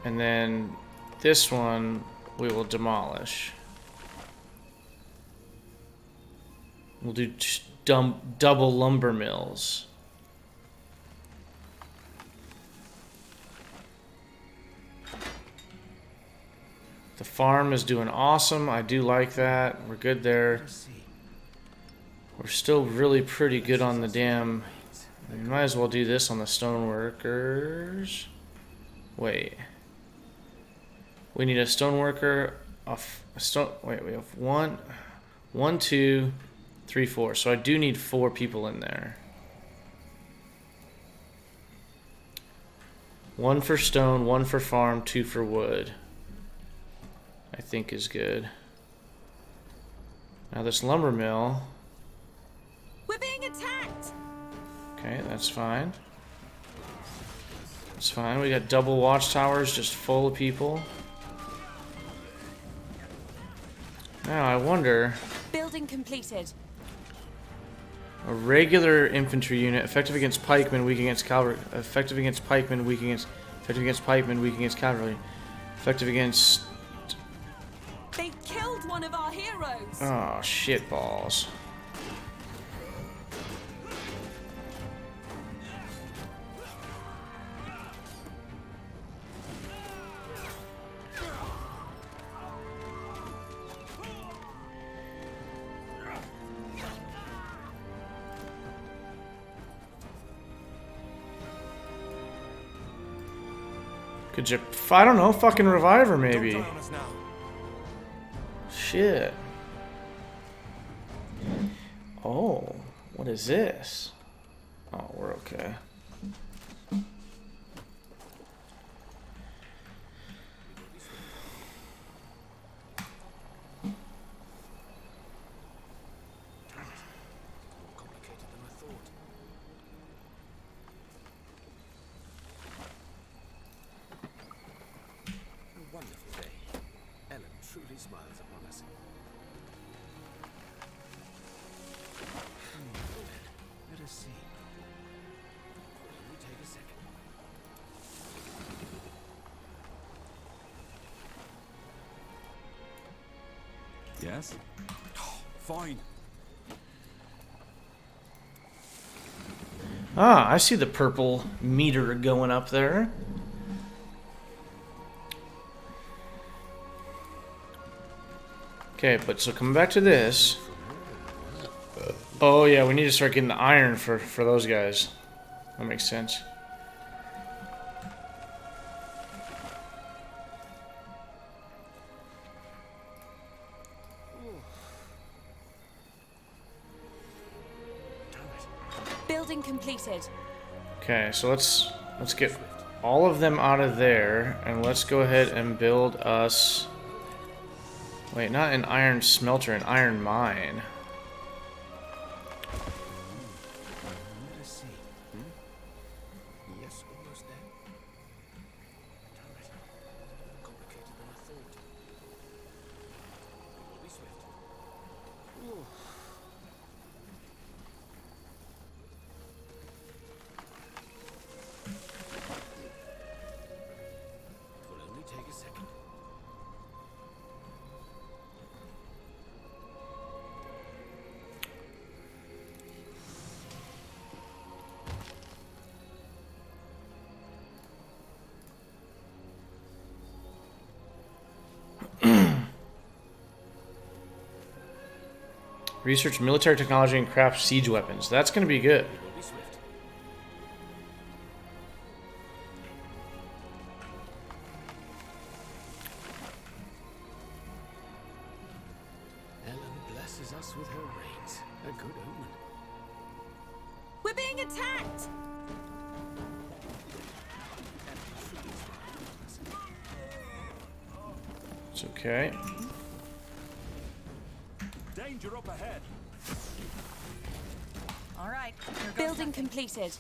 And then this one we will demolish. We'll do double lumber mills. The farm is doing awesome. I do like that. We're good there. We're still really pretty good on the damn... We might as well do this on the stoneworkers. Wait. We need a stoneworker. Wait, we have 1, 2, 3, 4. So I do need 4 people in there. 1 for stone, 1 for farm, 2 for wood. I think is good. Now this lumber mill. We're being attacked. Okay, that's fine. That's fine. We got double watchtowers just full of people. Now I wonder. Building completed. A regular infantry unit, effective against pikemen, weak against cavalry. Effective against pikemen, weak against. Effective against pikemen, weak against cavalry. Effective against. They killed one of our heroes. Oh, shit balls. Could you, I don't know, fucking revive her maybe. Shit. Oh, what is this? Oh, we're okay. Yes? Fine. Ah, I see the purple meter going up there. Okay, but so coming back to this. Oh yeah, we need to start getting the iron for those guys. That makes sense. Building completed. Okay, so let's get all of them out of there, and let's go ahead and build us. Wait, not an iron smelter, an iron mine. Research military technology and craft siege weapons. That's going to be good. Ellen blesses us with her rains. A good omen. We're being attacked. It's okay. Danger up ahead. All right. Building completed.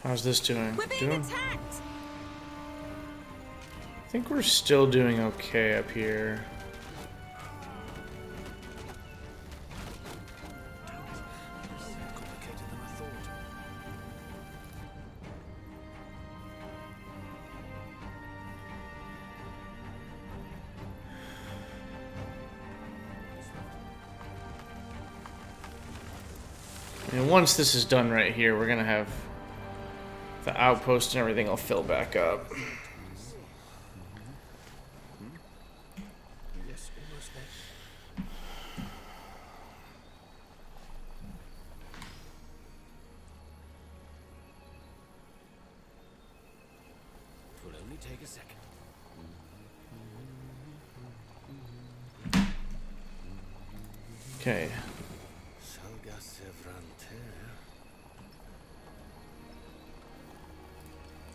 How's this doing? We're being Doing? attacked. I think we're still doing okay up here. And once this is done right here, we're gonna have the outpost and everything will fill back up. Yes, almost there. It will only take a second. Okay.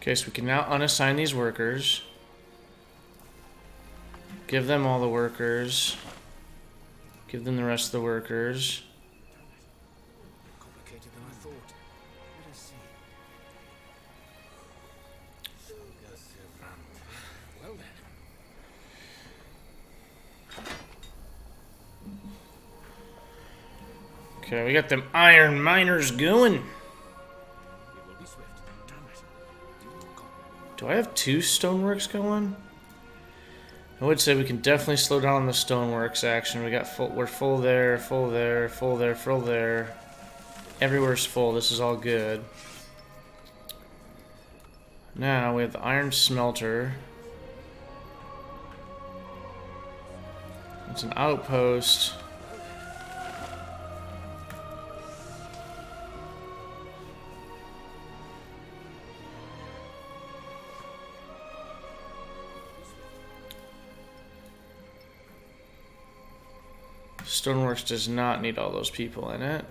Okay, so we can now unassign these workers. Give them all the workers. Give them the rest of the workers. Complicated than I thought. Let us see. Well then. Okay, we got them iron miners going. Do I have 2 stoneworks going? I would say we can definitely slow down on the stoneworks action. We got full. We're full there, full there, full there, full there. Everywhere's full. This is all good. Now we have the iron smelter. It's an outpost. Stoneworks does not need all those people in it.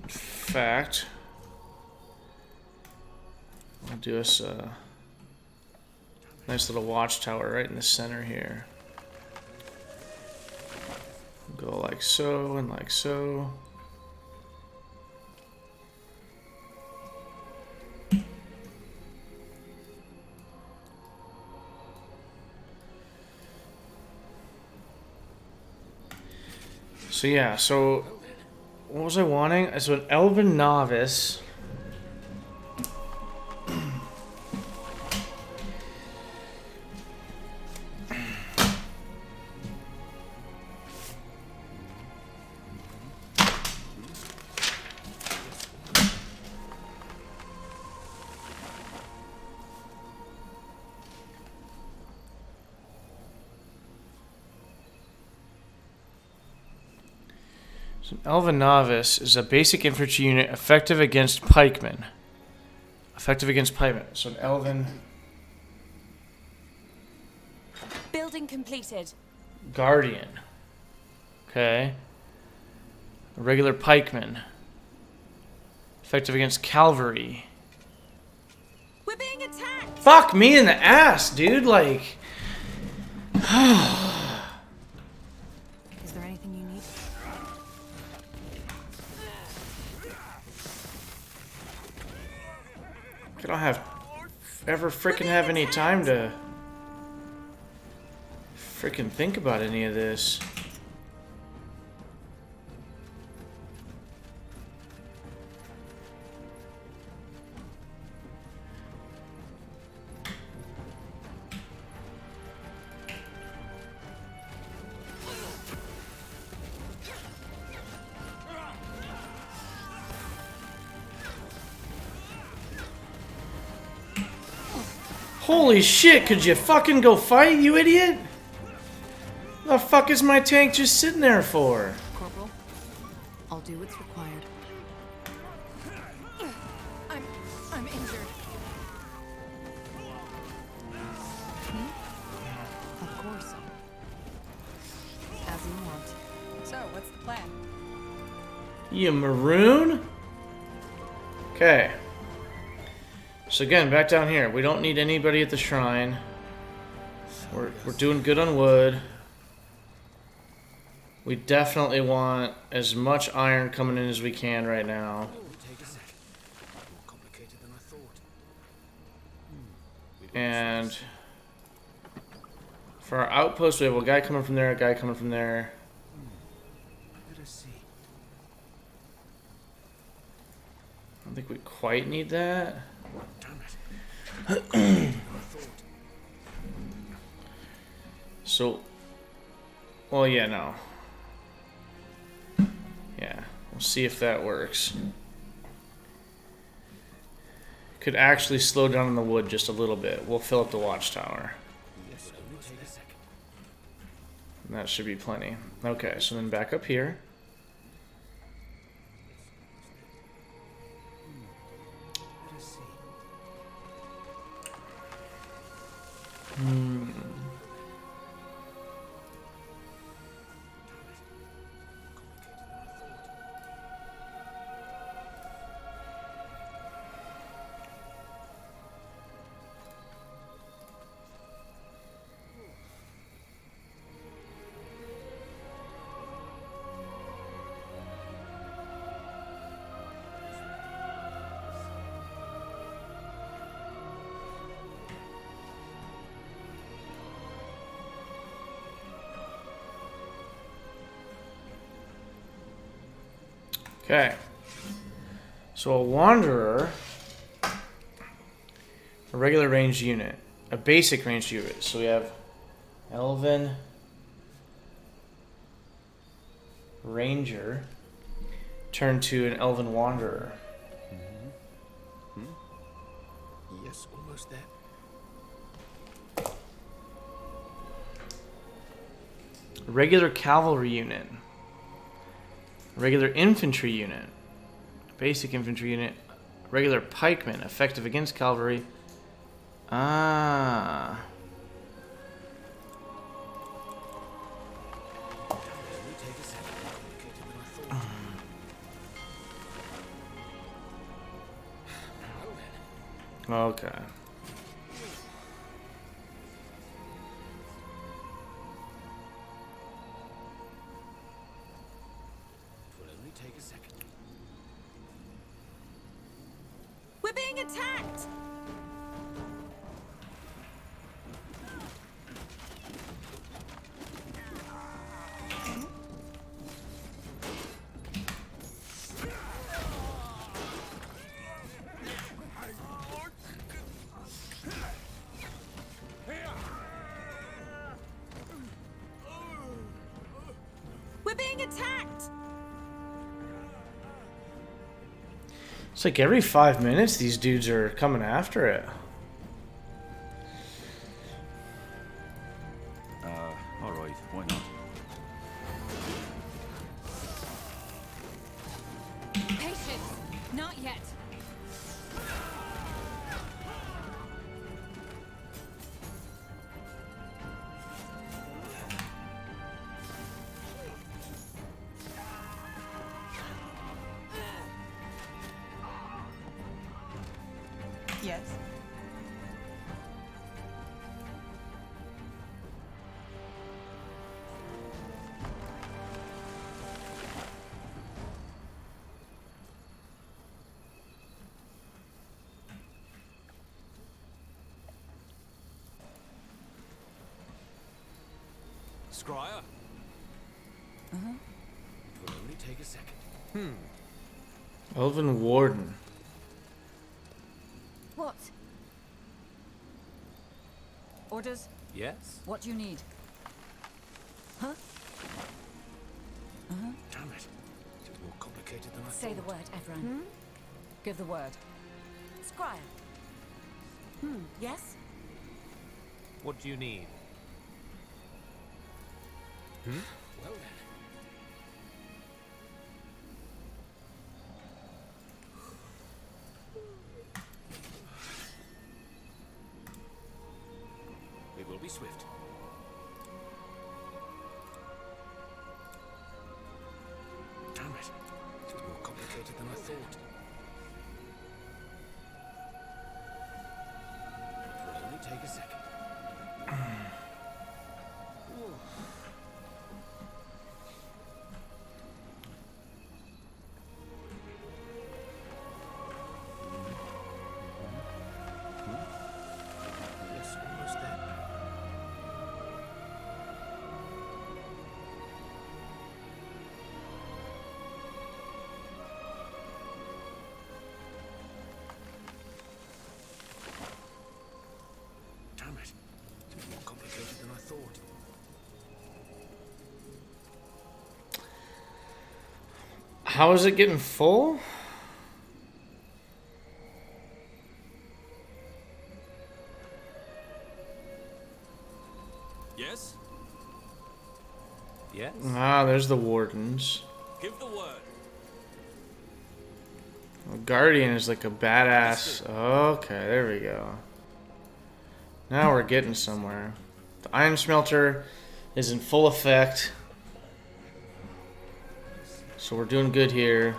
In fact, I'll do us a nice little watchtower right in the center here. Go like so and like so. So yeah, so what was I wanting? So an elven novice. So an elven novice is a basic infantry unit effective against pikemen. Effective against pikemen. So an elven Building completed. guardian. Okay. A regular pikeman. Effective against cavalry. We're being attacked. Fuck me in the ass, dude. Like. Is there anything you need? I don't have ever freaking have any time to freaking think about any of this. Holy shit, could you fucking go fight, you idiot? The fuck is my tank just sitting there for? Corporal, I'll do what's required. I'm injured. You maroon? Okay. So again, back down here. We don't need anybody at the shrine. We're doing good on wood. We definitely want as much iron coming in as we can right now. And for our outpost, we have a guy coming from there, a guy coming from there. I don't think we quite need that. So, well, yeah, no. Yeah, we'll see if that works. Could actually slow down in the wood just a little bit. We'll fill up the watchtower. And that should be plenty. Okay, so then back up here. Okay. So a wanderer, a regular ranged unit, a basic ranged unit. So we have elven ranger turn to an elven wanderer. Yes, almost there. A regular cavalry unit. Regular infantry unit, basic infantry unit, regular pikeman, effective against cavalry. Ah. Okay. We're being attacked! We're being attacked! It's like every 5 minutes these dudes are coming after it. Alright, why not? Patience! Not yet. Yes. Scryer? Uh-huh. It will only take a second. Elven warden. What? Orders? Yes? What do you need? Huh? Uh-huh. Damn it. It's more complicated than I Say the thought. word, Evran. Give the word. Scryer. Yes? What do you need? Well then. We will be swift. Damn it. It was How is it getting full? Yes? Yes? Ah, there's the wardens. Give the word. Well, Guardian is like a badass. Okay, there we go. Now we're getting somewhere. The iron smelter is in full effect. So we're doing good here.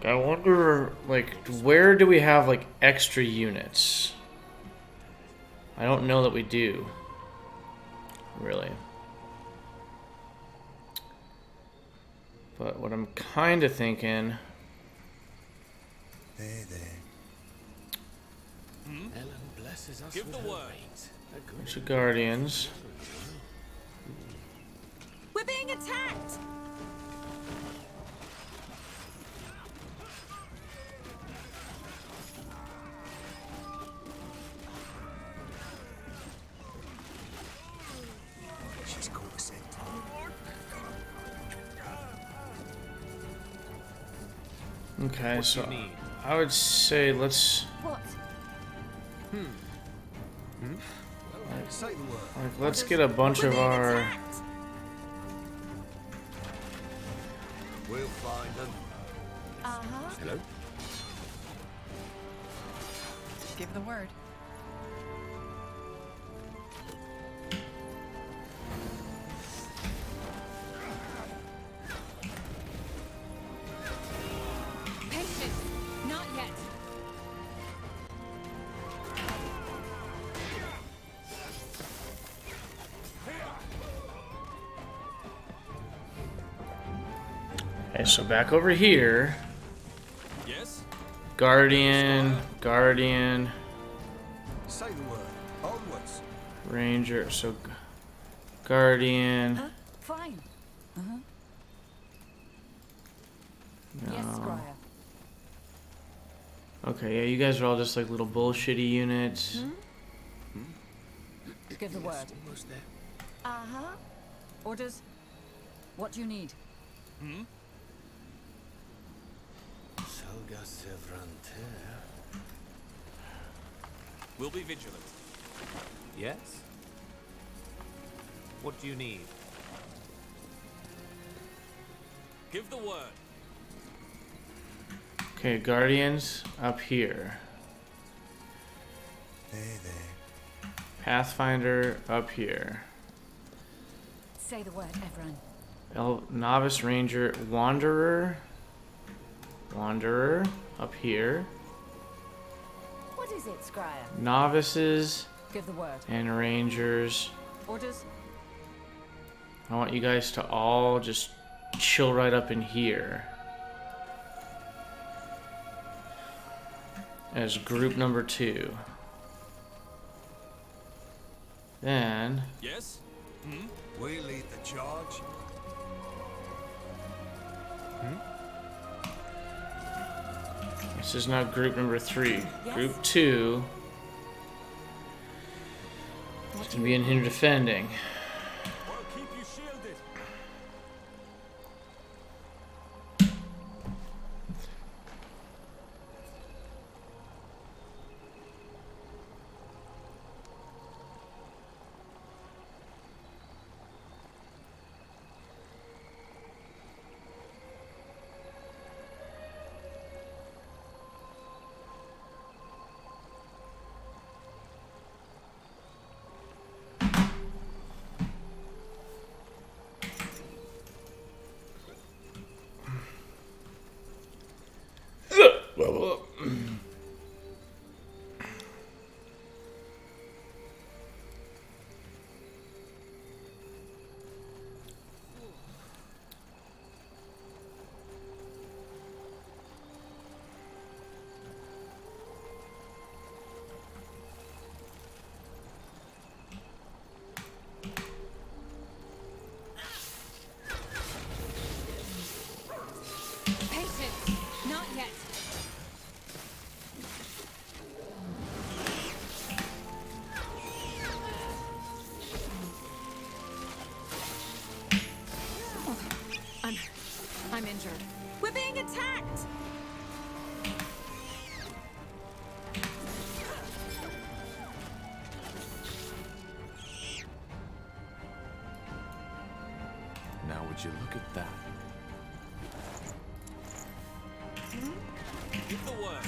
I wonder, like, where do we have, like, extra units? I don't know that we do. Really. But what I'm kind of thinking... There, there. Ellen blesses us Give with the her word. rays. Bunch of guardians. We're being attacked! She's caught a scent. Okay, What do so you need? I would say let's... What? Say the word. Like, let's get a bunch of our... We'll find them. Uh-huh. Hello? Give the word. Patience! Not yet! Okay, so back over here. Yes? Guardian, Guardian, Say the word. Onwards. Ranger, so Guardian. Huh? Fine. Uh-huh. Yes, No. Squire. Okay, yeah, you guys are all just like little bullshitty units. Give the word. Almost there. Uh-huh. Orders? What do you need? Salga Sevranter. We'll be vigilant. Yes? What do you need? Give the word. Okay, Guardians up here. There, there. Pathfinder up here. Say the word, everyone. Novice Ranger, Wanderer. Wanderer up here. What is it, Squire? Novices Give the word. and Rangers. Orders? I want you guys to all just chill right up in here. As group number 2. Then... Yes? We lead the charge. This is now group number 3. Group 2 is going to be in here defending. I'll keep you shielded. I'm injured. We're being attacked! Now would you look at that? Give the word.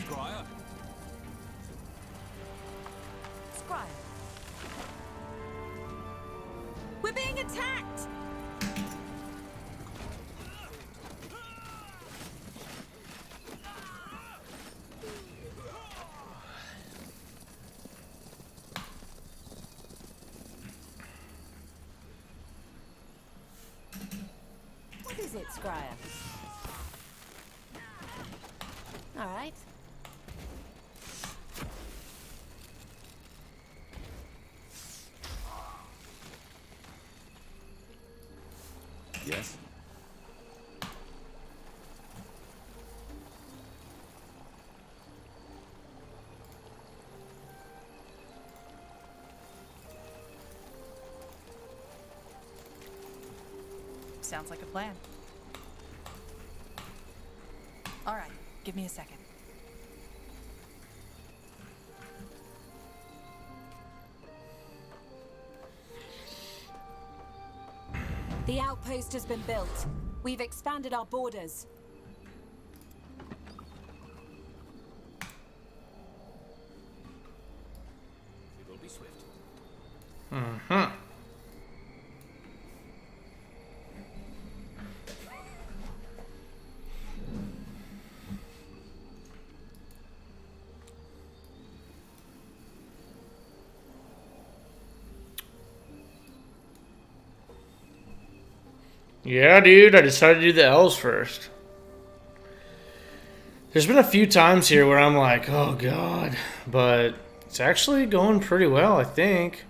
Squire. Squire. We're being attacked! What is it, Squire? All right. Yes? Sounds like a plan. All right, give me a second. The outpost has been built. We've expanded our borders. We will be swift. Mm-hmm. Yeah, dude, I decided to do the L's first. There's been a few times here where I'm like, oh god, but it's actually going pretty well, I think.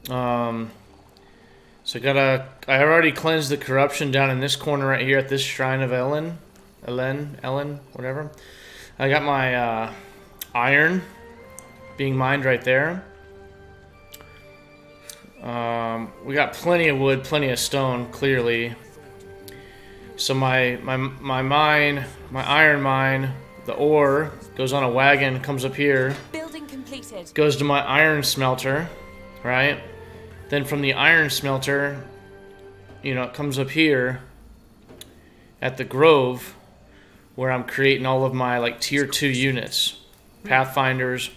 So I already cleansed the corruption down in this corner right here at this shrine of Ellen, whatever. I got my iron being mined right there. We got plenty of wood, plenty of stone, clearly. So my iron mine, the ore goes on a wagon, comes up here. Building completed. Goes to my iron smelter, right? Then from the iron smelter, you know, it comes up here at the Grove, where I'm creating all of my like tier 2 units, Pathfinders,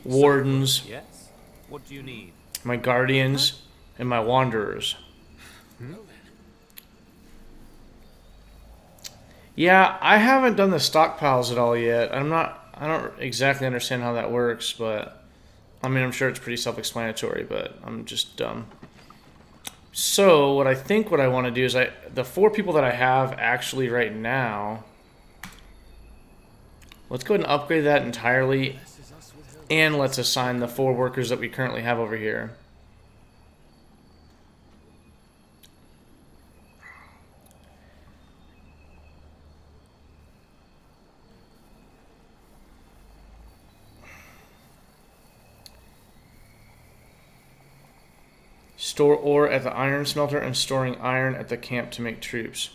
Wardens. Yes. What do you need? My Guardians and my Wanderers. Yeah, I haven't done the stockpiles at all yet. I don't exactly understand how that works, but I mean, I'm sure it's pretty self-explanatory, but I'm just dumb. So, what I want to do is the 4 people that I have actually right now, let's go ahead and upgrade that entirely. And let's assign the 4 workers that we currently have over here. Store ore at the iron smelter and storing iron at the camp to make troops.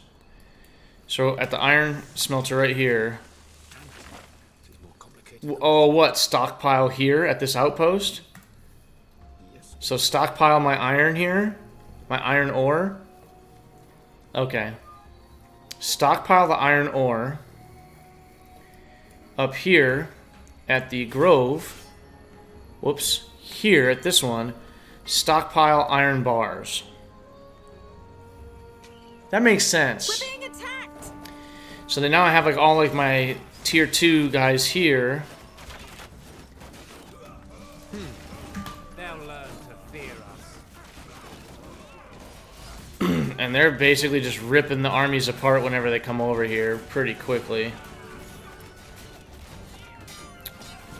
So at the iron smelter right here. Oh, what? Stockpile here at this outpost? So stockpile my iron here? My iron ore? Okay. Stockpile the iron ore. Up here at the Grove. Whoops. Here at this one. Stockpile iron bars. That makes sense. We're being attacked. So then now I have like all like my tier 2 guys here. They'll learn to fear us. And they're basically just ripping the armies apart whenever they come over here pretty quickly.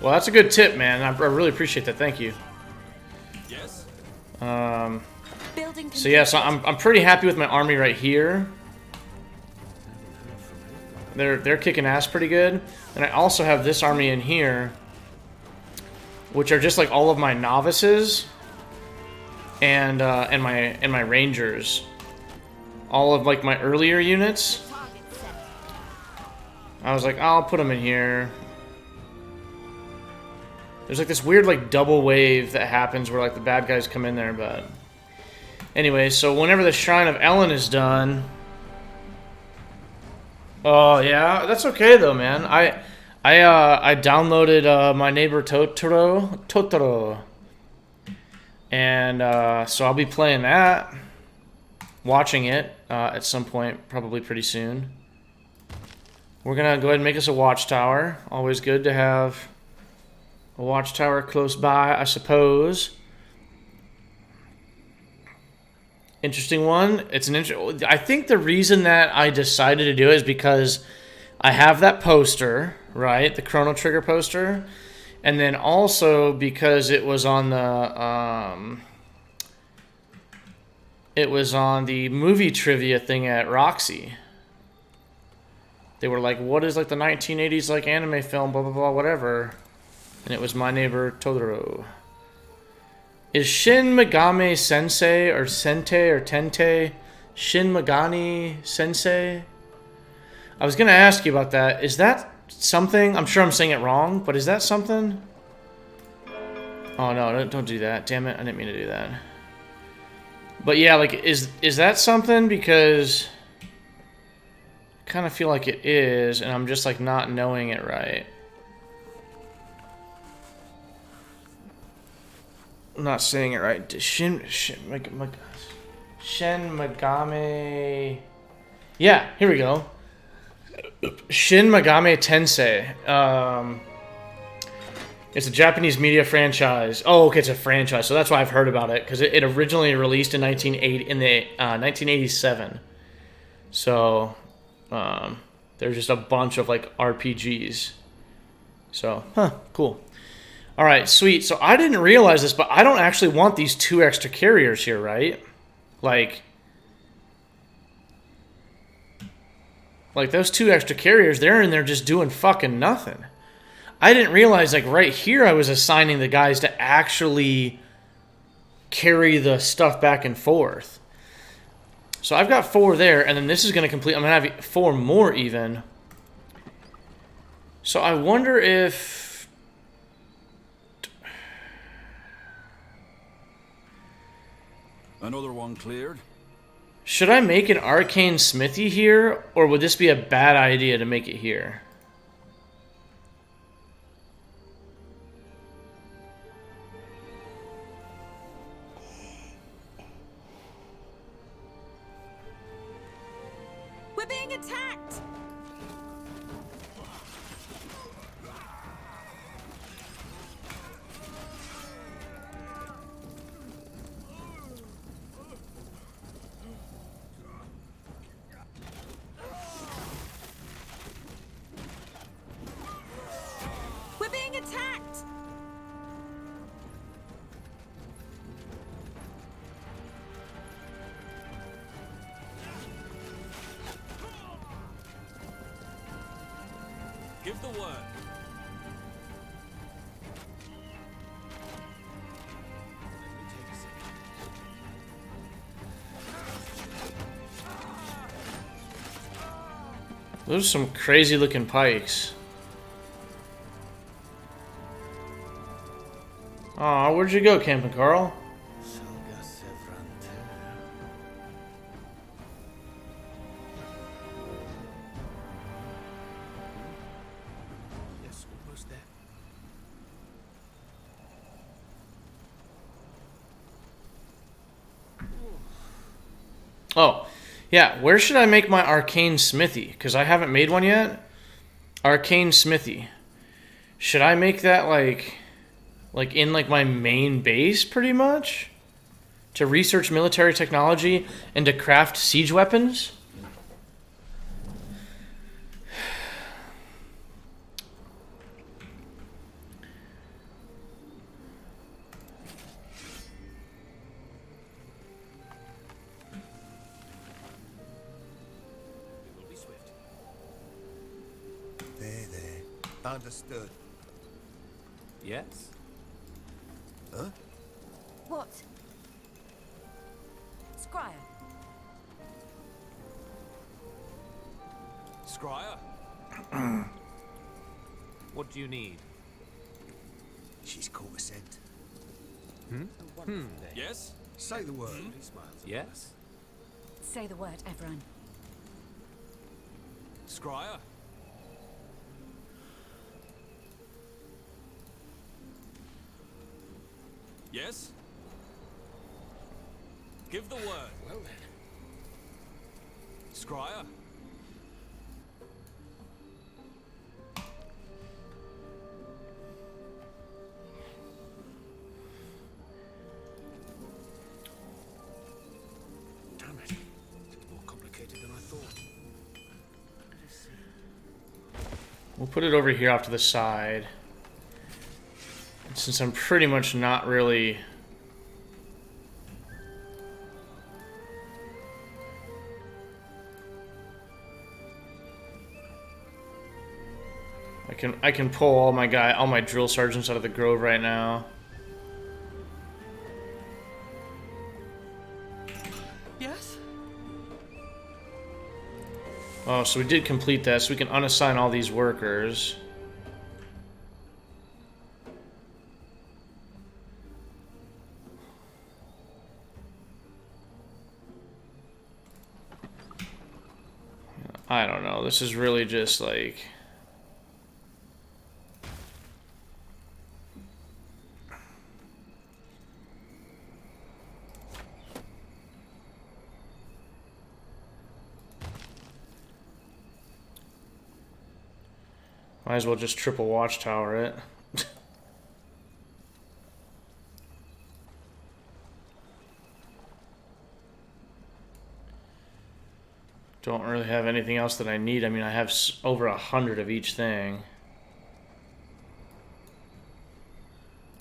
Well, that's a good tip, man. I really appreciate that. Thank you. Yes. So yeah, so I'm pretty happy with my army right here. They're kicking ass pretty good. And I also have this army in here which are just like all of my novices and my rangers, all of like my earlier units. I was like, I'll put them in here. There's like this weird like double wave that happens where like the bad guys come in there, but anyway, so whenever the Shrine of Ellen is done. Oh yeah, that's okay though, man. I downloaded My Neighbor Totoro, and so I'll be playing that, watching it at some point, probably pretty soon. We're gonna go ahead and make us a watchtower. Always good to have a watchtower close by, I suppose. Interesting one. It's an I think the reason that I decided to do it is because I have that poster, right? The Chrono Trigger poster. And then also because it was on the movie trivia thing at Roxy. They were like, what is like the 1980s like anime film, blah, blah, blah, whatever. And it was My Neighbor Totoro. Is Shin Megami Sensei or Sente or Tente Shin Megami Sensei? I was going to ask you about that. Is that something? I'm sure I'm saying it wrong, but is that something? Oh no, don't do that. Damn it, I didn't mean to do that. But yeah, like, is that something? Because I kind of feel like it is, and I'm just like not knowing it right. I'm not saying it right. Shin Megami. Yeah, here we go. Shin Megami Tensei. It's a Japanese media franchise. Oh, okay, it's a franchise, so that's why I've heard about it, because it originally released in 1987. So, there's just a bunch of like RPGs. So, cool. All right, sweet. So I didn't realize this, but I don't actually want these 2 extra carriers here, right? Like those 2 extra carriers, they're in there just doing fucking nothing. I didn't realize, like, right here I was assigning the guys to actually carry the stuff back and forth. So I've got 4 there, and then this is going to complete... I'm going to have 4 more even. So I wonder if... Another one cleared. Should I make an arcane smithy here, or would this be a bad idea to make it here? We're being attacked! We're being attacked! Give the word. Those are some crazy looking pikes. Aw, where'd you go, Camping Carl? Yes, almost there. Oh, yeah, where should I make my arcane smithy? Because I haven't made one yet. Arcane smithy. Should I make that like in like my main base pretty much? To research military technology and to craft siege weapons? There. Understood. Yes? Huh? What? Scryer. Scryer? What do you need? She's caught a scent. Yes? Say the word. Yes? Say the word, everyone. Scryer? Yes? Give the word. Well then. Scryer? Damn it. It's more complicated than I thought. We'll put it over here off to the side. Since I'm pretty much not really... I can pull all my drill sergeants out of the grove right now. Yes? Oh, so we did complete that, so we can unassign all these workers. I don't know, this is really just like... Might as well just triple watchtower it. Don't really have anything else that I need. I mean, I have over 100 of each thing.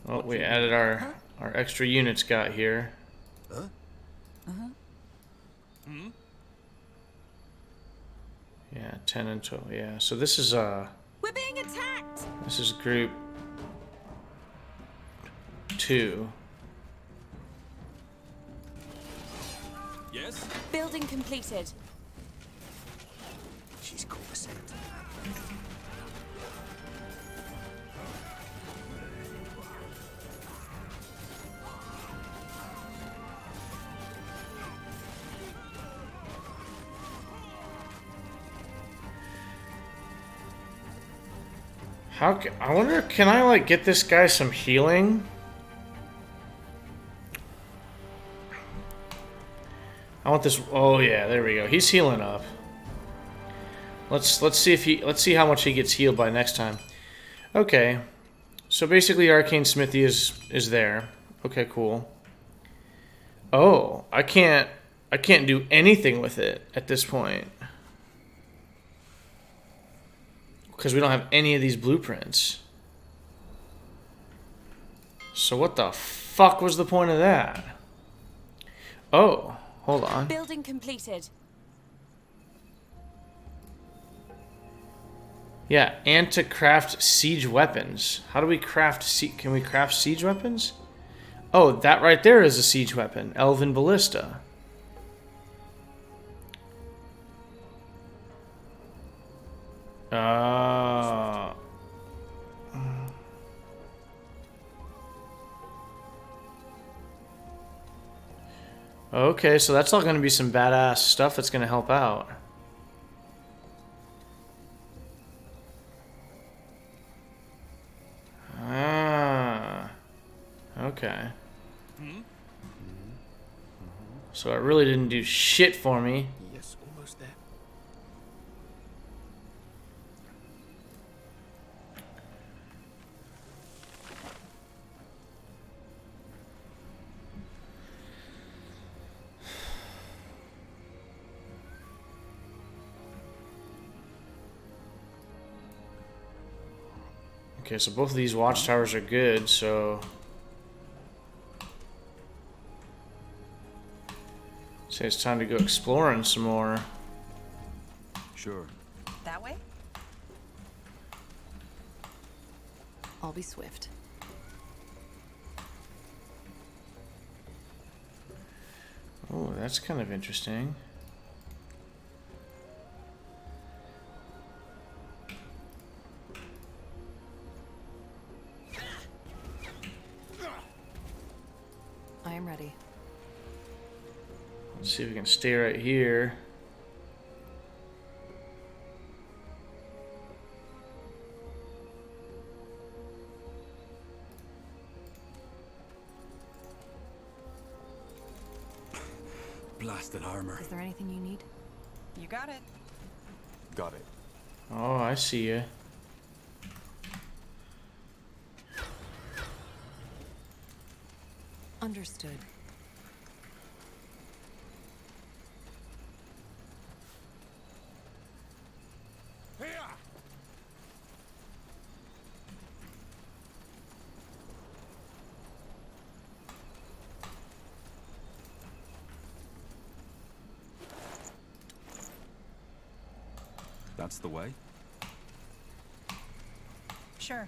Oh, we added our extra units got here. Huh? Yeah, 10 and 12. Yeah, so this is We're being attacked! this is group 2. Yes? Building completed. She's caught a scent. I wonder, can I like get this guy some healing? I want this. Oh yeah, there we go. He's healing up. Let's see how much he gets healed by next time. Okay, so basically Arcane Smithy is there. Okay, cool. Oh, I can't do anything with it at this point because we don't have any of these blueprints. So what the fuck was the point of that? Oh, hold on. Building completed. Yeah, and to craft siege weapons. How do we craft can we craft siege weapons? Oh, that right there is a siege weapon. Elven Ballista. Okay, so that's all going to be some badass stuff that's going to help out. Okay. So it really didn't do shit for me. Yes, almost there. Okay, so both of these watchtowers are good, so... Say it's time to go exploring some more. Sure. That way? I'll be swift. that's kind of interesting. I am ready. Let's see if we can stay right here. Blasted armor. Is there anything you need? You got it. Got it. Oh, I see you. Understood. That's the way. Sure.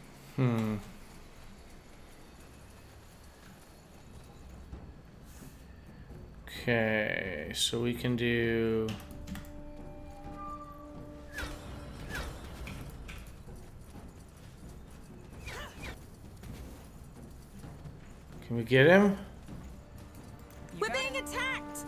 Okay, so we can do... Can we get him? We're being attacked!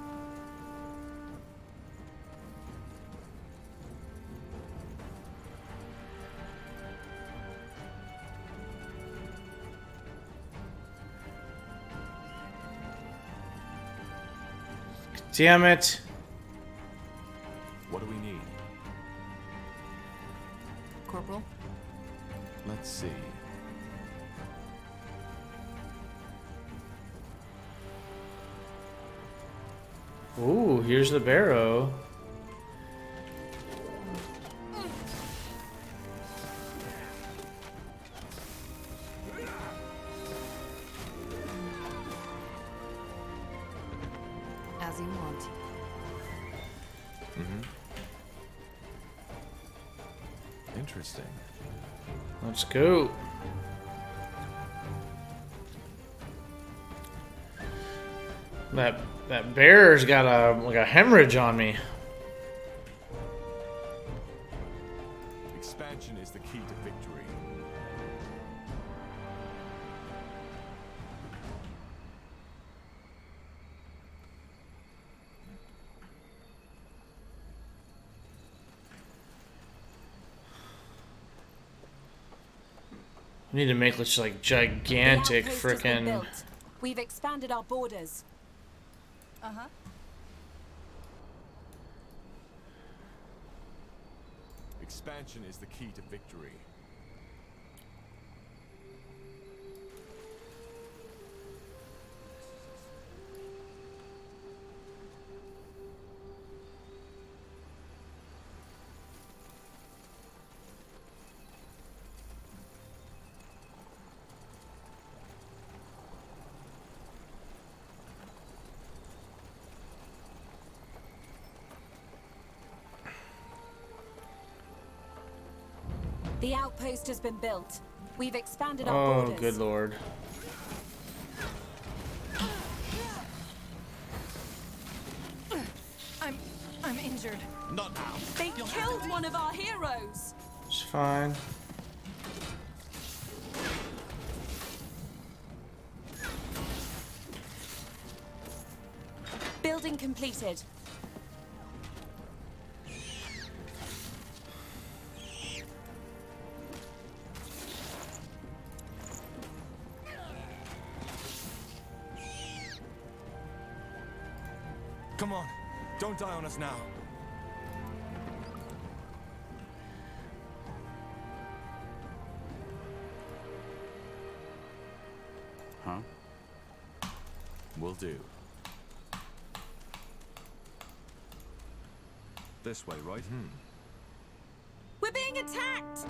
Damn it. What do we need? Corporal? Let's see. Ooh, here's the barrow. As you want. Interesting. Let's go. That bear's got a hemorrhage on me. Expansion is the key to victory. We need to make this like gigantic The outpost has been frickin'. built. We've expanded our borders. Uh-huh. Expansion is the key to victory. The outpost has been built. We've expanded our Oh, borders. good lord. I'm injured. Not now. They killed one of our heroes. It's fine. Building completed. Come on, don't die on us now. Huh? Will do. This way, right? We're being attacked.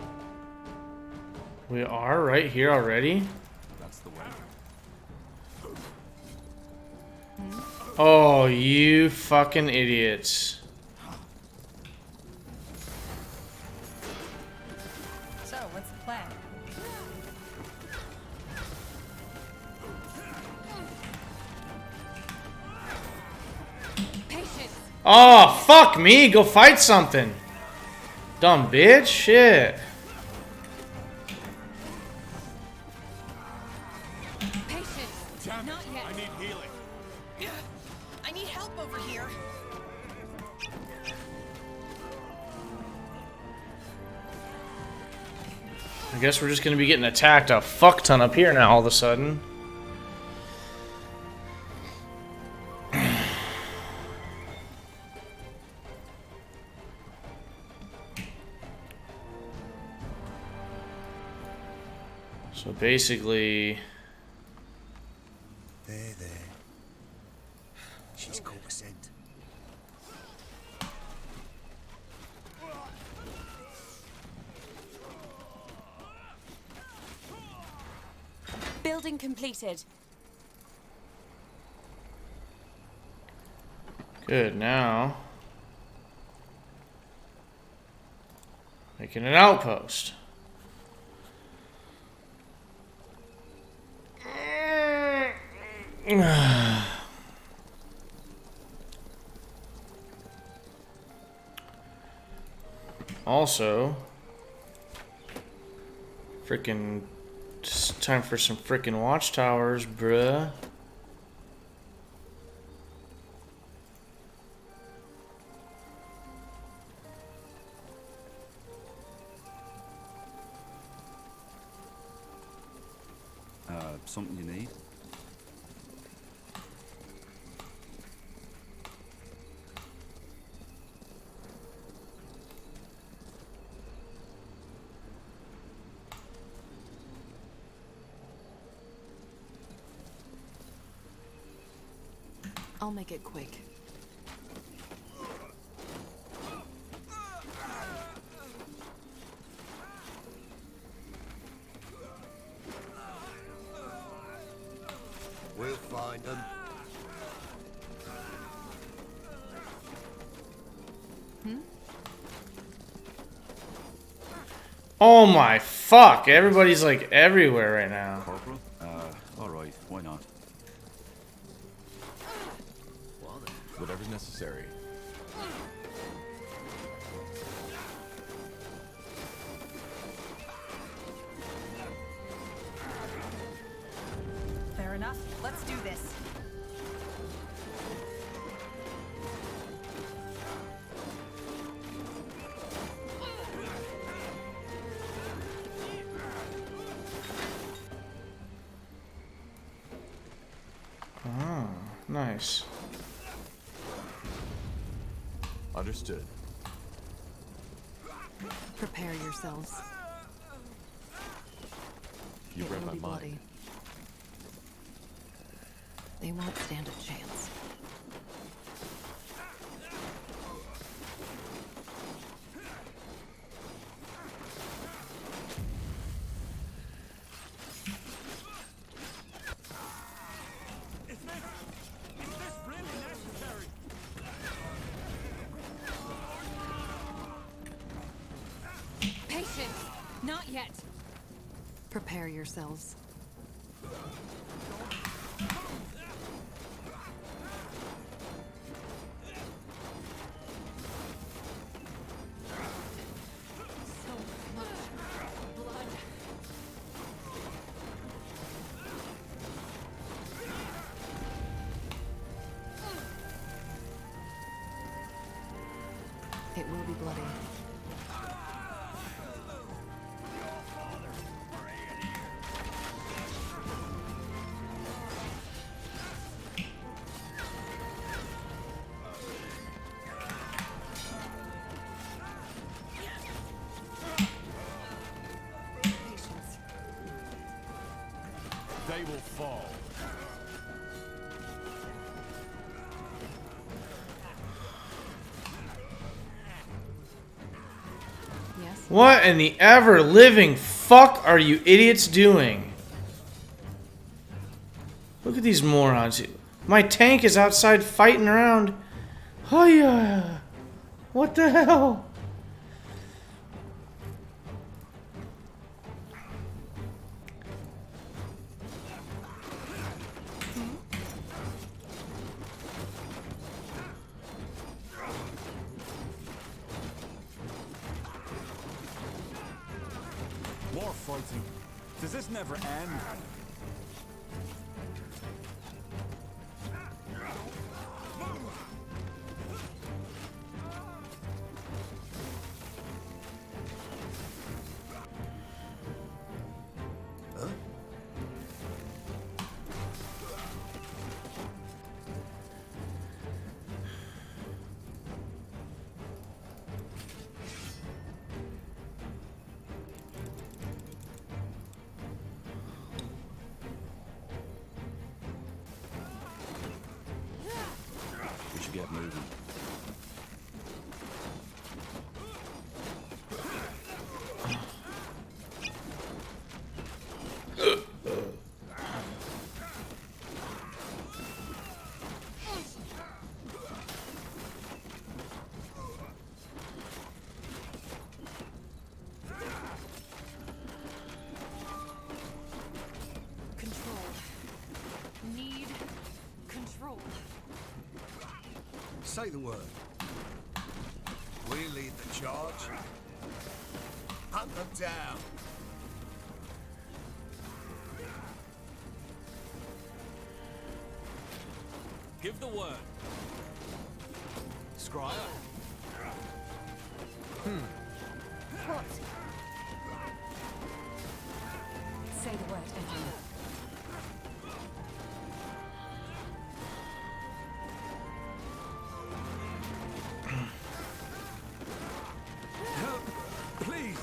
We are right here already? That's the way. Oh, you fucking idiots. So, what's the plan? Oh, fuck me. Go fight something. Dumb bitch. Shit. Not yet. I need healing. I need help over here. I guess we're just gonna be getting attacked a fuck ton up here now all of a sudden. So basically... There. She's caught a scent. Building completed. Good, now... making an outpost. Also, freaking, it's time for some freaking watchtowers, bruh. Something you need? I'll make it quick. We'll find them. Oh my fuck, everybody's like everywhere right now. Corporal? Alright, why not? Whatever's necessary. Fair enough. Let's do this. Oh, nice. Understood. Prepare yourselves. You It read will my be mind. bloody. They won't stand a chance. Patience. Not yet. Prepare yourselves. So much blood. It will be bloody. Patience. They will fall. Yes? What in the ever-living fuck are you idiots doing? Look at these morons. My tank is outside fighting around. Oh yeah. What the hell? insulting. Does this never end? We should get moving. Control. Need control. Say the word. We lead the charge. Hunt them down. Give the word. Scryer. What? Say the word, Emperor. Please.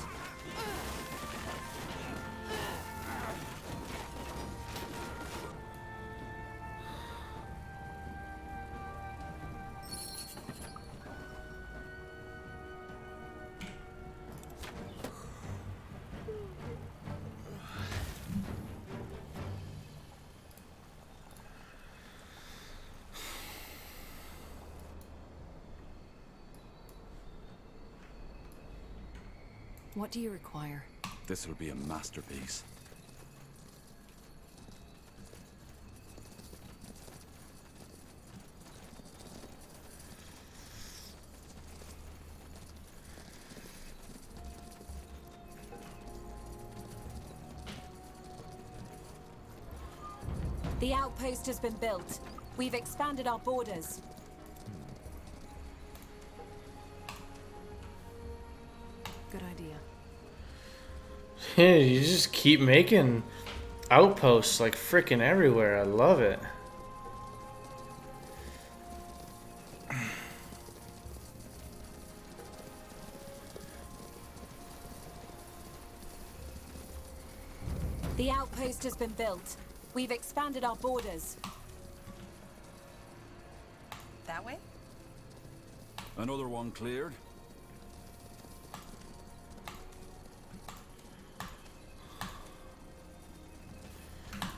What do you require? This will be a masterpiece. The outpost has been built. We've expanded our borders. Good idea. Yeah, you just keep making outposts like freaking everywhere. I love it. The outpost has been built. We've expanded our borders. That way? Another one cleared.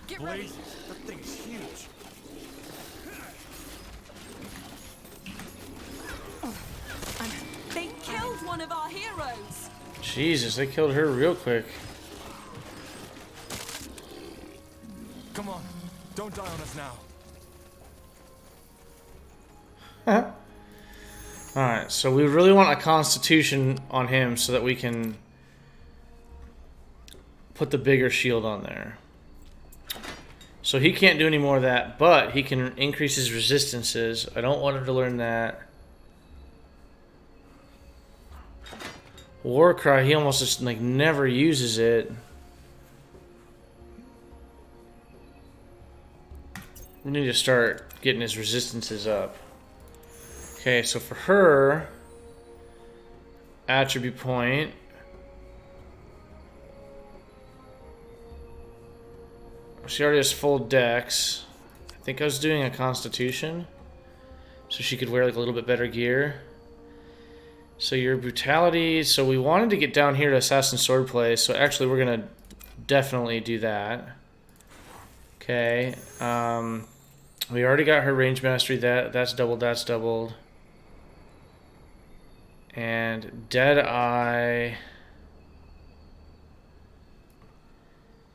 Get ready. Blazes. That thing is huge. They killed one of our heroes. Jesus, they killed her real quick. Come on, don't die on us now. Alright, so we really want a constitution on him so that we can put the bigger shield on there. So he can't do any more of that, but he can increase his resistances. I don't want him to learn that. Warcry, he almost just like never uses it. We need to start getting his resistances up. Okay, so for her, attribute point. She already has full dex. I think I was doing a constitution, so she could wear like a little bit better gear. So your brutality, so we wanted to get down here to Assassin Swordplay, so actually we're gonna definitely do that. Okay, we already got her range mastery, that's doubled. And Deadeye,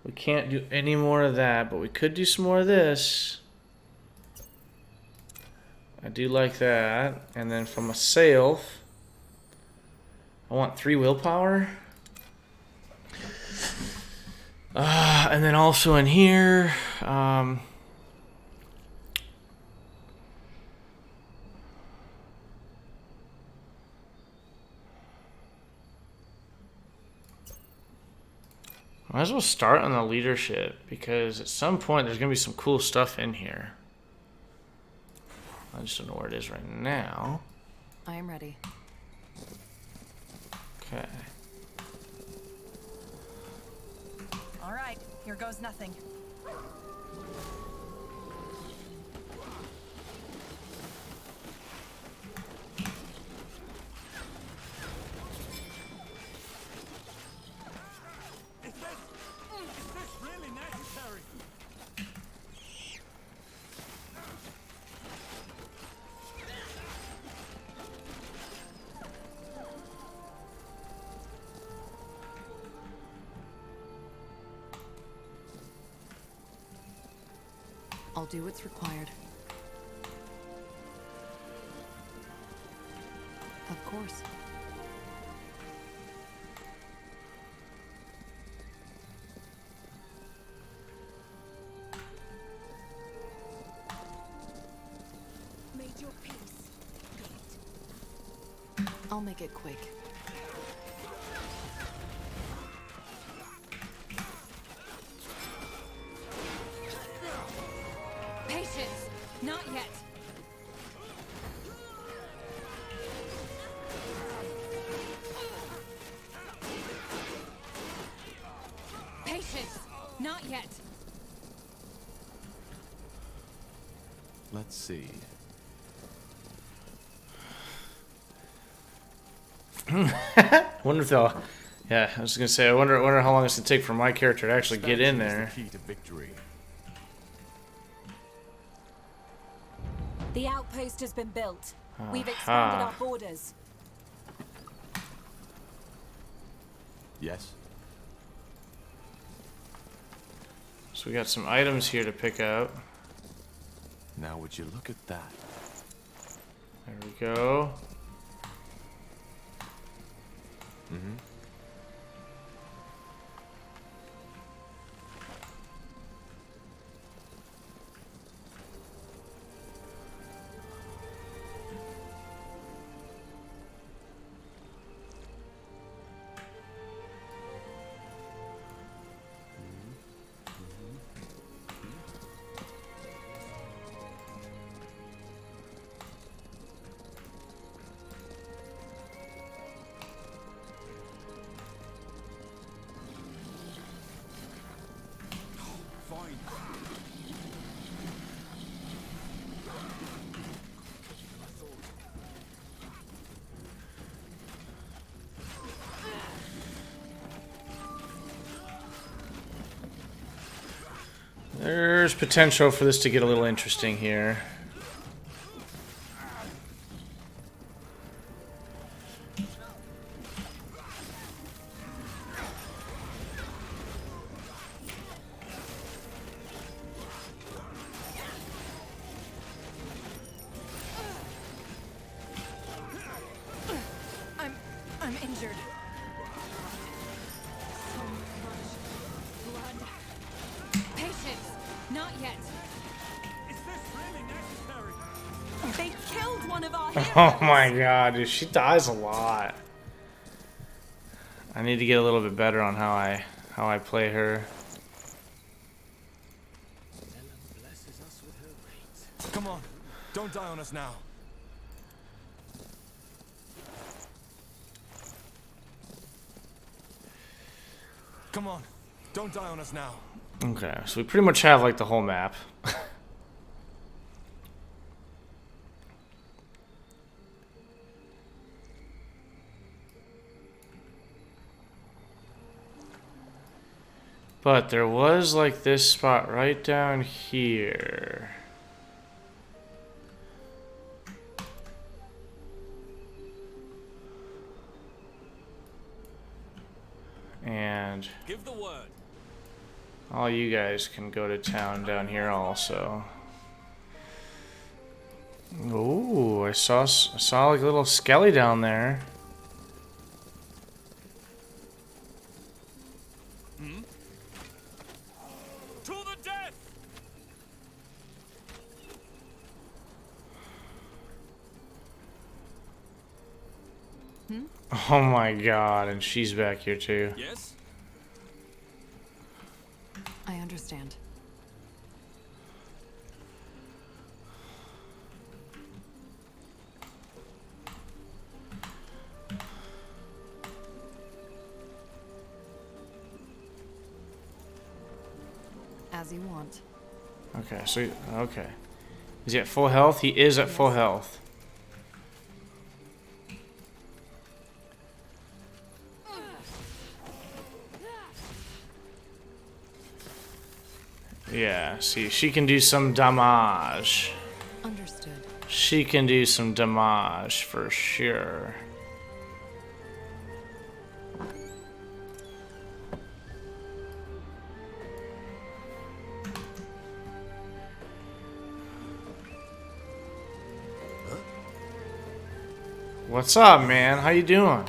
we can't do any more of that, but we could do some more of this. I do like that. And then from a self, I want 3 willpower. And then also in here, might as well start on the leadership, because at some point there's going to be some cool stuff in here. I just don't know where it is right now. I am ready. Okay. All right, here goes nothing. I'll do what's required. Of course. Made your peace. I'll make it quick. Patience! Not yet! Patience! Not yet! Let's see. Wonder if they'll... Yeah, I was gonna say, I wonder how long it's gonna take for my character to actually get in there. Expansion is the key to victory. The outpost has been built. We've Aha. expanded our borders. Yes. So we got some items here to pick up. Now would you look at that? There we go. Mm-hmm. There's potential for this to get a little interesting here. I'm injured. So much blood. Patience! Not yet! Is this really necessary? They killed one of our heroes. Oh my god, dude, she dies a lot. I need to get a little bit better on how I play her. Come on, don't die on us now. Come on, don't die on us now. Okay, so we pretty much have like the whole map. But there was like this spot right down here. And Give the word. all you guys can go to town down here also. Ooh, I saw like a little skelly down there. Oh my god, and she's back here too. Yes? I understand. As you want. Okay, so okay. Is he at full health? He is at full health. Yeah, see, she can do some damage. Understood. She can do some damage for sure. What's up, man? How you doing?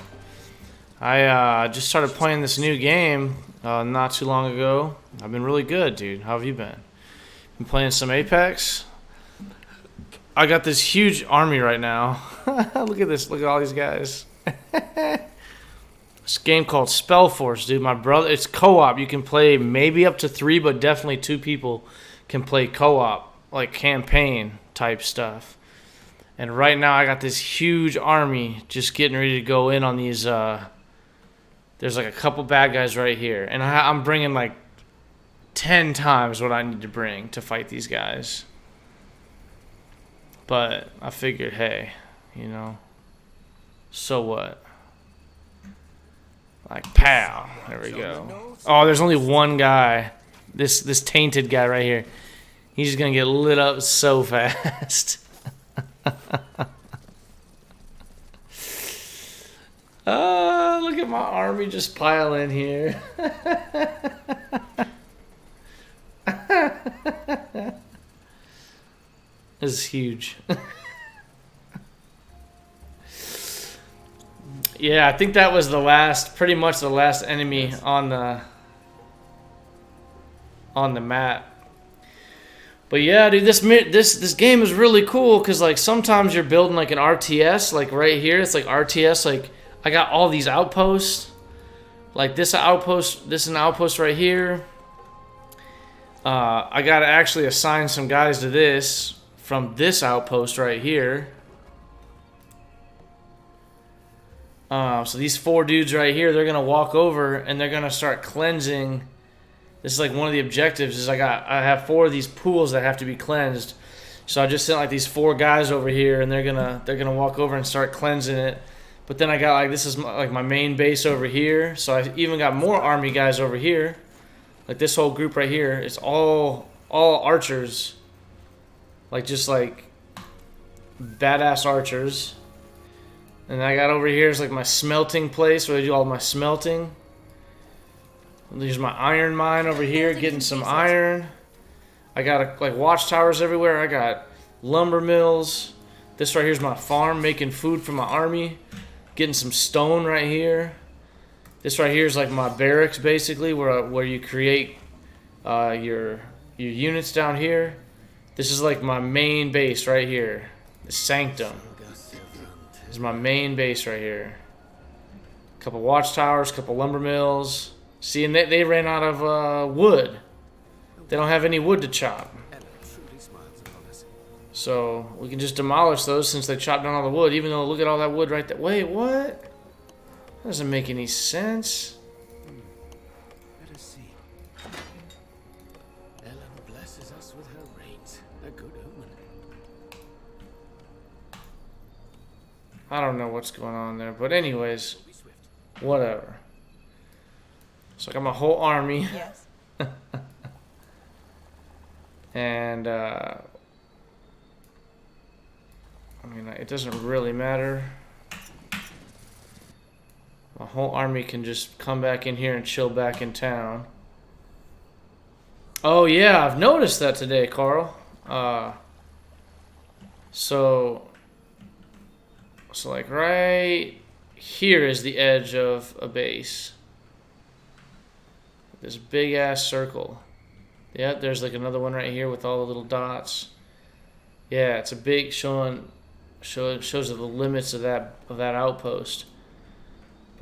I just started playing this new game not too long ago. I've been really good, dude. How have you been? Been playing some Apex. I got this huge army right now. Look at this. Look at all these guys. This game called Spellforce, dude. My brother, it's co-op. You can play maybe up to 3, but definitely 2 people can play co-op, like campaign type stuff. And right now I got this huge army just getting ready to go in on these, there's like a couple bad guys right here. And I'm bringing like 10 times what I need to bring to fight these guys. But I figured, hey, you know, so what? Like, pow. There we go. Oh, there's only one guy. This tainted guy right here. He's just going to get lit up so fast. Oh, look at my army just pile in here. This is huge. Yeah, I think that was the last, pretty much the last enemy on the map. But yeah, dude, this game is really cool because like sometimes you're building like an RTS, like right here, it's like RTS. Like I got all these outposts, like this outpost, this is an outpost right here. I gotta actually assign some guys to this from this outpost right here. So these 4 dudes right here, they're gonna walk over and they're gonna start cleansing. This is like one of the objectives. Is I have 4 of these pools that have to be cleansed. So I just sent like these 4 guys over here, and they're gonna walk over and start cleansing it. But then I got like this is like my main base over here. So I even got more army guys over here. Like this whole group right here, it's all archers. Like just like badass archers. And I got over here is like my smelting place where I do all my smelting. There's my iron mine over here, getting some iron. I got like watchtowers everywhere. I got lumber mills. This right here is my farm, making food for my army. Getting some stone right here. This right here is like my barracks, basically, where you create your units down here. This is like my main base right here, the sanctum. This is my main base right here. A couple watchtowers, a couple lumber mills. See, and they ran out of wood. They don't have any wood to chop. So we can just demolish those since they chopped down all the wood. Even though, look at all that wood right there. Wait, what? That doesn't make any sense. Let us see. Ellen blesses us with her rains. A good omen. I don't know what's going on there, but anyways, whatever. So I got my whole army. Yes. And I mean, it doesn't really matter. My whole army can just come back in here and chill back in town. Oh yeah, I've noticed that today, Carl. So like right here is the edge of a base. This big ass circle. Yeah, there's like another one right here with all the little dots. Yeah, it's a big shows the limits of that outpost.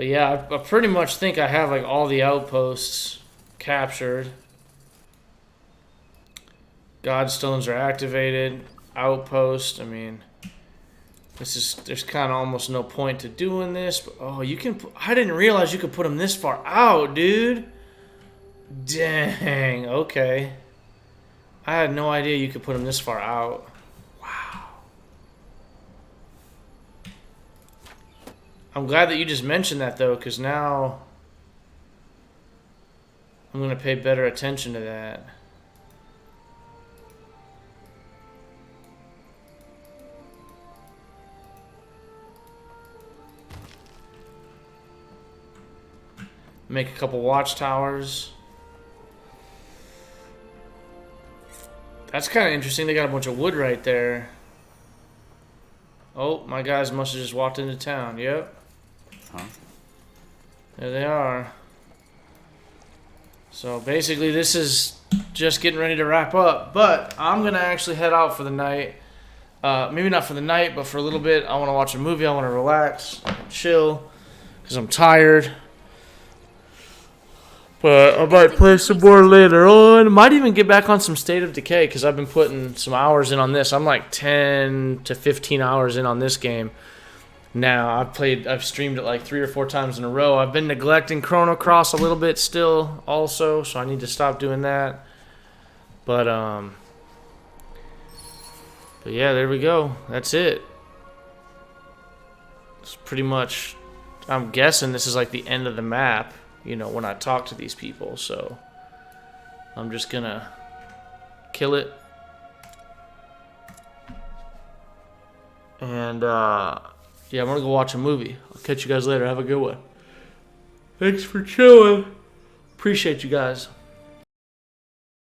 But yeah, I pretty much think I have like all the outposts captured. Godstones are activated. Outpost, I mean, there's kind of almost no point to doing this. But, oh, you can, I didn't realize you could put them this far out, dude. Dang, okay. I had no idea you could put them this far out. Wow. I'm glad that you just mentioned that, though, because now I'm going to pay better attention to that. Make a couple watchtowers. That's kind of interesting. They got a bunch of wood right there. Oh, my guys must have just walked into town. Yep. Huh? There they are. So basically this is just getting ready to wrap up. But I'm going to actually head out for the night. Maybe not for the night, but for a little bit. I want to watch a movie. I want to relax and chill because I'm tired. But I might play some more later on. Might even get back on some State of Decay because I've been putting some hours in on this. I'm like 10 to 15 hours in on this game now. I've streamed it like 3 or 4 times in a row. I've been neglecting Chrono Cross a little bit still also, so I need to stop doing that. But yeah, there we go. That's it. It's pretty much, I'm guessing this is like the end of the map, you know, when I talk to these people. So I'm just gonna kill it. And yeah, I'm gonna go watch a movie. I'll catch you guys later. Have a good one. Thanks for chilling. Appreciate you guys.